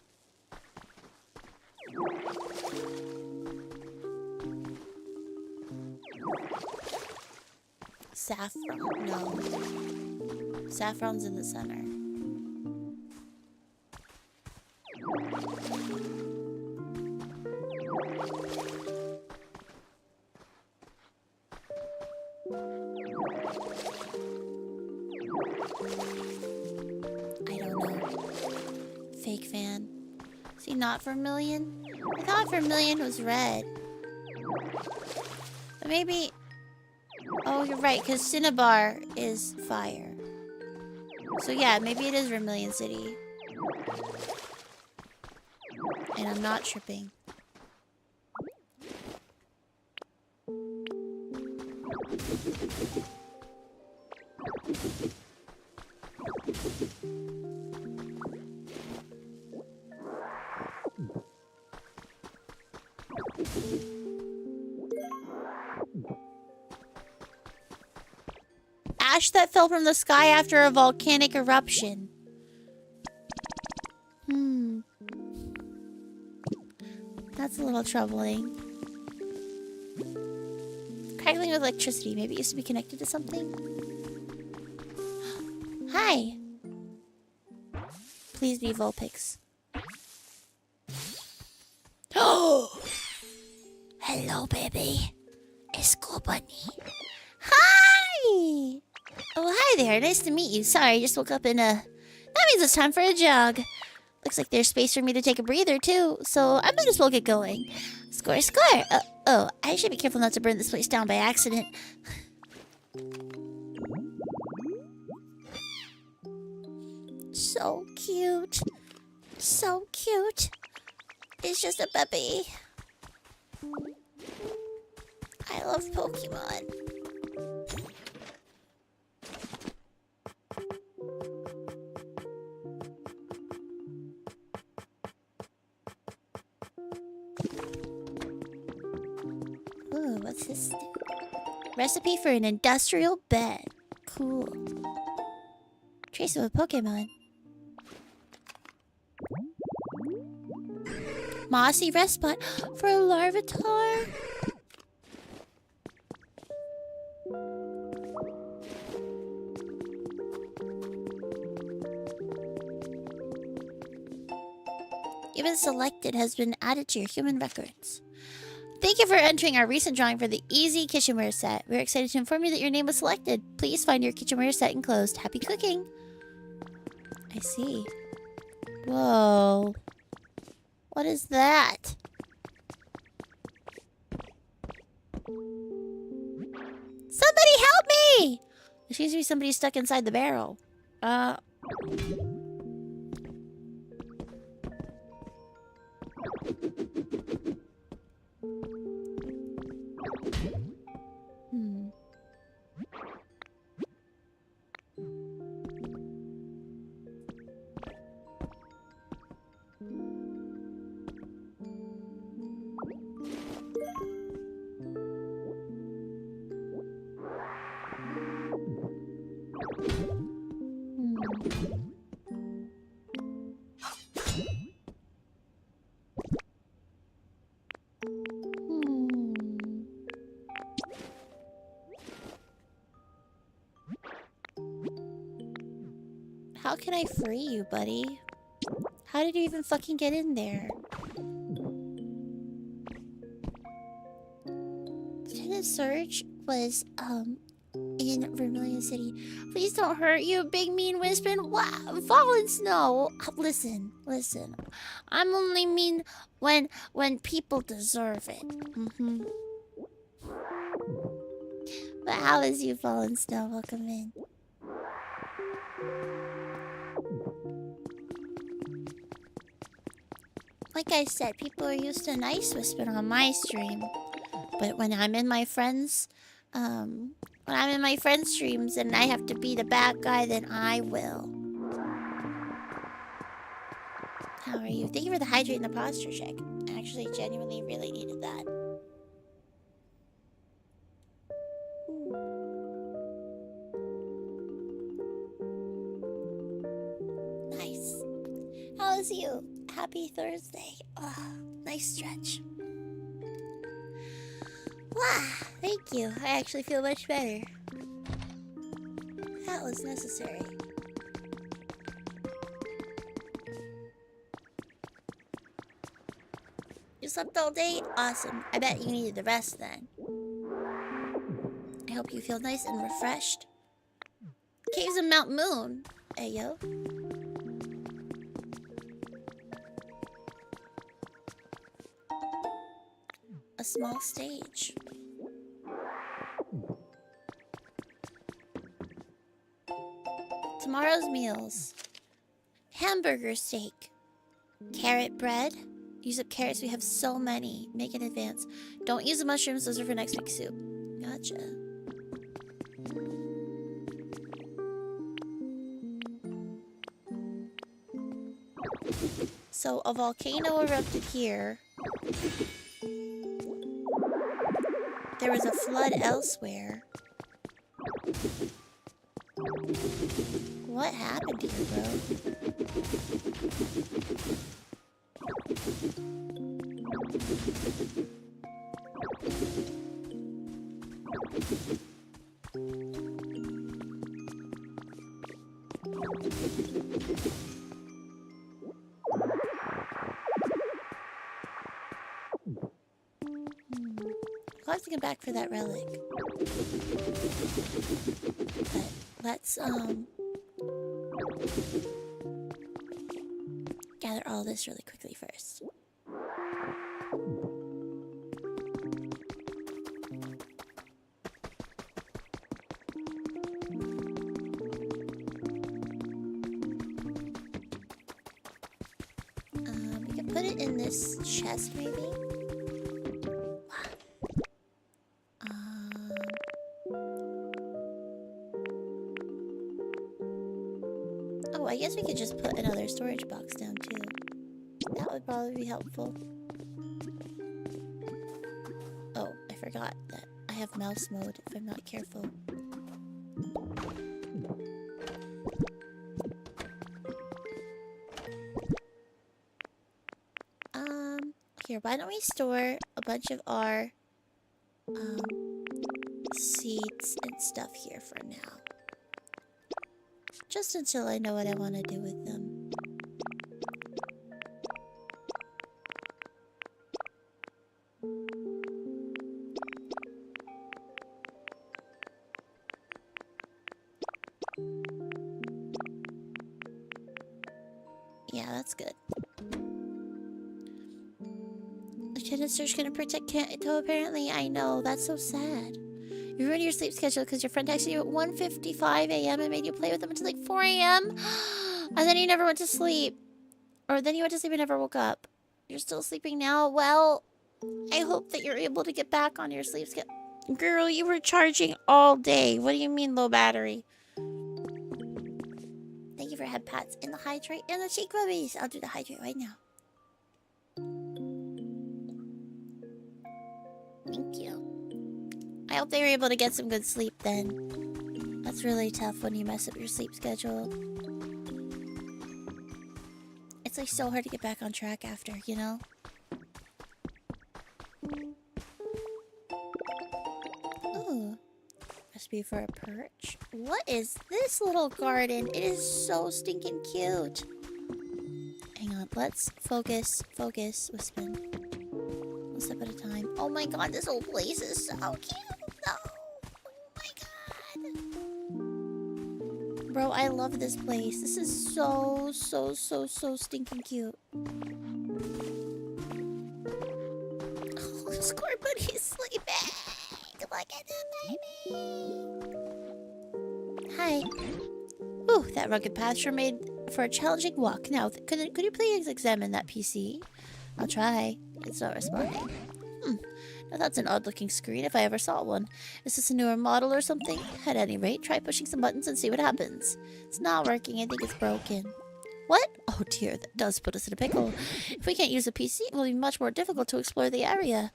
Saffron, no. Saffron's in the center. I don't know. Fake fan. Is he not Vermilion? I thought Vermilion was red. But maybe... Oh, you're right, because Cinnabar is fire. So yeah, maybe it is Vermilion City. And I'm not tripping. Ash that fell from the sky after a volcanic eruption. That's a little troubling. Crackling with electricity. Maybe it used to be connected to something? Hi. Please be Vulpix. Oh! Hello, baby. School bunny. Hi! Oh, hi there. Nice to meet you. Sorry, I just woke up and, that means it's time for a jog. Looks like there's space for me to take a breather, too, so I might as well get going. Score, score! Oh, I should be careful not to burn this place down by accident. So cute. So cute. It's just a puppy. I love Pokemon. Ooh, what's this? Recipe for an industrial bed. Cool. Trace of a Pokemon. Mossy rest spot for a Larvitar. You've been selected has been added to your human records. Thank you for entering our recent drawing for the Easy Kitchenware set. We're excited to inform you that your name was selected. Please find your kitchenware set enclosed. Happy cooking. I see. Whoa. What is that? Somebody help me! There seems to be somebody stuck inside the barrel. How can I free you, buddy? How did you even fucking get in there? Lieutenant Surge was, in Vermilion City. Please don't hurt you, big mean Wispin. Wow, fallen snow. Listen. I'm only mean when people deserve it. But how is you, fallen snow? Welcome in. Like I said, people are used to nice Wispin on my stream. But when I'm in my friends, streams and I have to be the bad guy, then I will. How are you? Thank you for the hydrate and the posture check. I actually genuinely really needed that. Nice. How's you? Happy Thursday. Oh, nice stretch. Wow, thank you. I actually feel much better. That was necessary. You slept all day? Awesome. I bet you needed the rest then. I hope you feel nice and refreshed. Caves of Mount Moon. Hey, yo. A small stage. Tomorrow's meals. Hamburger steak. Carrot bread. Use up carrots, we have so many. Make in advance. Don't use the mushrooms, those are for next week's soup. Gotcha. So a volcano erupted here. There was a flood elsewhere. What happened here, bro? have to come back for that relic. But let's gather all this really quickly first. We can put it in this chest maybe. Oh, I guess we could just put another storage box down too. That would probably be helpful. Oh, I forgot that I have mouse mode if I'm not careful. Here, why don't we store a bunch of our seeds and stuff here for now. Just until I know what I want to do with them. Yeah, that's good. Lieutenant Surge gonna protect Kanto apparently. I know, that's so sad. You ruined your sleep schedule because your friend texted you at 1:55 a.m. and made you play with them until like 4 a.m. And then you never went to sleep. Or then you went to sleep and never woke up. You're still sleeping now? Well, I hope that you're able to get back on your sleep schedule. Girl, you were charging all day. What do you mean low battery? Thank you for head pats and the hydrate and the cheek rubbies. I'll do the hydrate right now. Thank you. I hope they were able to get some good sleep then. That's really tough when you mess up your sleep schedule. It's like so hard to get back on track after, you know? Ooh. Recipe for a perch. What is this little garden? It is so stinking cute. Hang on, let's focus, Wispin. One step at a time. Oh my god, this whole place is so cute. No. Oh my god. Bro, I love this place. This is so stinking cute. Oh, Scorbunny's sleeping. Look at that baby. Hi. Ooh, that rugged path sure made for a challenging walk. Now, could you please examine that PC? I'll try. It's not responding. Now that's an odd-looking screen if I ever saw one. Is this a newer model or something? At any rate, try pushing some buttons and see what happens. It's not working. I think it's broken. What? Oh dear, that does put us in a pickle. If we can't use a PC, it will be much more difficult to explore the area.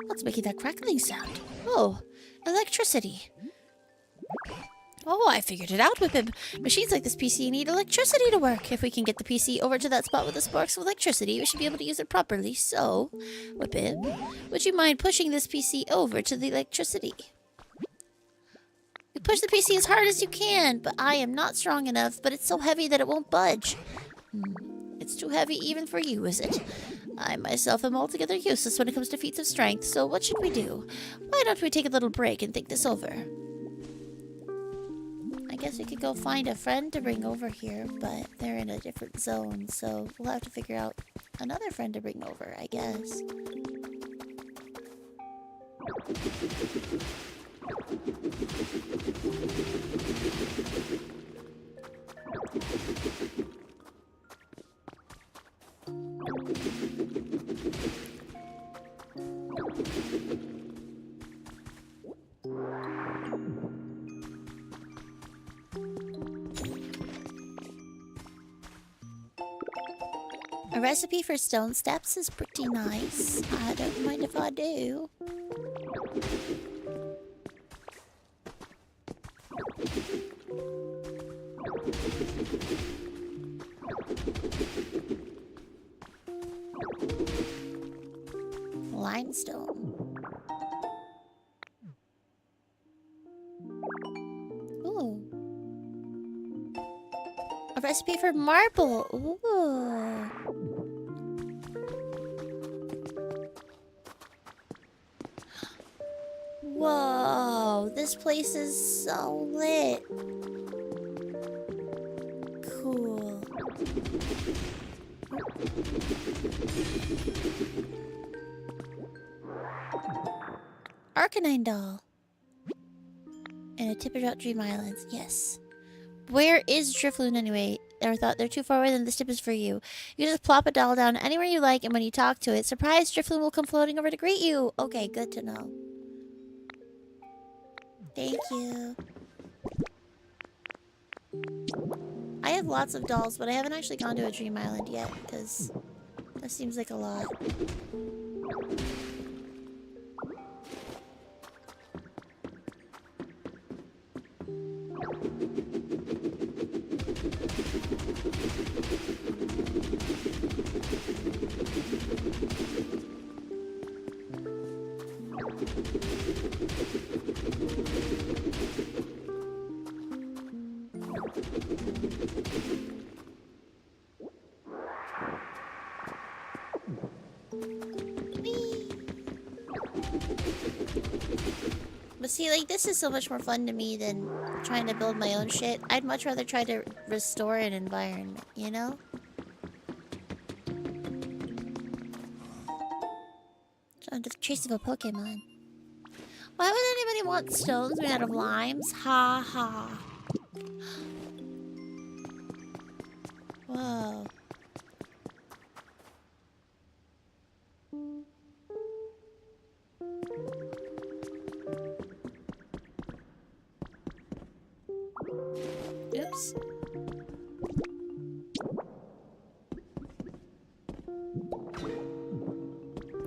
What's making that crackling sound? Oh, electricity. Oh, I figured it out, Whip. Machines like this PC need electricity to work. If we can get the PC over to that spot with the sparks of electricity, we should be able to use it properly. So, Whip, would you mind pushing this PC over to the electricity? You push the PC as hard as you can, but I am not strong enough, but it's so heavy that it won't budge. It's too heavy even for you, is it? I myself am altogether useless when it comes to feats of strength, so what should we do? Why don't we take a little break and think this over? I guess we could go find a friend to bring over here, but they're in a different zone, so we'll have to figure out another friend to bring over, I guess. A recipe for stone steps is pretty nice. I don't mind if I do. Limestone. Ooh. A recipe for marble. Ooh. Whoa, this place is so lit. Cool. Arcanine doll. And a tip about Dream Islands. Yes. Where is Drifloon anyway? Or thought they're too far away, then this tip is for you. You just plop a doll down anywhere you like, and when you talk to it, surprise, Drifloon will come floating over to greet you. Okay, good to know. Thank you. I have lots of dolls, but I haven't actually gone to a Dream Island yet, because that seems like a lot. But see, like, this is so much more fun to me than trying to build my own shit. I'd much rather try to restore an environment, you know? Found the trace of a Pokemon. Why would anybody want stones made out of limes? Ha ha. Whoa. Oops.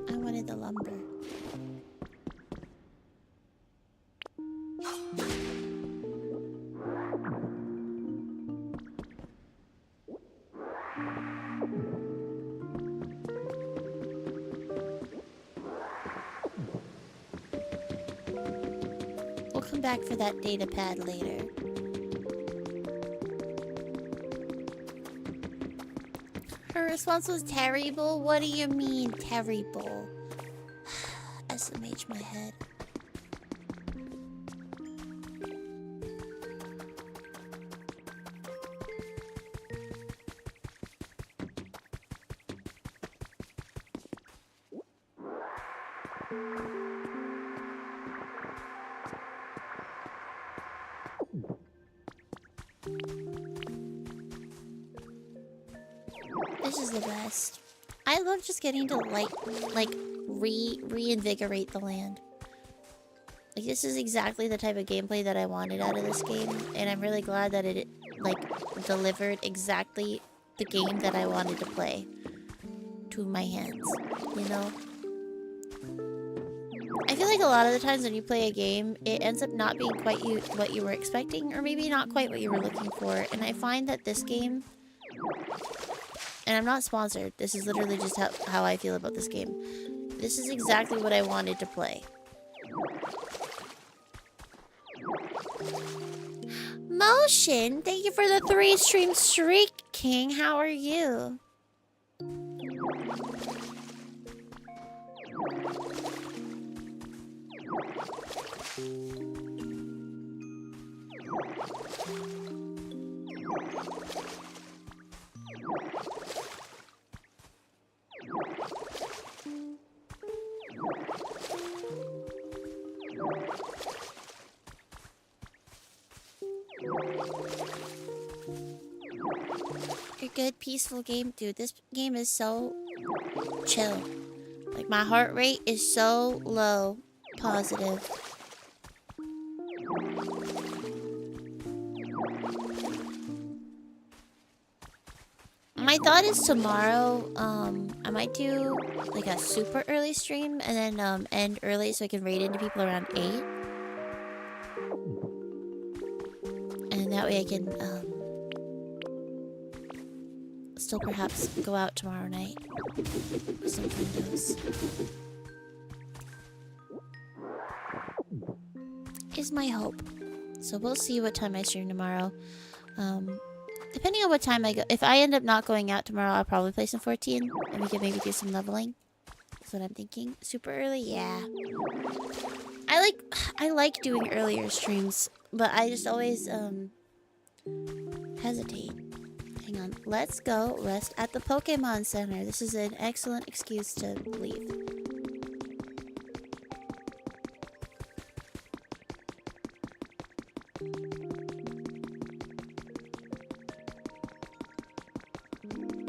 I wanted the lumber. We'll come back for that data pad later. Her response was terrible? What do you mean, terrible? SMH my head. This is the best. I love just getting to reinvigorate the land. Like, this is exactly the type of gameplay that I wanted out of this game, and I'm really glad that it delivered exactly the game that I wanted to play to my hands, you know? I feel like a lot of the times when you play a game, it ends up not being quite what you were expecting, or maybe not quite what you were looking for, and I find that this game... And I'm not sponsored. This is literally just how I feel about this game. This is exactly what I wanted to play. Motion, thank you for the 3-stream streak, King. How are you? Your good, peaceful game. Dude, this game is so chill. Like, my heart rate is so low. Positive. My thought is tomorrow, I might do like a super early stream and then end early so I can raid into people around 8. And that way I can still perhaps go out tomorrow night with some friendos. Is my hope. So we'll see what time I stream tomorrow. Depending on what time I go, if I end up not going out tomorrow, I'll probably play some 14 and we can maybe do some leveling. That's what I'm thinking. Super early? Yeah. I like doing earlier streams, but I just always hesitate. Hang on. Let's go rest at the Pokemon Center. This is an excellent excuse to leave.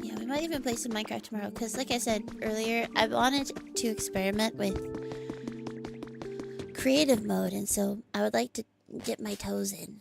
Yeah, we might even play some Minecraft tomorrow, because like I said earlier, I wanted to experiment with creative mode, and so I would like to dip my toes in.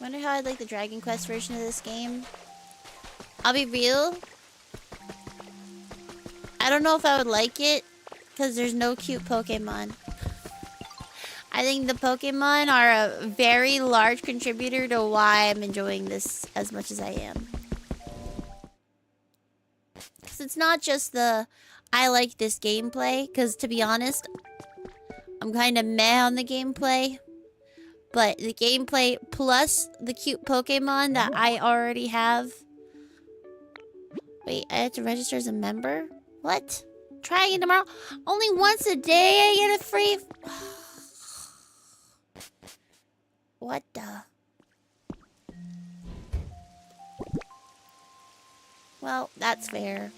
Wonder how I'd like the Dragon Quest version of this game. I'll be real. I don't know if I would like it, because there's no cute Pokemon. I think the Pokemon are a very large contributor to why I'm enjoying this as much as I am. Because it's not just the, I like this gameplay, because to be honest, I'm kind of meh on the gameplay. But the gameplay plus the cute Pokemon that I already have. Wait, I have to register as a member? What? Try again tomorrow? Only once a day I get a free... What the... Well, that's fair.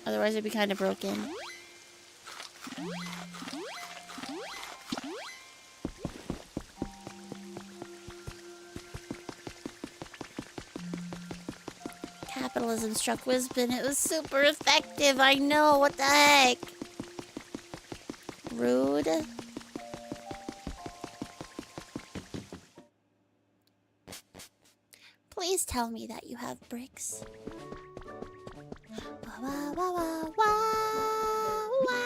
Otherwise it'd be kind of broken. Capitalism struck Wisbon. It was super effective. I know. What the heck? Rude. Please tell me that you have bricks. Wah, wah, wah, wah, wah, wah,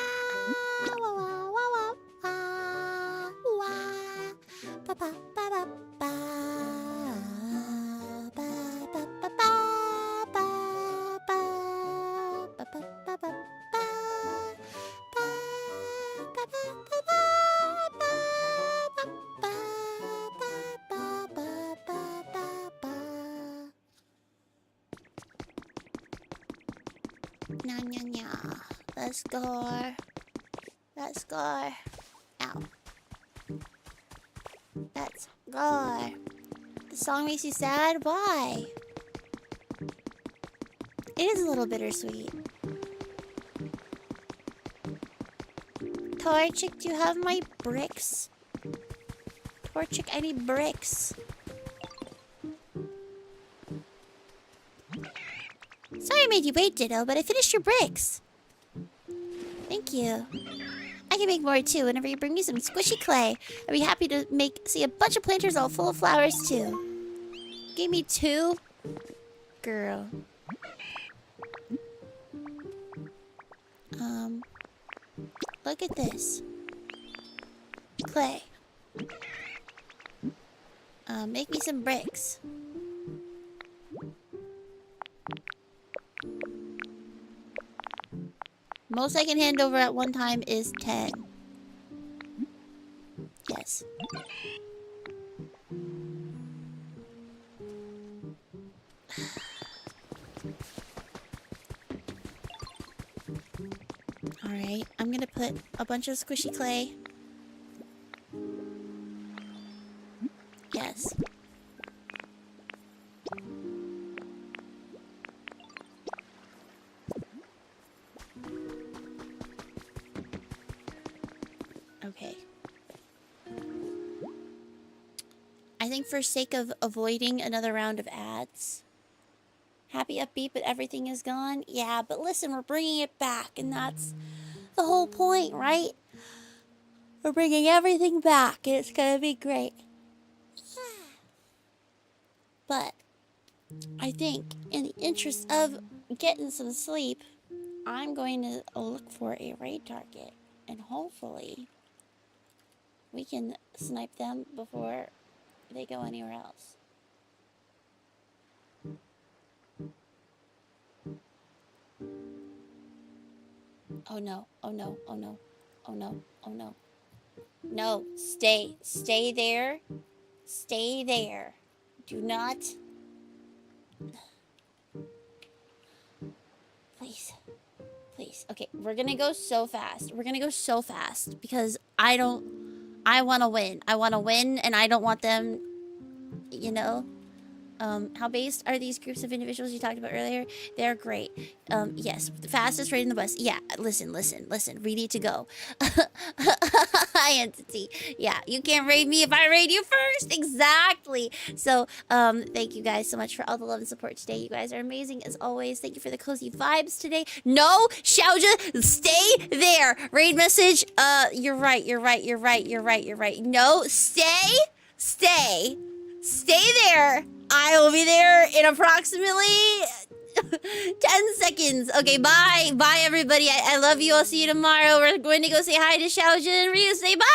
wah, wah, wah, wah, ba, ba, ba, ba, ba, ba, ba, ba, ba. Nya, nya, nya. Let's go. Let's go. Ow. Let's go. The song makes you sad? Why? It is a little bittersweet. Torchic, do you have my bricks? Torchic, I need bricks. Sorry I made you wait, Ditto, but I finished your bricks. Thank you. I can make more too whenever you bring me some squishy clay. I'd be happy to see a bunch of planters all full of flowers too. Give me 2? Girl. Look at this. Clay. Make me some bricks. Most I can hand over at one time is 10. Yes. Alright, I'm gonna put a bunch of squishy clay. Yes. Okay. I think for sake of avoiding another round of ads. Happy upbeat, but everything is gone? Yeah, but listen, we're bringing it back, and that's the whole point, right? We're bringing everything back, and it's gonna be great. Yeah. But I think in the interest of getting some sleep, I'm going to look for a raid target. And hopefully, we can snipe them before they go anywhere else. Oh no, oh no, oh no, oh no, oh no. No, stay there. Stay there. Do not. Please. Please. Okay, we're gonna go so fast. We're gonna go so fast because I want to win. I want to win and I don't want them, you know. How based are these groups of individuals you talked about earlier? They're great. Yes, the fastest rate in the bus. Yeah, listen. We need to go. Hi, entity. Yeah, you can't raid me if I raid you first. Exactly. So, thank you guys so much for all the love and support today. You guys are amazing as always. Thank you for the cozy vibes today. No, Xiaoja, stay there. Raid message. You're right. No, stay there. I will be there in approximately 10 seconds. Okay, bye. Bye, everybody. I love you. I'll see you tomorrow. We're going to go say hi to Xiaojin and Ryu. Say bye.